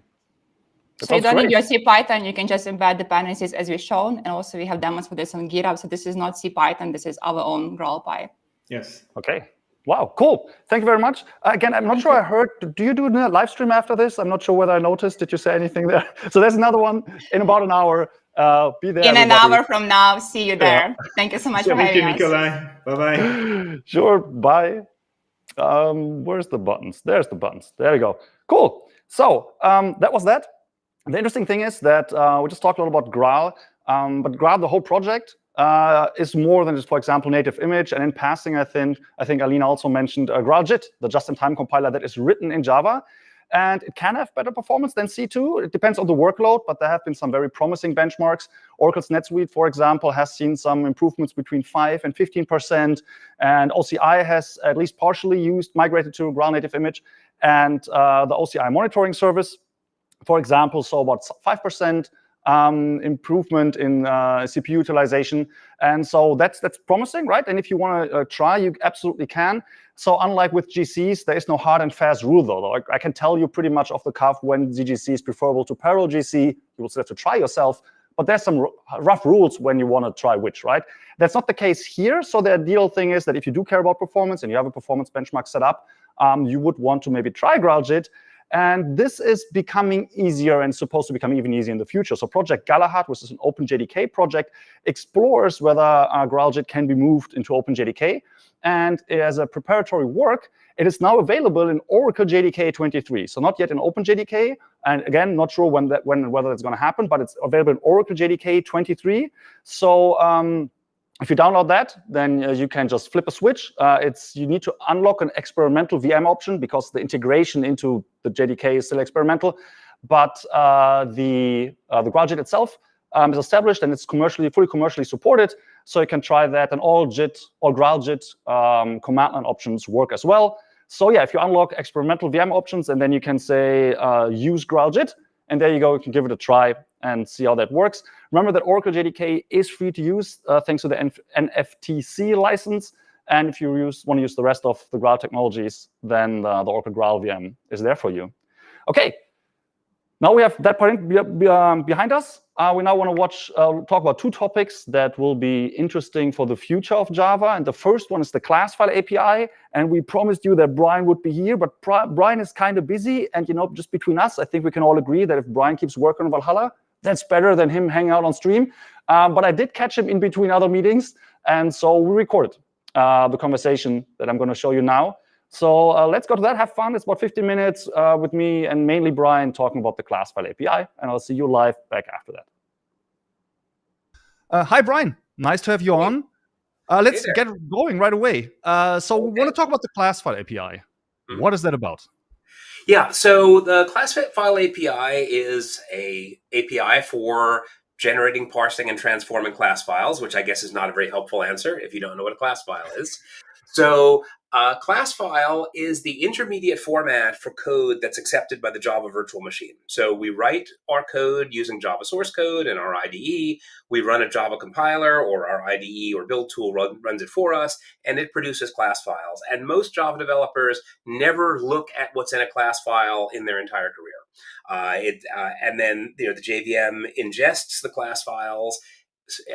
So you don't need your CPython, you can just embed dependencies as we've shown, and also we have demos for this on GitHub. So this is not CPython, this is our own GraalPy. Yes. Okay. Wow, cool. Thank you very much. Again, I'm not sure I heard, do you do a live stream after this? I'm not sure whether I noticed. Did you say anything there? So there's another one in about an hour. Be there. In an hour from now, see you there. Yeah. Thank you so much for having us. Thank you, Nicolai. Bye-bye. Sure, bye. Where's the buttons? There's the buttons. There we go. Cool. So that was that. The interesting thing is that we just talked a lot about Graal, but Graal, the whole project, is more than just, for example, native image. And in passing, I think Alina also mentioned Graal JIT, the just-in-time compiler that is written in Java. And it can have better performance than C2. It depends on the workload, but there have been some very promising benchmarks. Oracle's NetSuite, for example, has seen some improvements between 5 and 15%. And OCI has at least partially migrated to Graal native image. And the OCI monitoring service, for example, saw about 5% improvement in CPU utilization. And so that's promising, right? And if you want to try, you absolutely can. So unlike with GCs, there is no hard and fast rule, though. I can tell you pretty much off the cuff when ZGC is preferable to parallel GC. You will still have to try yourself. But there's some rough rules when you want to try which, right? That's not the case here. So the ideal thing is that if you do care about performance and you have a performance benchmark set up, you would want to maybe try Graal JIT. And this is becoming easier and supposed to become even easier in the future. So Project Galahad, which is an Open JDK project, explores whether Graal JIT can be moved into Open JDK. And as a preparatory work, it is now available in Oracle JDK 23. So not yet in Open JDK. And again, not sure whether that's going to happen, but it's available in Oracle JDK 23. So if you download that, then you can just flip a switch. You need to unlock an experimental VM option because the integration into the JDK is still experimental. But the Graal JIT itself is established and it's fully commercially supported. So you can try that, and all Graal JIT command line options work as well. So yeah, if you unlock experimental VM options, and then you can say use Graal JIT, and there you go, you can give it a try and see how that works. Remember that Oracle JDK is free to use thanks to the NFTC license. And if you want to use the rest of the Graal technologies, then the Oracle GraalVM is there for you. OK, now we have that part behind us. We now want to talk about two topics that will be interesting for the future of Java. And the first one is the class file API. And we promised you that Brian would be here, but Brian is kind of busy. And just between us, I think we can all agree that if Brian keeps working on Valhalla, that's better than him hanging out on stream. But I did catch him in between other meetings. And so we recorded the conversation that I'm going to show you now. So let's go to that. Have fun. It's about 15 minutes with me and mainly Brian talking about the class file API. And I'll see you live back after that. Hi, Brian. Nice to have you on. Let's get going right away. So we want to talk about the class file API. Mm-hmm. What is that about? Yeah, so the class file API is a API for generating, parsing, and transforming class files, which I guess is not a very helpful answer if you don't know what a class file is. So class file is the intermediate format for code that's accepted by the Java virtual machine. So we write our code using Java source code and our IDE. We run a Java compiler, or our IDE or build tool runs it for us, and it produces class files. And most Java developers never look at what's in a class file in their entire career. And then the JVM ingests the class files.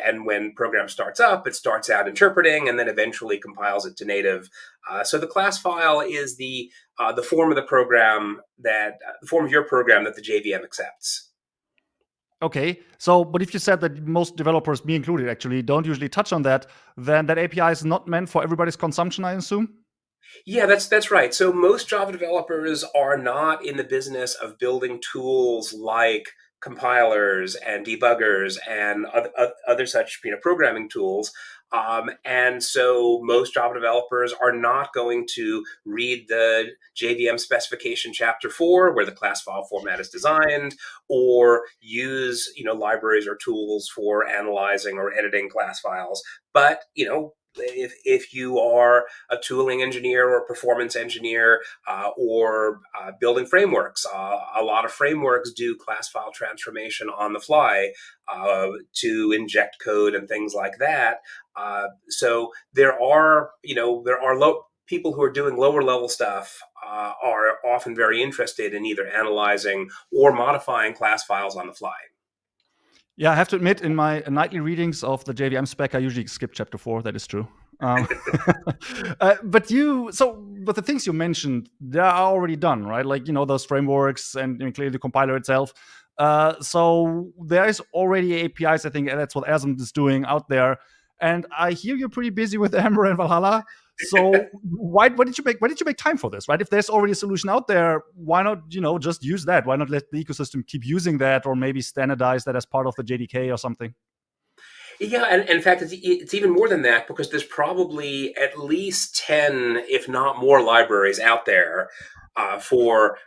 And when program starts up, it starts out interpreting and then eventually compiles it to native. So the class file is the form of the program the form of your program that the JVM accepts. Okay, so but if you said that most developers, me included, actually don't usually touch on that, then that API is not meant for everybody's consumption, I assume? Yeah, that's right. So most Java developers are not in the business of building tools like compilers and debuggers and other such programming tools. And so most Java developers are not going to read the JVM specification chapter 4, where the class file format is designed, or use libraries or tools for analyzing or editing class files. But if you are a tooling engineer or performance engineer or building frameworks, a lot of frameworks do class file transformation on the fly to inject code and things like that. So there are people who are doing lower level stuff are often very interested in either analyzing or modifying class files on the fly. Yeah, I have to admit, in my nightly readings of the JVM spec, I usually skip chapter 4. That is true. But the things you mentioned, they are already done, right? Like those frameworks and clearly the compiler itself. So there is already APIs. I think that's what Asm is doing out there. And I hear you're pretty busy with Ember and Valhalla. So why did you make time for this, right? If there's already a solution out there, why not just use that? Why not let the ecosystem keep using that, or maybe standardize that as part of the JDK or something? Yeah, and in fact, it's even more than that, because there's probably at least 10, if not more, libraries out there for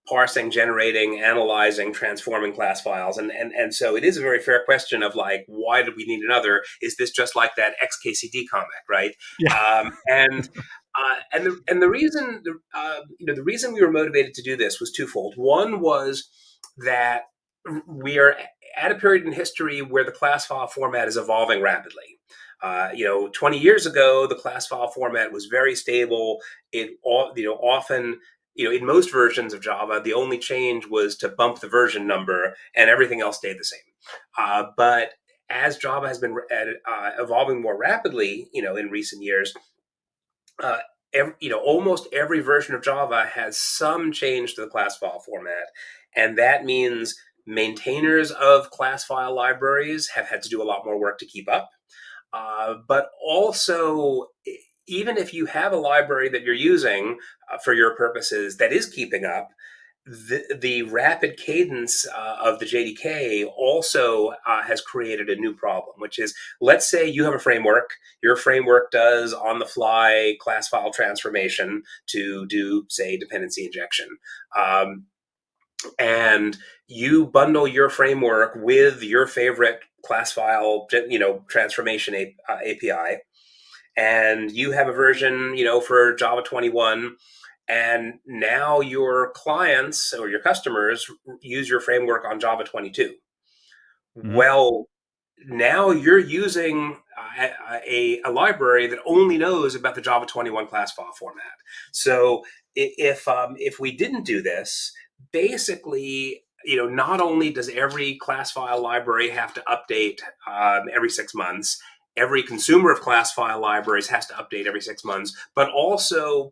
parsing, generating, analyzing, transforming class files. And so it is a very fair question of why did we need another? Is this just like that XKCD comic, right? Yeah. And the reason the reason we were motivated to do this was twofold. One was that we are at a period in history where the class file format is evolving rapidly. 20 years ago, the class file format was very stable. Often, in most versions of Java, the only change was to bump the version number, and everything else stayed the same. But as Java has been evolving more rapidly, in recent years, almost every version of Java has some change to the class file format, and that means maintainers of class file libraries have had to do a lot more work to keep up. But also, even if you have a library that you're using for your purposes that is keeping up, the rapid cadence of the JDK also has created a new problem, which is, let's say you have a framework. Your framework does on-the-fly class file transformation to do, say, dependency injection. And you bundle your framework with your favorite class file, transformation API, and you have a version, for Java 21. And now your clients or your customers use your framework on Java 22. Mm-hmm. Well, now you're using a library that only knows about the Java 21 class file format. So if we didn't do this, basically, not only does every class file library have to update every 6 months, every consumer of class file libraries has to update every 6 months, but also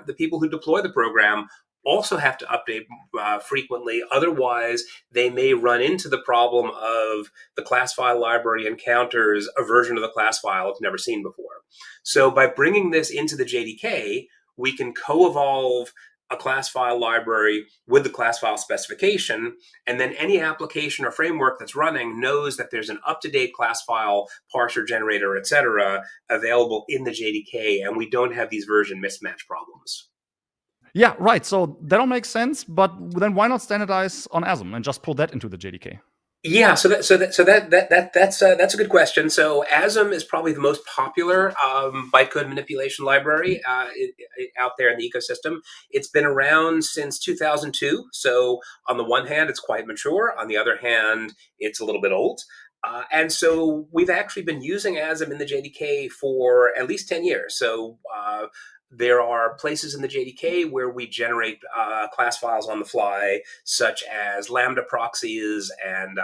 the people who deploy the program also have to update frequently. Otherwise, they may run into the problem of the class file library encounters a version of the class file it's never seen before. So by bringing this into the JDK, we can co-evolve a class file library with the class file specification, and then any application or framework that's running knows that there's an up-to-date class file parser generator, etc., available in the JDK, and we don't have these version mismatch problems. Yeah, right. So that all makes sense, but then why not standardize on ASM and just pull that into the JDK? Yeah, so that's a good question. So ASM is probably the most popular bytecode manipulation library out there in the ecosystem. It's been around since 2002. So on the one hand, it's quite mature. On the other hand, it's a little bit old. And so we've actually been using ASM in the JDK for at least 10 years. So there are places in the JDK where we generate class files on the fly, such as Lambda proxies and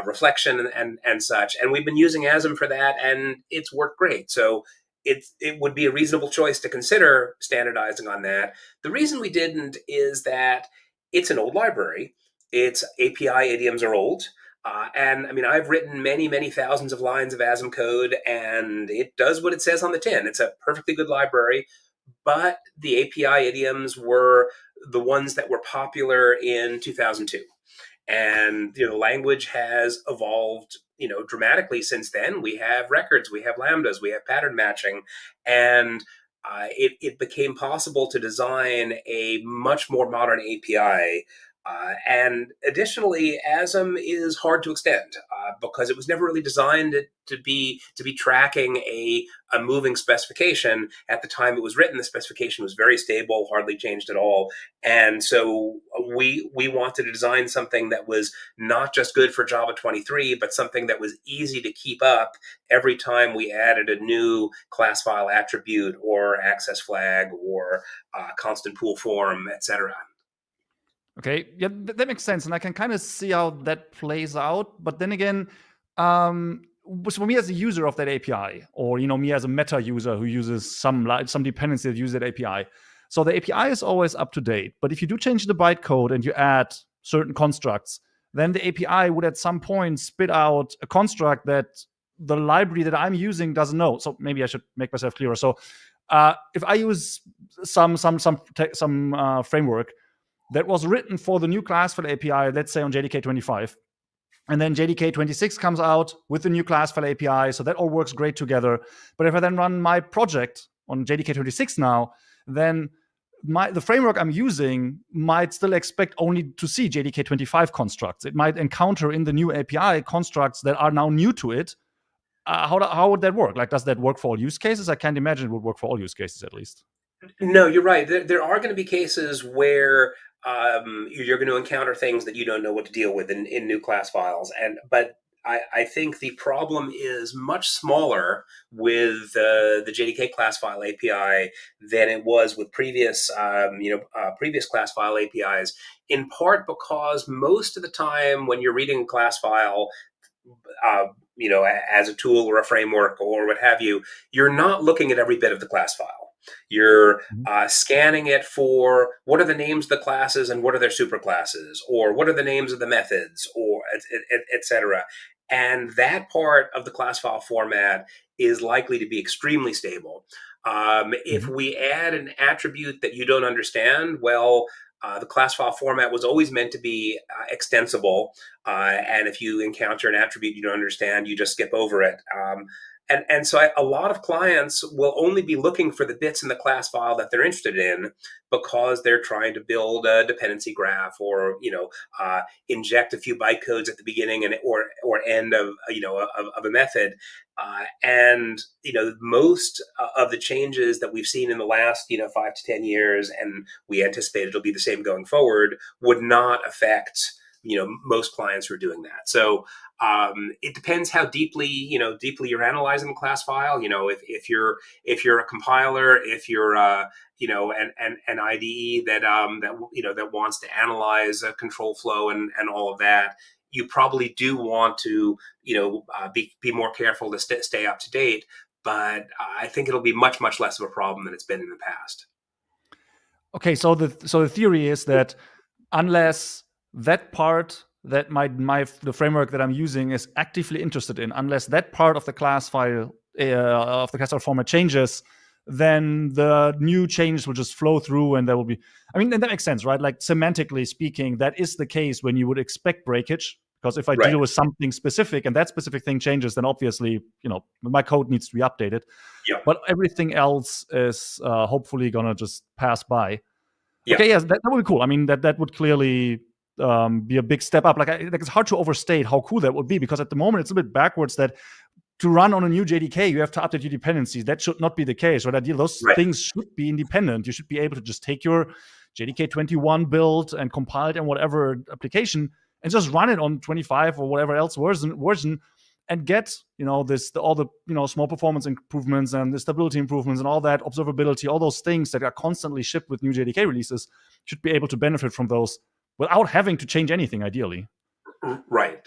reflection and such. And we've been using ASM for that, and it's worked great. So it would be a reasonable choice to consider standardizing on that. The reason we didn't is that it's an old library. Its API idioms are old. And I mean, I've written many, many thousands of lines of ASM code, and it does what it says on the tin. It's a perfectly good library, but the API idioms were the ones that were popular in 2002. And the language has evolved, dramatically since then. We have records, we have lambdas, we have pattern matching, and it became possible to design a much more modern API. And additionally, ASM is hard to extend because it was never really designed to be tracking a moving specification. At the time it was written, the specification was very stable, hardly changed at all. And so we wanted to design something that was not just good for Java 23, but something that was easy to keep up every time we added a new class file attribute or access flag or constant pool form, etc. Okay, yeah, that makes sense, and I can kind of see how that plays out. But then again, so for me as a user of that API, or me as a meta user who uses some dependency that uses that API, so the API is always up to date. But if you do change the bytecode and you add certain constructs, then the API would at some point spit out a construct that the library that I'm using doesn't know. So maybe I should make myself clearer. So if I use some framework that was written for the new class file API, let's say on JDK 25. And then JDK 26 comes out with the new class file API, so that all works great together. But if I then run my project on JDK 26 now, then the framework I'm using might still expect only to see JDK 25 constructs. It might encounter in the new API constructs that are now new to it. How would that work? Like, does that work for all use cases? I can't imagine it would work for all use cases, at least. No, you're right. There are going to be cases where you're going to encounter things that you don't know what to deal with in new class files. But I think the problem is much smaller with the JDK class file API than it was with previous previous class file APIs. In part because most of the time when you're reading a class file, as a tool or a framework or what have you, you're not looking at every bit of the class file. You're scanning it for what are the names of the classes and what are their superclasses, or what are the names of the methods, or et cetera. And that part of the class file format is likely to be extremely stable. If we add an attribute that you don't understand, well, the class file format was always meant to be extensible. And if you encounter an attribute you don't understand, you just skip over it. And so a lot of clients will only be looking for the bits in the class file that they're interested in because they're trying to build a dependency graph, or inject a few bytecodes at the beginning or end of a method. And most of the changes that we've seen in the last 5 to 10 years, and we anticipate it'll be the same going forward, would not affect most clients who are doing that. So it depends how deeply you're analyzing the class file. If you're a compiler, if you're an IDE that wants to analyze a control flow and all of that, you probably do want to be more careful to stay up to date. But I think it'll be much less of a problem than it's been in the past. Okay, so the theory is that unless that part that the framework that I'm using is actively interested in, unless that part of the class file format changes, then the new changes will just flow through, and there will be. And that makes sense, right? Like semantically speaking, that is the case when you would expect breakage. Because if I deal with something specific and that specific thing changes, then obviously, my code needs to be updated. Yeah. But everything else is hopefully gonna just pass by. Yeah. Okay, yes, that would be cool. That would clearly be a big step up. Like it's hard to overstate how cool that would be, because at the moment it's a bit backwards that to run on a new JDK, you have to update your dependencies. That should not be the case, right? Those things should be independent. You should be able to just take your JDK 21 build and compile it in whatever application and just run it on 25 or whatever else version and get all the small performance improvements and the stability improvements and all that observability, all those things that are constantly shipped with new JDK releases, should be able to benefit from those without having to change anything, ideally. Right.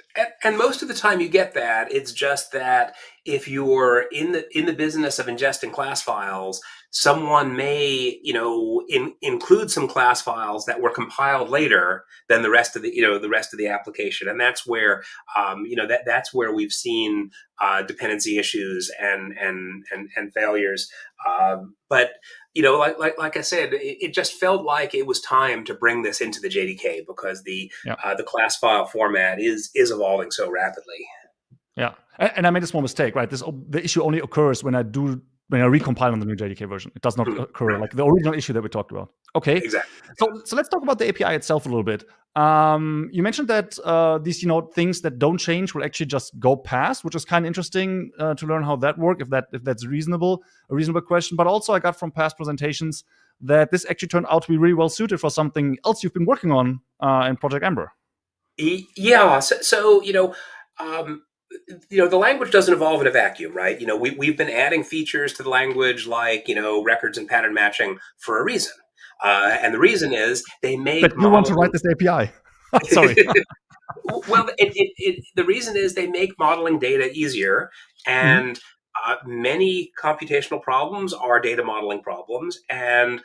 And most of the time you get that. It's just that if you're in the business of ingesting class files, someone may, include some class files that were compiled later than the rest of the application. And that's where, that's where we've seen dependency issues and failures. But like I said, it just felt like it was time to bring this into the JDK because the class file format is evolving so rapidly. Yeah, and I made a small mistake, right? The issue only occurs when I recompile on the new JDK version. It does not occur like the original issue that we talked about. Okay, exactly. So let's talk about the API itself a little bit. You mentioned that these things that don't change will actually just go past, which is kind of interesting to learn how that works. If that's a reasonable question. But also I got from past presentations that this actually turned out to be really well suited for something else you've been working on in Project Ember. Yeah. So the language doesn't evolve in a vacuum, right? We've been adding features to the language like, records and pattern matching for a reason. And the reason is they make. But you want to write this API? Sorry. Well, the reason is they make modeling data easier, and many computational problems are data modeling problems, and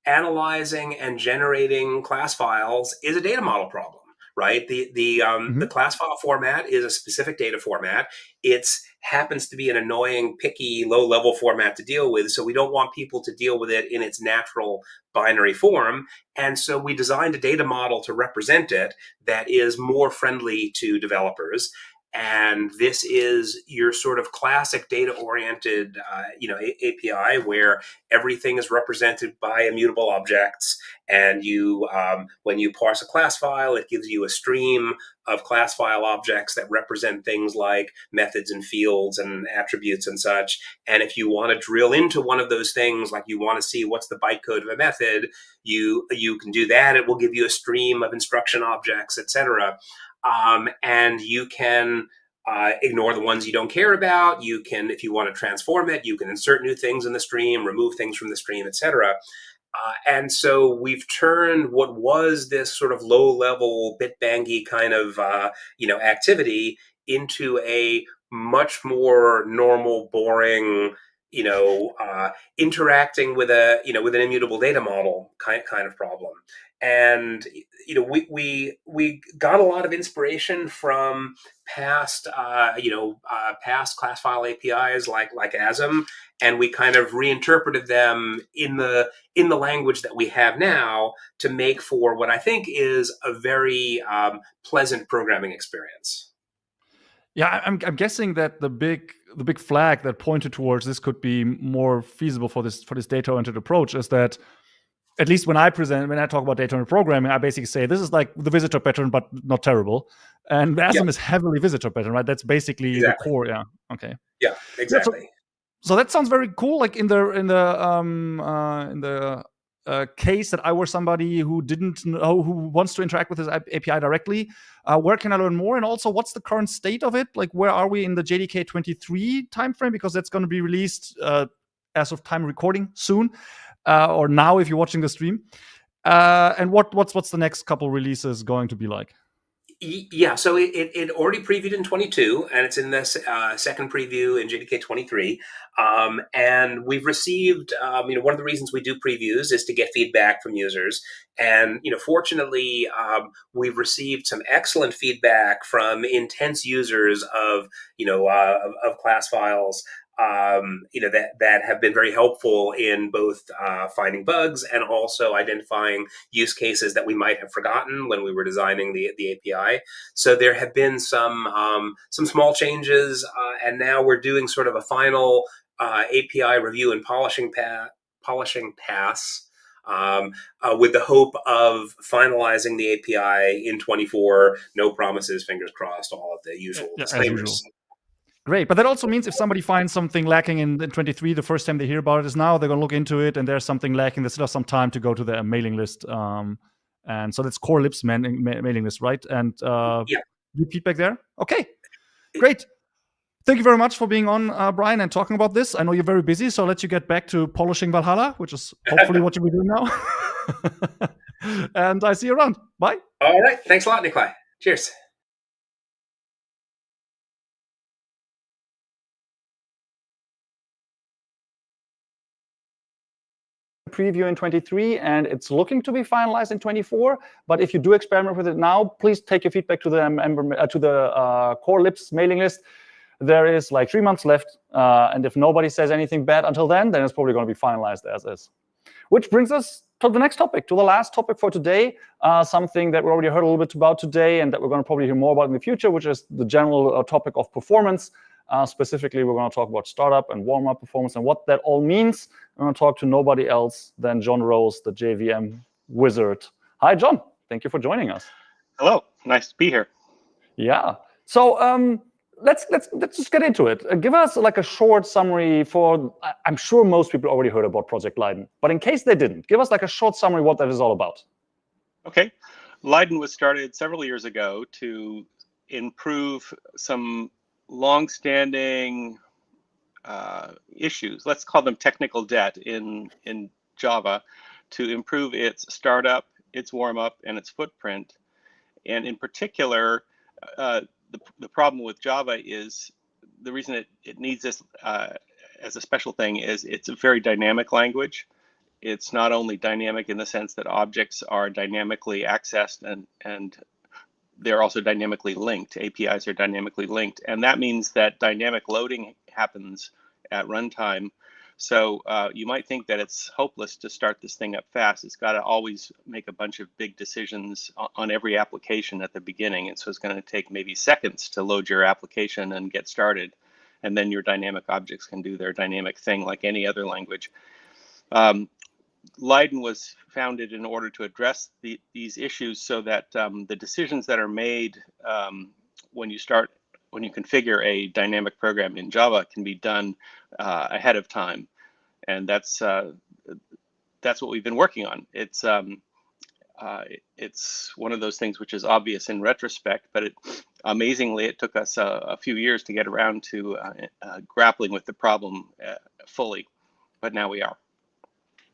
analyzing and generating class files is a data model problem. Right. The class file format is a specific data format. It happens to be an annoying, picky, low-level format to deal with. So we don't want people to deal with it in its natural binary form. And so we designed a data model to represent it that is more friendly to developers. And this is your sort of classic data-oriented, API where everything is represented by immutable objects. And you, when you parse a class file, it gives you a stream of class file objects that represent things like methods and fields and attributes and such. And if you want to drill into one of those things, like you want to see what's the bytecode of a method, you can do that. It will give you a stream of instruction objects, etc. And you can ignore the ones you don't care about. You can, if you want to transform it, you can insert new things in the stream, remove things from the stream, etc. And so we've turned what was this sort of low-level, bit-bangy kind of activity into a much more normal, boring, interacting with with an immutable data model kind of problem. And we got a lot of inspiration from past past class file APIs like ASM, and we kind of reinterpreted them in the language that we have now to make for what I think is a very pleasant programming experience. Yeah, I'm guessing that the big flag that pointed towards this could be more feasible for this data-oriented approach is that, at least when I talk about data-oriented programming, I basically say this is like the visitor pattern, but not terrible. And ASM is heavily visitor pattern, right? That's basically the core. Yeah. Okay. Yeah, exactly. So that sounds very cool. Like in the case that I were somebody who didn't know, who wants to interact with this API directly, where can I learn more? And also, what's the current state of it? Like, where are we in the JDK 23 timeframe? Because that's going to be released as of time recording soon. Or now if you're watching the stream. And what's the next couple releases going to be like? Yeah, so it already previewed in 22, and it's in this second preview in JDK 23. And we've received, one of the reasons we do previews is to get feedback from users. And, fortunately, we've received some excellent feedback from intense users of class files. That have been very helpful in both finding bugs and also identifying use cases that we might have forgotten when we were designing the API. So there have been some small changes, and now we're doing sort of a final API review and polishing pass. With the hope of finalizing the API in 24. No promises, fingers crossed, all of the usual disclaimers. Great, but that also means if somebody finds something lacking in 23, the first time they hear about it is now. They're going to look into it, and there's something lacking. They still have some time to go to their mailing list. And so that's Core Lips mailing list, right? And your feedback there? Okay, great. Thank you very much for being on, Brian, and talking about this. I know you're very busy, so I'll let you get back to polishing Valhalla, which is hopefully what you'll be doing now. And I see you around. Bye. All right. Thanks a lot, Nicolai. Cheers. Preview in 23, and it's looking to be finalized in 24. But if you do experiment with it now, please take your feedback to the Core Lips mailing list. There is like 3 months left, and if nobody says anything bad until then it's probably going to be finalized as is. Which brings us to the next topic, to the last topic for today, something that we already heard a little bit about today and that we're going to probably hear more about in the future, which is the general topic of performance. Specifically, we're going to talk about startup and warm-up performance and what that all means. I'm going to talk to nobody else than John Rose, the JVM wizard. Hi, John. Thank you for joining us. Hello. Nice to be here. Yeah. So let's just get into it. Give us like a short summary for. I'm sure most people already heard about Project Leyden, but in case they didn't, give us like a short summary what that is all about. Okay. Leyden was started several years ago to improve some long-standing issues, let's call them technical debt in Java, to improve its startup, its warm-up, and its footprint. And in particular, the problem with Java is the reason it needs this as a special thing is it's a very dynamic language. It's not only dynamic in the sense that objects are dynamically accessed and they're also dynamically linked. APIs are dynamically linked. And that means that dynamic loading happens at runtime. So you might think that it's hopeless to start this thing up fast. It's got to always make a bunch of big decisions on every application at the beginning. And so it's going to take maybe seconds to load your application and get started. And then your dynamic objects can do their dynamic thing like any other language. Leyden was founded in order to address these issues so that the decisions that are made when you configure a dynamic program in Java can be done ahead of time. And that's what we've been working on. It's one of those things which is obvious in retrospect, but amazingly, it took us a few years to get around to grappling with the problem fully, but now we are.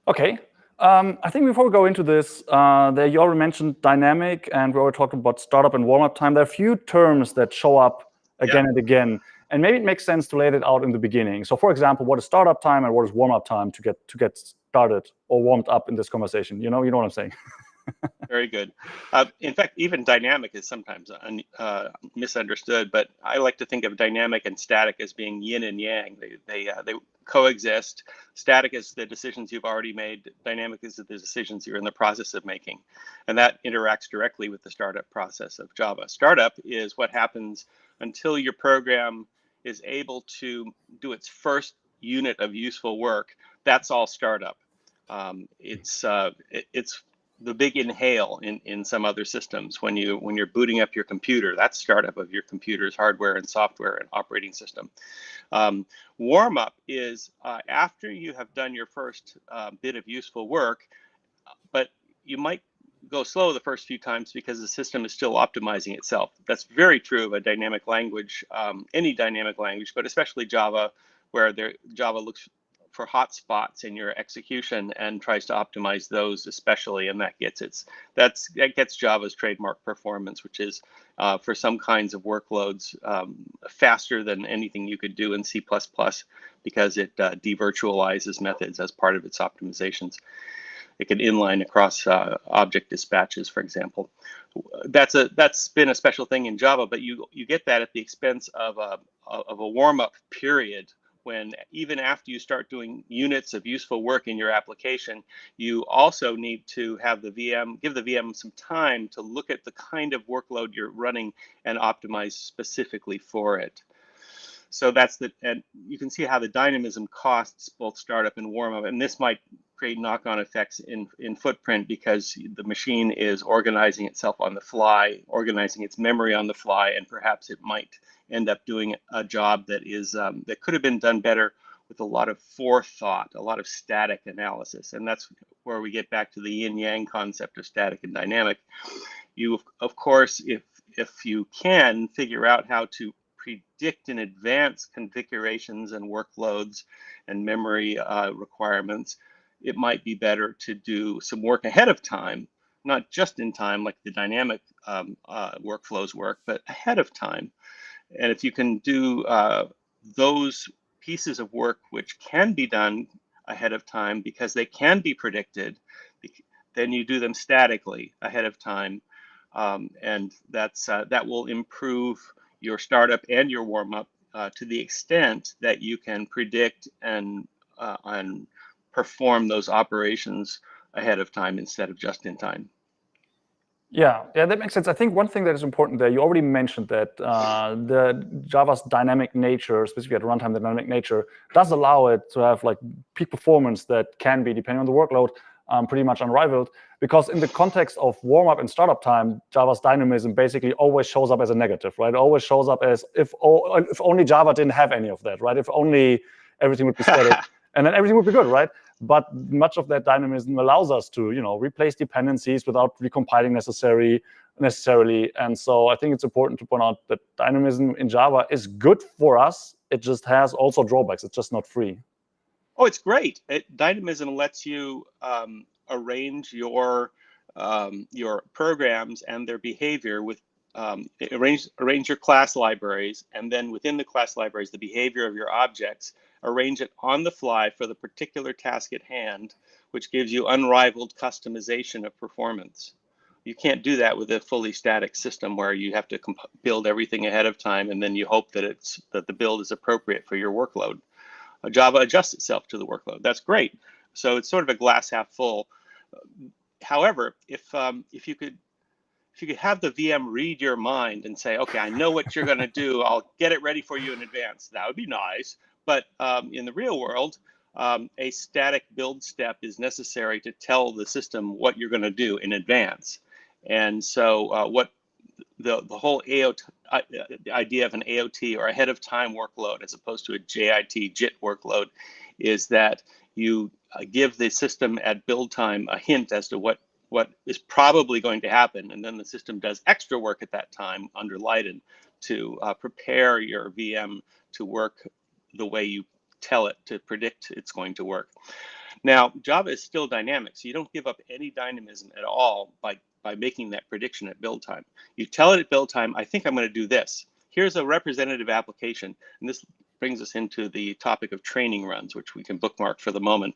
Okay. I think before we go into this, you already mentioned dynamic, and we already talked about startup and warm-up time. There are a few terms that show up again and again, and maybe it makes sense to lay it out in the beginning. So, for example, what is startup time and what is warm-up time to get started or warmed up in this conversation? You know what I'm saying? Very good. In fact, even dynamic is sometimes misunderstood, but I like to think of dynamic and static as being yin and yang. They coexist. Static is the decisions you've already made. Dynamic is the decisions you're in the process of making. And that interacts directly with the startup process of Java. Startup is what happens until your program is able to do its first unit of useful work. That's all startup. It's the big inhale in some other systems. When you're booting up your computer, that's startup of your computer's hardware and software and operating system. Warm up is after you have done your first bit of useful work, but you might go slow the first few times because the system is still optimizing itself. That's very true of a dynamic language, any dynamic language, but especially Java, where Java looks for hotspots in your execution and tries to optimize those especially, and that gets Java's trademark performance, which is for some kinds of workloads faster than anything you could do in C++ because it devirtualizes methods as part of its optimizations. It can inline across object dispatches, for example. That's been a special thing in Java, but you get that at the expense of a warm-up period, when even after you start doing units of useful work in your application, you also need to have give the VM some time to look at the kind of workload you're running and optimize specifically for it. So and you can see how the dynamism costs both startup and warm up, and this might create knock-on effects in footprint because the machine is organizing itself on the fly, organizing its memory on the fly, and perhaps it might end up doing a job that could have been done better with a lot of forethought, a lot of static analysis. And that's where we get back to the yin-yang concept of static and dynamic. You, of course, if you can figure out how to predict in advance configurations and workloads and memory requirements, it might be better to do some work ahead of time, not just in time like the dynamic workflows work, but ahead of time. And if you can do those pieces of work which can be done ahead of time because they can be predicted, then you do them statically ahead of time. And that will improve your startup and your warm-up to the extent that you can predict and perform those operations ahead of time instead of just in time. Yeah, that makes sense. I think one thing that is important there, you already mentioned that the Java's dynamic nature, specifically at runtime, the dynamic nature does allow it to have like peak performance that can be, depending on the workload, pretty much unrivaled. Because in the context of warm-up and startup time, Java's dynamism basically always shows up as a negative, right? It always shows up as if only Java didn't have any of that, right? If only everything would be static, and then everything would be good, right? But much of that dynamism allows us to, replace dependencies without recompiling necessarily. And so I think it's important to point out that dynamism in Java is good for us. It just has also drawbacks. It's just not free. Oh, it's great. Dynamism lets you arrange your programs and their behavior with arrange your class libraries, and then within the class libraries, the behavior of your objects. Arrange it on the fly for the particular task at hand, which gives you unrivaled customization of performance. You can't do that with a fully static system where you have to build everything ahead of time and then you hope that the build is appropriate for your workload. Java adjusts itself to the workload. That's great. So it's sort of a glass half full. However, if you could have the VM read your mind and say, okay, I know what you're going to do, I'll get it ready for you in advance, that would be nice. But in the real world, a static build step is necessary to tell the system what you're going to do in advance. And so what the whole AOT, idea of an AOT, or ahead of time workload, as opposed to a JIT JIT workload, is that you give the system at build time a hint as to what is probably going to happen, and then the system does extra work at that time under Leyden to prepare your VM to work the way you tell it to predict it's going to work. Now, Java is still dynamic, so you don't give up any dynamism at all by making that prediction at build time. You tell it at build time, I think I'm going to do this. Here's a representative application, and this brings us into the topic of training runs, which we can bookmark for the moment.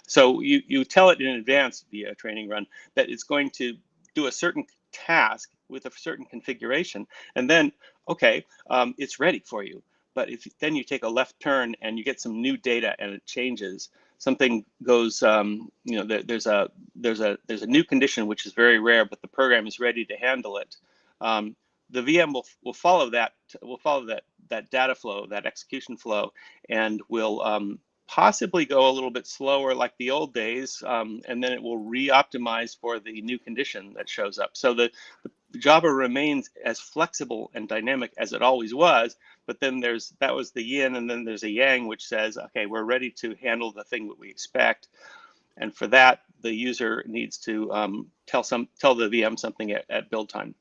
So you tell it in advance via a training run that it's going to do a certain task with a certain configuration, and then, okay, it's ready for you. But if then you take a left turn and you get some new data and it changes, something goes, there's a new condition which is very rare, but the program is ready to handle it. The VM will follow that data flow, that execution flow, and will possibly go a little bit slower like the old days, and then it will re-optimize for the new condition that shows up. So the Java remains as flexible and dynamic as it always was, but then that was the yin, and then there's a yang, which says, okay, we're ready to handle the thing that we expect. And for that, the user needs to tell the VM something at build time.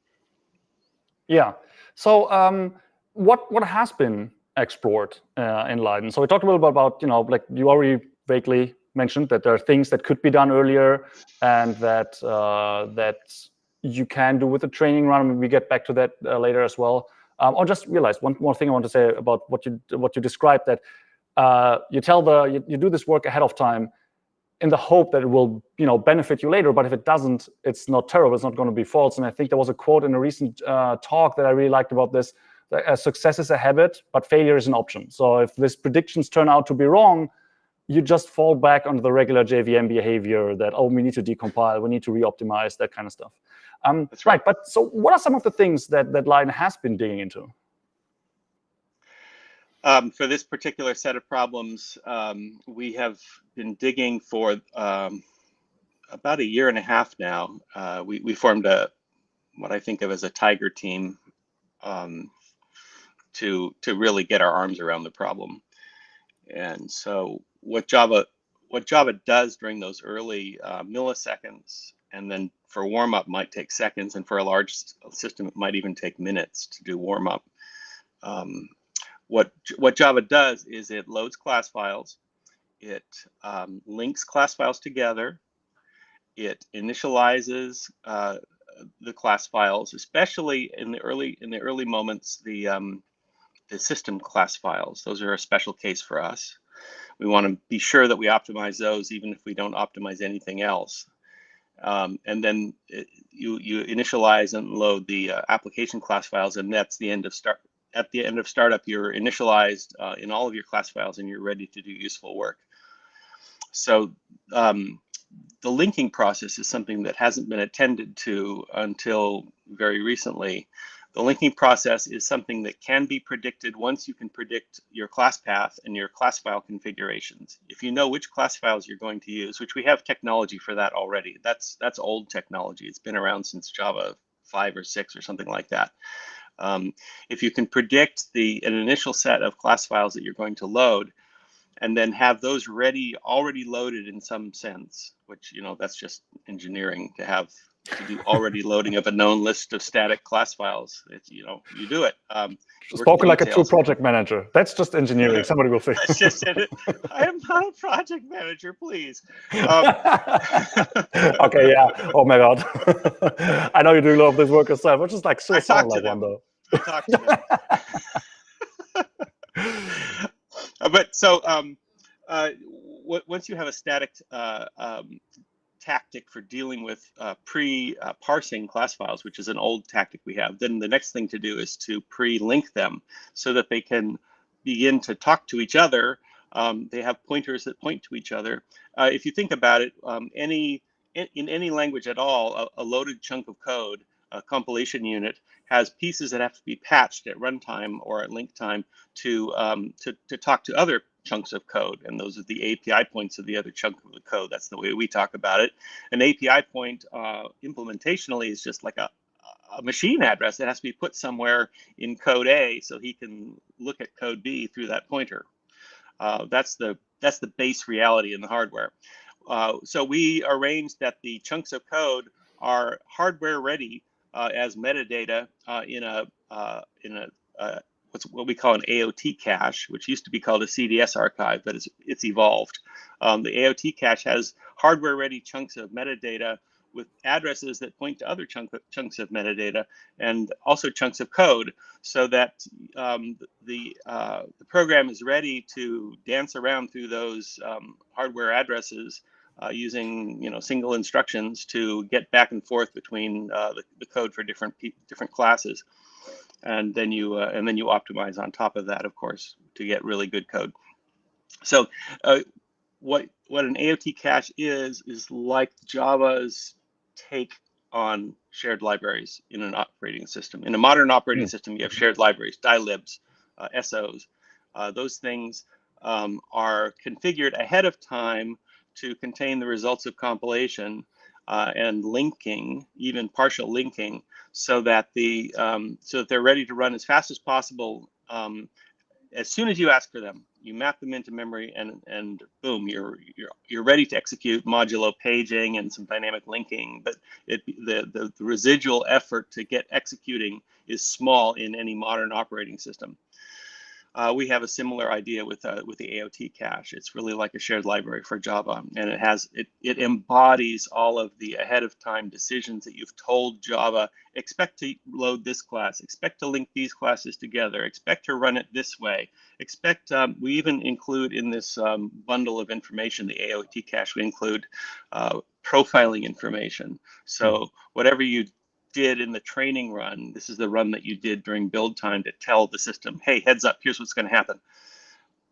Yeah. So what has been explored in Leyden? So we talked a little bit about, like you already vaguely mentioned that there are things that could be done earlier, and that you can do with the training run. We get back to that later as well. Or just realized one more thing I want to say about what you described, that you do this work ahead of time in the hope that it will benefit you later, but if it doesn't, it's not terrible, it's not going to be false. And I think there was a quote in a recent talk that I really liked about this: success is a habit, but failure is an option. So if these predictions turn out to be wrong, you just fall back onto the regular JVM behavior that, oh, we need to decompile, we need to re-optimize, that kind of stuff. That's right. But so what are some of the things that Leyden has been digging into? For this particular set of problems, we have been digging for about a year and a half now. We formed what I think of as a tiger team to really get our arms around the problem. And so what Java does during those early milliseconds, and then for warm-up might take seconds, and for a large system it might even take minutes to do warm-up. What Java does is it loads class files, it links class files together, it initializes the class files, especially in the early moments, the system class files. Those are a special case for us. We want to be sure that we optimize those, even if we don't optimize anything else. And then you initialize and load the application class files, and that's the end of start. At the end of startup, you're initialized in all of your class files, and you're ready to do useful work. So the linking process is something that hasn't been attended to until very recently. The linking process is something that can be predicted once you can predict your class path and your class file configurations. If you know which class files you're going to use, which we have technology for that already. That's old technology. It's been around since Java 5 or 6 or something like that. If you can predict an initial set of class files that you're going to load, and then have those already loaded in some sense, which, that's just engineering to do already loading of a known list of static class files. It's, you do it. Spoken like a true project manager. That's just engineering. Somebody will fix it. Just it. I am not a project manager, please. Okay, yeah. Oh my God. I know you do a lot of this work yourself, but just like sound like one though. I talk to them. But so once you have a static tactic for dealing with pre-parsing class files, which is an old tactic we have, then the next thing to do is to pre-link them so that they can begin to talk to each other They have pointers that point to each other. If you think about it, in any language at all, a loaded chunk of code, a compilation unit, has pieces that have to be patched at runtime or at link time to talk to other chunks of code, and those are the API points of the other chunk of the code. That's the way we talk about it. An API point implementationally is just like a machine address that has to be put somewhere in code A so he can look at code B through that pointer. That's the base reality in the hardware. So we arranged that the chunks of code are hardware ready as metadata in what we call an AOT cache, which used to be called a CDS archive, but it's evolved. The AOT cache has hardware ready chunks of metadata with addresses that point to other chunks of metadata and also chunks of code, so that the program is ready to dance around through those hardware addresses using single instructions to get back and forth between the code for different classes, and then you optimize on top of that, of course, to get really good code. So what an AOT cache is like Java's take on shared libraries in an operating system. In a modern operating system, you have shared libraries, dilibs, SOs. Those things are configured ahead of time to contain the results of compilation and linking, even partial linking, so that they're ready to run as fast as possible. As soon as you ask for them, you map them into memory, and boom, you're ready to execute modulo paging and some dynamic linking. But the residual effort to get executing is small in any modern operating system. We have a similar idea with the AOT cache. It's really like a shared library for Java, and it embodies all of the ahead of time decisions that you've told Java. Expect to load this class. Expect to link these classes together. Expect to run it this way. Expect. We even include in this bundle of information, the AOT cache. We include profiling information. So whatever you did in the training run, this is the run that you did during build time to tell the system, hey, heads up, here's what's going to happen.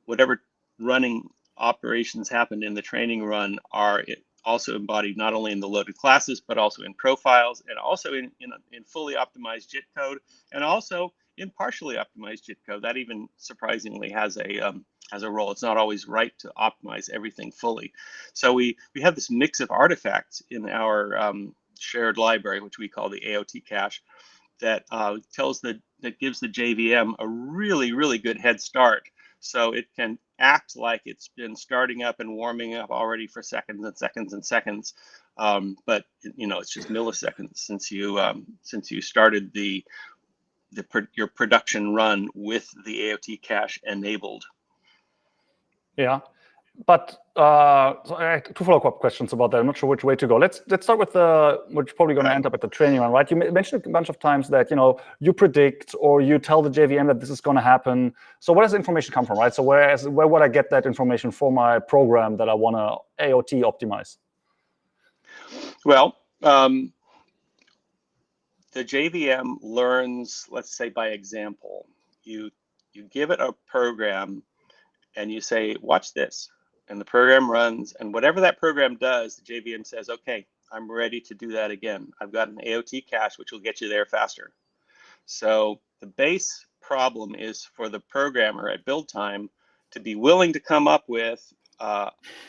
Whatever running operations happened in the training run are also embodied not only in the loaded classes, but also in profiles, and also in fully optimized JIT code, and also in partially optimized JIT code. That even surprisingly has a role. It's not always right to optimize everything fully. So we have this mix of artifacts in our shared library, which we call the AOT cache, that gives the JVM a really, really good head start. So it can act like it's been starting up and warming up already for seconds and seconds and seconds, but it's just milliseconds since you started your production run with the AOT cache enabled. Yeah. But so I have two follow-up questions about that. I'm not sure which way to go. Let's start with which probably going to end up at the training run, right? You mentioned a bunch of times that you predict or you tell the JVM that this is going to happen. So where does the information come from, right? So where would I get that information for my program that I want to AOT optimize? Well, the JVM learns, let's say by example. You give it a program and you say, watch this. And the program runs, and whatever that program does, the JVM says, okay, I'm ready to do that again. I've got an AOT cache, which will get you there faster. So the base problem is for the programmer at build time to be willing to come up with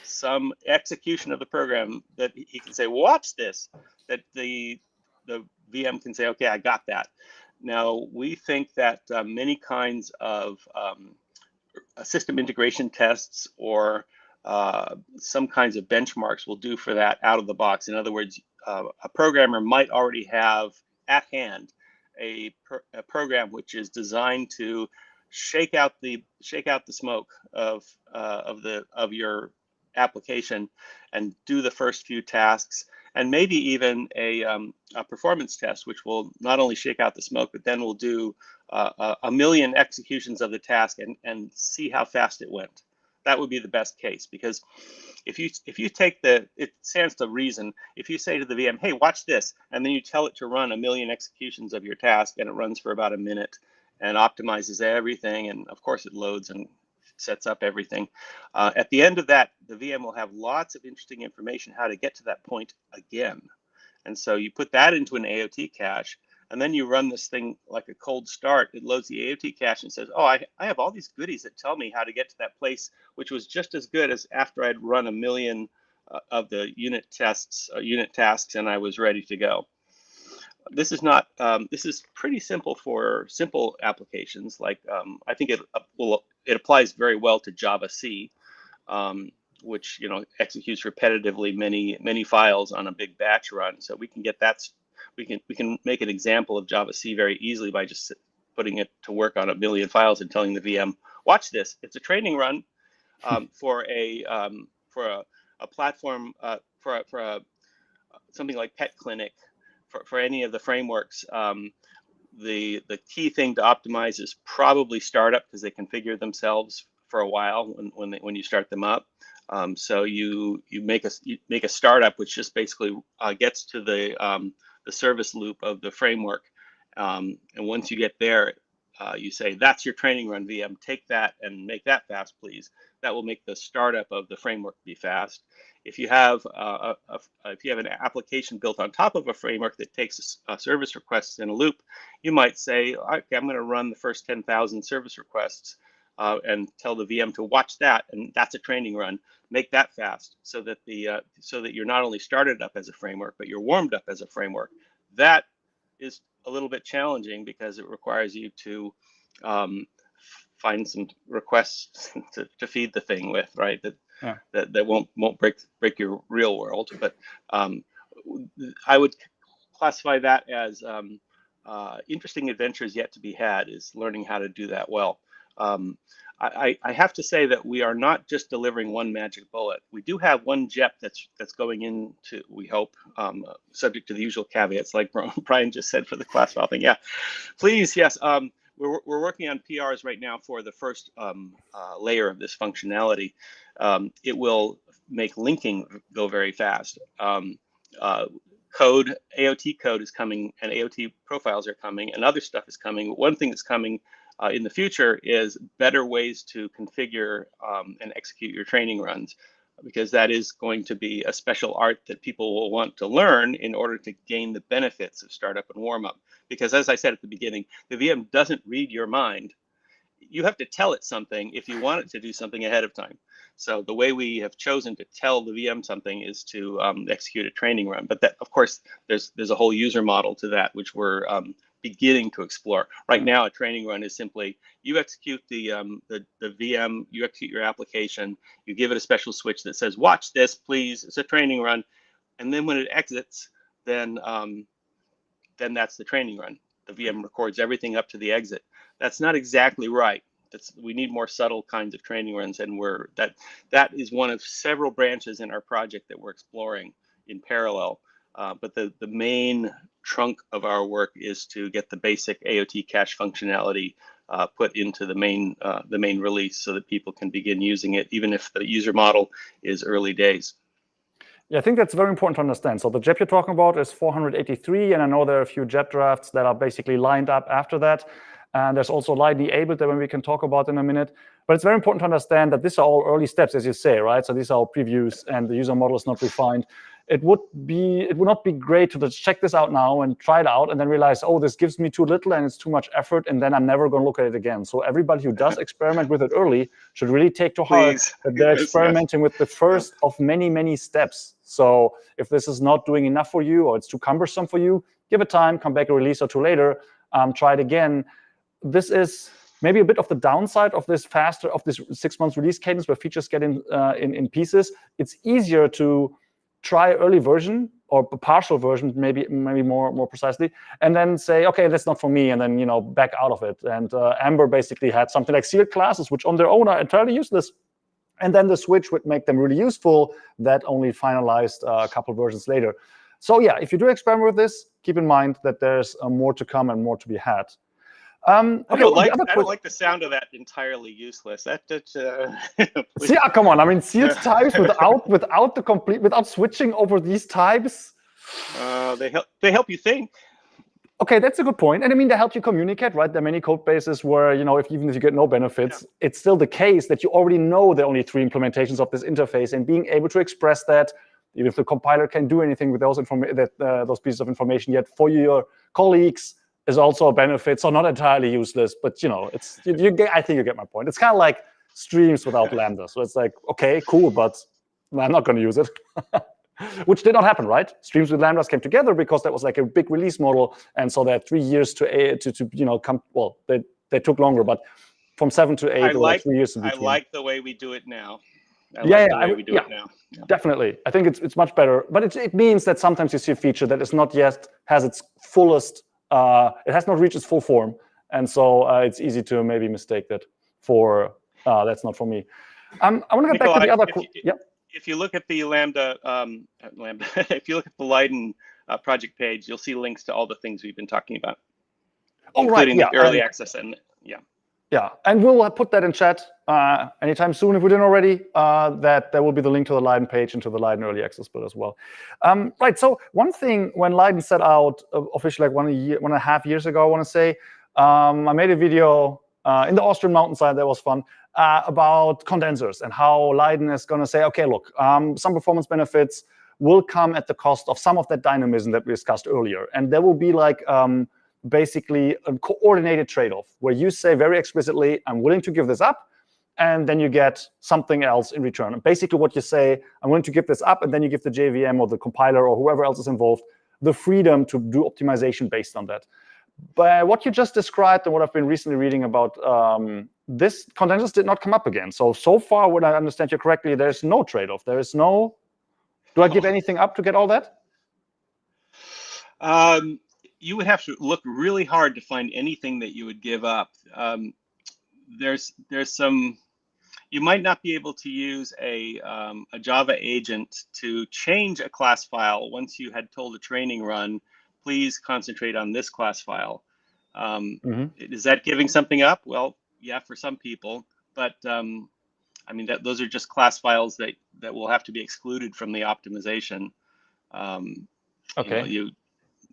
some execution of the program that he can say, watch this, that the VM can say, okay, I got that. Now, we think that many kinds of system integration tests or some kinds of benchmarks will do for that out of the box. In other words, a programmer might already have at hand a program which is designed to shake out the smoke of your application and do the first few tasks, and maybe even a performance test, which will not only shake out the smoke, but then will do a million executions of the task and see how fast it went. That would be the best case, because if you take it stands to reason, if you say to the VM, hey, watch this, and then you tell it to run a million executions of your task, and it runs for about a minute and optimizes everything, and of course it loads and sets up everything. At the end of that, the VM will have lots of interesting information how to get to that point again. And so you put that into an AOT cache, and then you run this thing like a cold start. It loads the AOT cache and says, oh, I have all these goodies that tell me how to get to that place, which was just as good as after I'd run a million of the unit tasks, and I was ready to go. This is not. This is pretty simple for simple applications. Like I think it applies very well to Java C, which executes repetitively many files on a big batch run. So we can get that. We can make an example of Java C very easily by just putting it to work on a million files and telling the VM, watch this. It's a training run for a platform for something like Pet Clinic. For any of the frameworks, the key thing to optimize is probably startup, because they configure themselves for a while when you start them up. So you make a startup which just basically gets to the service loop of the framework, and once you get there, you say, that's your training run, VM. Take that and make that fast, please. That will make the startup of the framework be fast. If you have an application built on top of a framework that takes service requests in a loop, you might say, okay, I'm going to run the first 10,000 service requests and tell the VM to watch that, and that's a training run. Make that fast, so that you're not only started up as a framework, but you're warmed up as a framework. That is a little bit challenging because it requires you to find some requests to feed the thing with, right? That won't break your real world. But I would classify that as interesting adventures yet to be had, is learning how to do that well. I have to say that we are not just delivering one magic bullet. We do have one JEP that's going into, we hope, subject to the usual caveats, like Brian just said for the class file thing. Yeah, please, yes. We're working on PRs right now for the first layer of this functionality. It will make linking go very fast. AOT code is coming, and AOT profiles are coming, and other stuff is coming. One thing that's coming in the future is better ways to configure and execute your training runs, because that is going to be a special art that people will want to learn in order to gain the benefits of startup and warm up. Because as I said at the beginning, the VM doesn't read your mind. You have to tell it something if you want it to do something ahead of time. So the way we have chosen to tell the VM something is to execute a training run. But that, of course, there's a whole user model to that, which we're beginning to explore. Right now, a training run is simply you execute the VM, you execute your application, you give it a special switch that says, watch this, please, it's a training run. And then when it exits, then that's the training run. The VM records everything up to the exit. That's not exactly right. We need more subtle kinds of training runs, and that is one of several branches in our project that we're exploring in parallel. But the main trunk of our work is to get the basic AOT cache functionality put into the main release, so that people can begin using it, even if the user model is early days. Yeah, I think that's very important to understand. So the JEP you're talking about is 483, and I know there are a few JEP drafts that are basically lined up after that. And there's also Leyden enabled that we can talk about in a minute. But it's very important to understand that these are all early steps, as you say, right? So these are all previews, and the user model is not refined. It would not be great to just check this out now and try it out and then realize, oh, this gives me too little and it's too much effort, and then I'm never going to look at it again. So everybody who does experiment with it early should really take to heart that they're experimenting with the first of many steps. So if this is not doing enough for you, or it's too cumbersome for you, give it time, come back a release or two later, try it again. This is maybe a bit of the downside of this 6 months release cadence, where features get in pieces. It's easier to try early version or a partial version, maybe more precisely, and then say, okay, that's not for me, and then back out of it. And Amber basically had something like sealed classes, which on their own are entirely useless. And then the switch would make them really useful. That only finalized a couple versions later. So yeah, if you do experiment with this, keep in mind that there's more to come and more to be had. Okay, I don't like the sound of that entirely useless. See, come on. I mean, sealed types without switching over these types. They help you think. Okay, that's a good point. And I mean, they help you communicate, right? There are many code bases where, even if you get no benefits, it's still the case that you already know there are only 3 implementations of this interface, and being able to express that, even if the compiler can't do anything with those pieces of information yet, for your colleagues is also a benefit. So not entirely useless, but I think you get my point. It's kind of like streams without Lambda. So it's like, okay, cool, but I'm not going to use it. Which did not happen, right? Streams with Lambdas came together because that was like a big release model, and so they had 3 years to come. Well, they took longer, but from 7 to 8, or 3 years in between. I like the way we do it now. I like the way we do it now. Yeah. Definitely, I think it's much better. But it means that sometimes you see a feature that is not yet has its fullest. It has not reached its full form, and so it's easy to maybe mistake that for that's not for me. I want to get back to the other. If you look at the Lambda, if you look at the Leyden project page, you'll see links to all the things we've been talking about, including the early access and Yeah, and we'll put that in chat anytime soon if we didn't already. That there will be the link to the Leyden page and to the Leyden early access build as well. Right. So one thing when Leyden set out officially like 1.5 years ago, I want to say, I made a video in the Austrian mountainside that was fun. About condensers and how Leyden is going to say, okay, look, some performance benefits will come at the cost of some of that dynamism that we discussed earlier. And there will be like basically a coordinated trade-off where you say very explicitly, I'm willing to give this up, and then you get something else in return. And basically what you say, I'm willing to give this up, and then you give the JVM or the compiler or whoever else is involved the freedom to do optimization based on that. But what you just described and what I've been recently reading about, this condensers did not come up again. So far, when I understand you correctly, there's no trade-off. There is no. Do I give anything up to get all that? You would have to look really hard to find anything that you would give up. There's some. You might not be able to use a Java agent to change a class file once you had told a training run, please concentrate on this class file. Is that giving something up? Well, yeah, for some people, but I mean those are just class files that will have to be excluded from the optimization. Okay.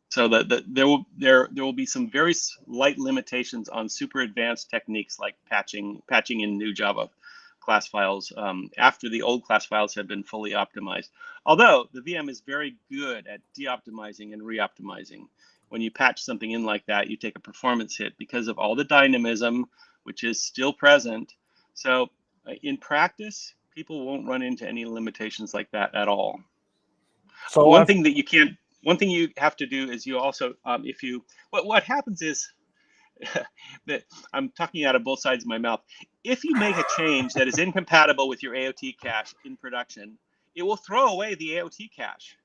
So that there will be some very light limitations on super advanced techniques like patching in new Java class files after the old class files have been fully optimized. Although the VM is very good at de-optimizing and re-optimizing. When you patch something in like that, you take a performance hit because of all the dynamism, which is still present. So in practice, people won't run into any limitations like that at all. So one thing you have to do is you also, what happens is, that I'm talking out of both sides of my mouth. If you make a change that is incompatible with your AOT cache in production, it will throw away the AOT cache.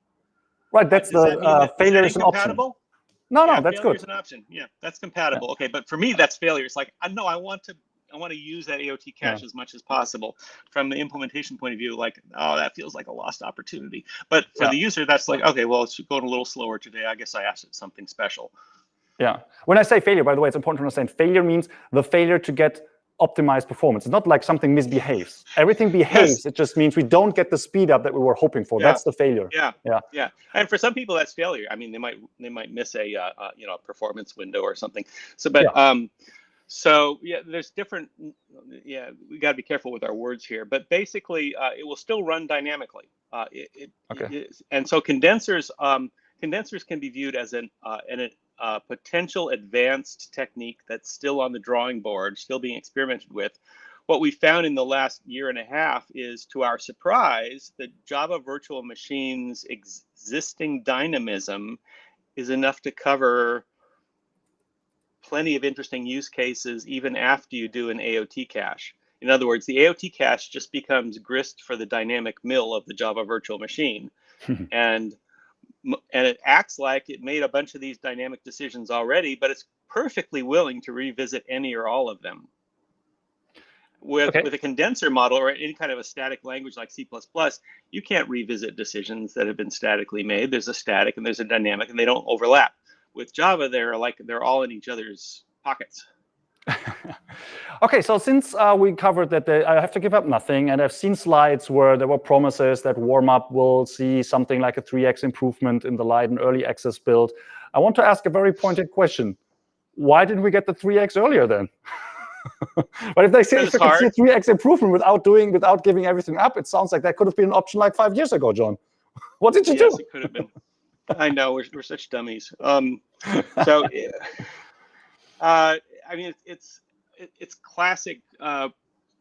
Right, that's the failure is an option. No, that's good. Failure is an option. Yeah, that's compatible. Okay, but for me, that's failure. It's like, no, I want to use that AOT cache as much as possible. From the implementation point of view, like, oh, that feels like a lost opportunity. But for the user, that's like, okay, well, it's going a little slower today. I guess I asked it something special. Yeah. When I say failure, by the way, it's important to understand failure means the failure to get optimized performance. It's not like something misbehaves. Everything behaves. It just means we don't get the speed up that we were hoping for. That's the failure. Yeah. And for some people, that's failure. I mean, they might miss a performance window or something. So, but so yeah, there's different. Yeah, we got to be careful with our words here. But basically, it will still run dynamically. And so condensers can be viewed as a potential advanced technique that's still on the drawing board, still being experimented with. What we found in the last year and a half is, to our surprise, the Java virtual machine's existing dynamism is enough to cover plenty of interesting use cases even after you do an AOT cache. In other words, the AOT cache just becomes grist for the dynamic mill of the Java virtual machine. And it acts like it made a bunch of these dynamic decisions already, but it's perfectly willing to revisit any or all of them. With a condenser model or any kind of a static language like C++, you can't revisit decisions that have been statically made. There's a static and there's a dynamic, and they don't overlap. With Java, they're all in each other's pockets. Okay, so since we covered that I have to give up nothing, and I've seen slides where there were promises that warm-up will see something like a 3x improvement in the Leyden early access build, I want to ask a very pointed question. Why didn't we get the 3x earlier then? But if they say it's 3x improvement without giving everything up, it sounds like that could have been an option like 5 years ago, John. What did you do? Yes, it could have been. I know, we're such dummies. So, I mean, it's classic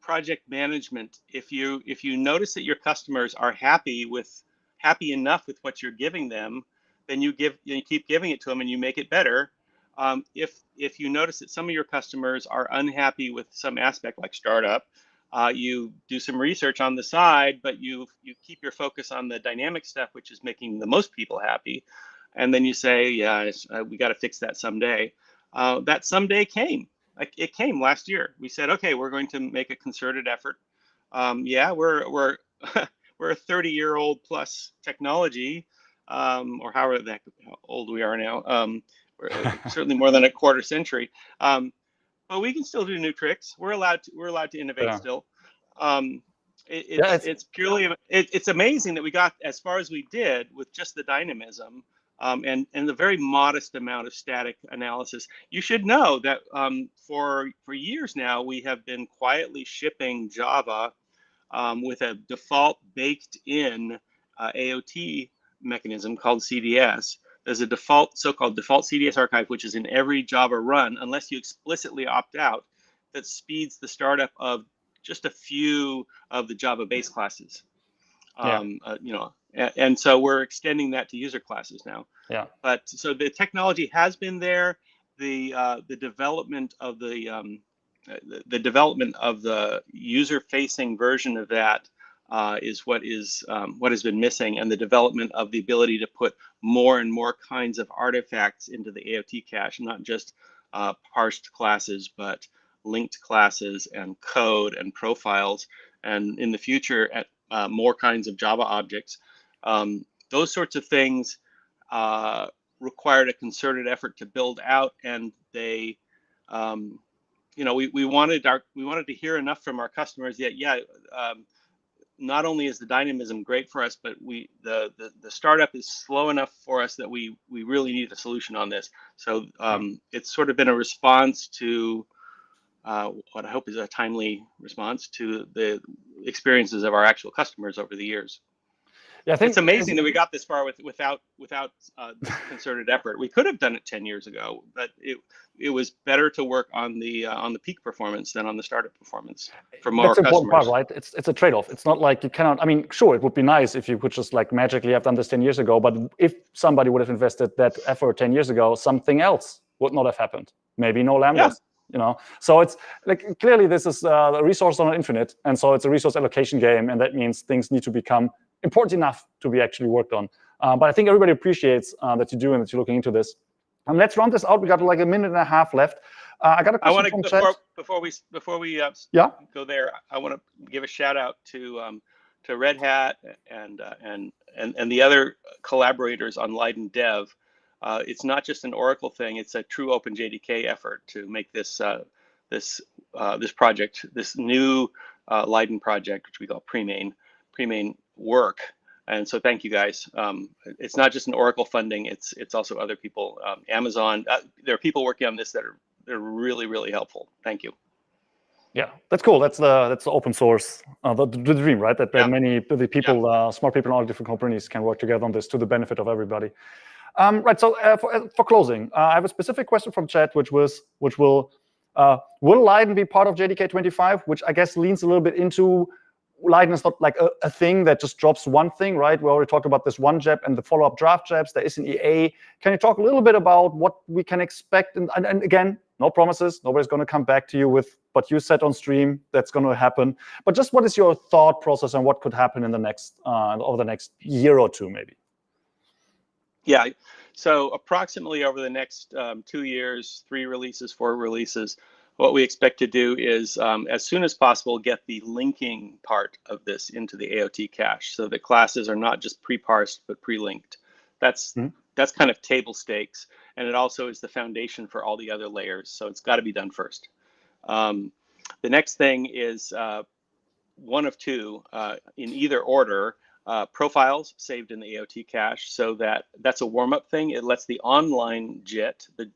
project management. If you notice that your customers are happy enough with what you're giving them, then you keep giving it to them and you make it better. If you notice that some of your customers are unhappy with some aspect like startup, you do some research on the side, but you keep your focus on the dynamic stuff, which is making the most people happy. And then you say, yeah, we got to fix that someday. That someday came. It came last year. We said, okay, we're going to make a concerted effort. Yeah, we're we're a 30-year-old plus technology, or how old we are now. We're certainly more than a quarter century. But we can still do new tricks. We're allowed to innovate still. It's amazing that we got as far as we did with just the dynamism and the very modest amount of static analysis. You should know that for years now we have been quietly shipping Java with a default baked in AOT mechanism called CDS. There's a so-called default CDS archive, which is in every Java run, unless you explicitly opt out, that speeds the startup of just a few of the Java base classes. And so we're extending that to user classes now. Yeah. But so the technology has been there. The development of the user-facing version of that is what has been missing, and the development of the ability to put more and more kinds of artifacts into the AOT cache, not just parsed classes, but linked classes and code and profiles, and in the future more kinds of Java objects. Those sorts of things required a concerted effort to build out, and they we wanted to hear enough from our customers that not only is the dynamism great for us, but the startup is slow enough for us that we really need a solution on this. So it's sort of been a response to what I hope is a timely response to the experiences of our actual customers over the years. Yeah, I think it's amazing that we got this far without concerted effort. We could have done it 10 years ago, but it was better to work on the peak performance than on the startup performance for more customers. That's the important part, right? It's a trade-off. It's not like you cannot. I mean, sure, it would be nice if you could just like magically have done this 10 years ago, but if somebody would have invested that effort 10 years ago, something else would not have happened. Maybe no lambdas. Yeah. So it's like clearly this is a resource on infinite, and so it's a resource allocation game, and that means things need to become important enough to be actually worked on. But I think everybody appreciates that you do and that you're looking into this. And let's run this out. We got like a minute and a half left. I got a question from chat. Before we go there, I want to give a shout out to Red Hat and the other collaborators on Leyden Dev. It's not just an Oracle thing; it's a true Open JDK effort to make this project, this new Leyden project, which we call Premain work. And so thank you guys. It's not just an Oracle funding; it's also other people. Amazon. There are people working on this they're really, really helpful. Thank you. Yeah, that's cool. That's the open source, the dream, right? That many the people, smart people in all different companies can work together on this to the benefit of everybody. Right. So for closing, I have a specific question from chat, which will Leyden be part of JDK 25? Which I guess leans a little bit into Leyden is not like a thing that just drops one thing, right? We already talked about this one JEP and the follow-up draft JEPs. There is an EA. Can you talk a little bit about what we can expect? And again, no promises. Nobody's going to come back to you with what you said on stream. That's going to happen. But just what is your thought process and what could happen in the next over the next year or two, maybe? Yeah. So approximately over the next 2 years, 3 releases, 4 releases. What we expect to do is, as soon as possible, get the linking part of this into the AOT cache, so that classes are not just pre-parsed but pre-linked. That's kind of table stakes, and it also is the foundation for all the other layers. So it's got to be done first. The next thing is one of two, in either order. profiles saved in the AOT cache, so that's a warm-up thing. It lets the online JIT, the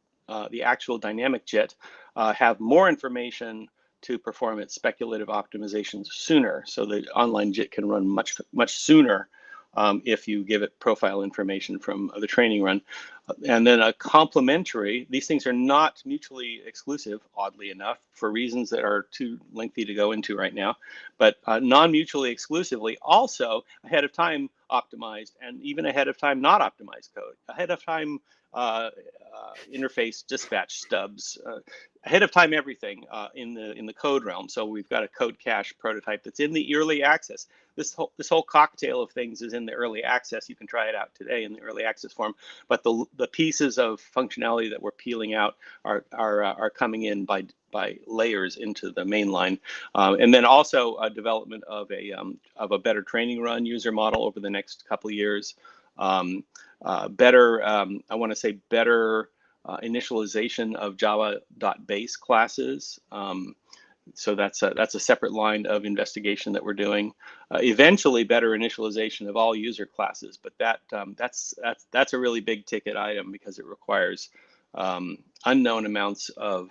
actual dynamic JIT, have more information to perform its speculative optimizations sooner. So the online JIT can run much sooner if you give it profile information from the training run. And then a complementary, these things are not mutually exclusive, oddly enough, for reasons that are too lengthy to go into right now, but non-mutually exclusively also ahead of time optimized and even ahead of time not optimized code, ahead of time interface dispatch stubs, ahead of time everything in the code realm. So we've got a code cache prototype that's in the early access. This whole cocktail of things is in the early access. You can try it out today in the early access form, but the pieces of functionality that we're peeling out are coming in by layers into the mainline, and then also a development of a better training run user model over the next couple of years. Better, I want to say better initialization of Java.base classes. So that's a separate line of investigation that we're doing. Eventually, better initialization of all user classes, but that's a really big ticket item because it requires unknown amounts of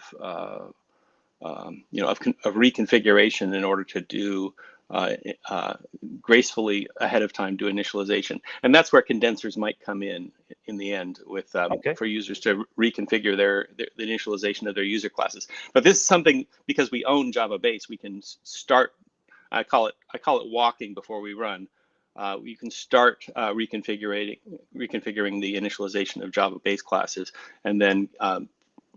reconfiguration in order to do gracefully ahead of time do initialization, and that's where condensers might come in the end with for users to reconfigure the initialization of their user classes. But this is something, because we own Java base, we can start. I call it walking before we run. You can start reconfiguring the initialization of Java base classes, and then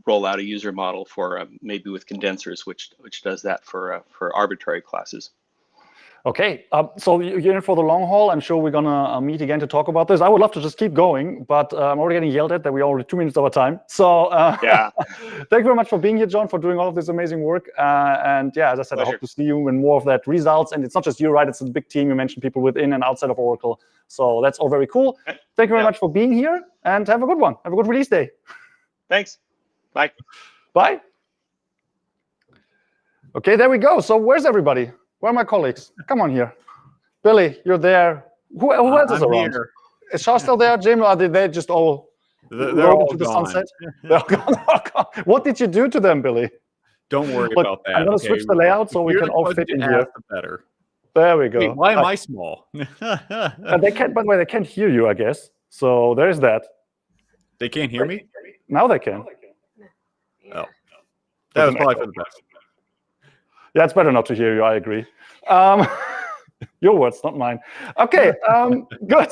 roll out a user model for maybe with condensers, which does that for arbitrary classes. Okay, so you're in for the long haul. I'm sure we're gonna meet again to talk about this. I would love to just keep going, but I'm already getting yelled at that we're already 2 minutes over time. So yeah, thank you very much for being here, John, for doing all of this amazing work. And yeah, as I said, Pleasure. I hope to see you when more of that results. And it's not just you, right? It's a big team. You mentioned people within and outside of Oracle. So that's all very cool. Thank you very much for being here, and have a good one. Have a good release day. Thanks. Bye. Bye. Okay, there we go. So where's everybody? Where are my colleagues? Come on here. Billy, you're there. Who else is around? Here. Is Shaw still there, Jim? Or are they just all They're all into the gone. sunset? They're all gone. What did you do to them, Billy? Don't worry Look, about that. I'm going to switch the layout so we can all fit in here. The better. There we go. Wait, why am I small? They can't. By the way, they can't hear you, I guess. So there is that. They can't hear me? Now they can. Oh, that was probably for the best. Yeah, it's better not to hear you. I agree. Your words, not mine. Okay, good.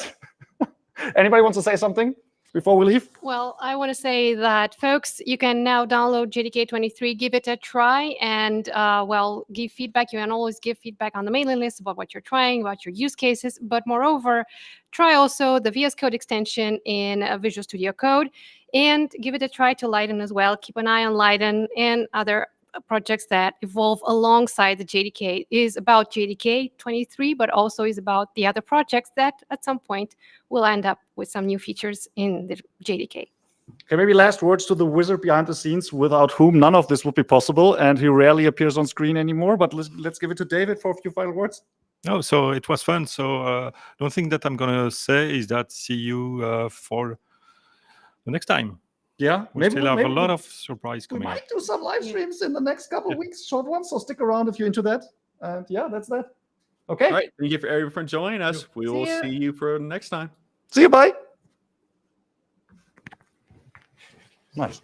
Anybody wants to say something before we leave? Well, I want to say that, folks, you can now download JDK 23, give it a try, and give feedback. You can always give feedback on the mailing list about what you're trying, about your use cases. But moreover, try also the VS Code extension in Visual Studio Code, and give it a try to Leyden as well. Keep an eye on Leyden and other projects that evolve alongside the JDK. It is about JDK 23, but also is about the other projects that at some point will end up with some new features in the JDK. Okay, maybe last words to the wizard behind the scenes, without whom none of this would be possible, and he rarely appears on screen anymore. But let's give it to David for a few final words. No, so it was fun. So the only thing that I'm gonna say is that see you for the next time. Yeah, we still have a lot of surprise We coming. might do some live streams in the next couple of weeks, short ones. So stick around if you're into that. And yeah, that's that. Okay. All right. Thank you for everyone for joining us. We will ya. see you for next time. See you. Bye. Nice.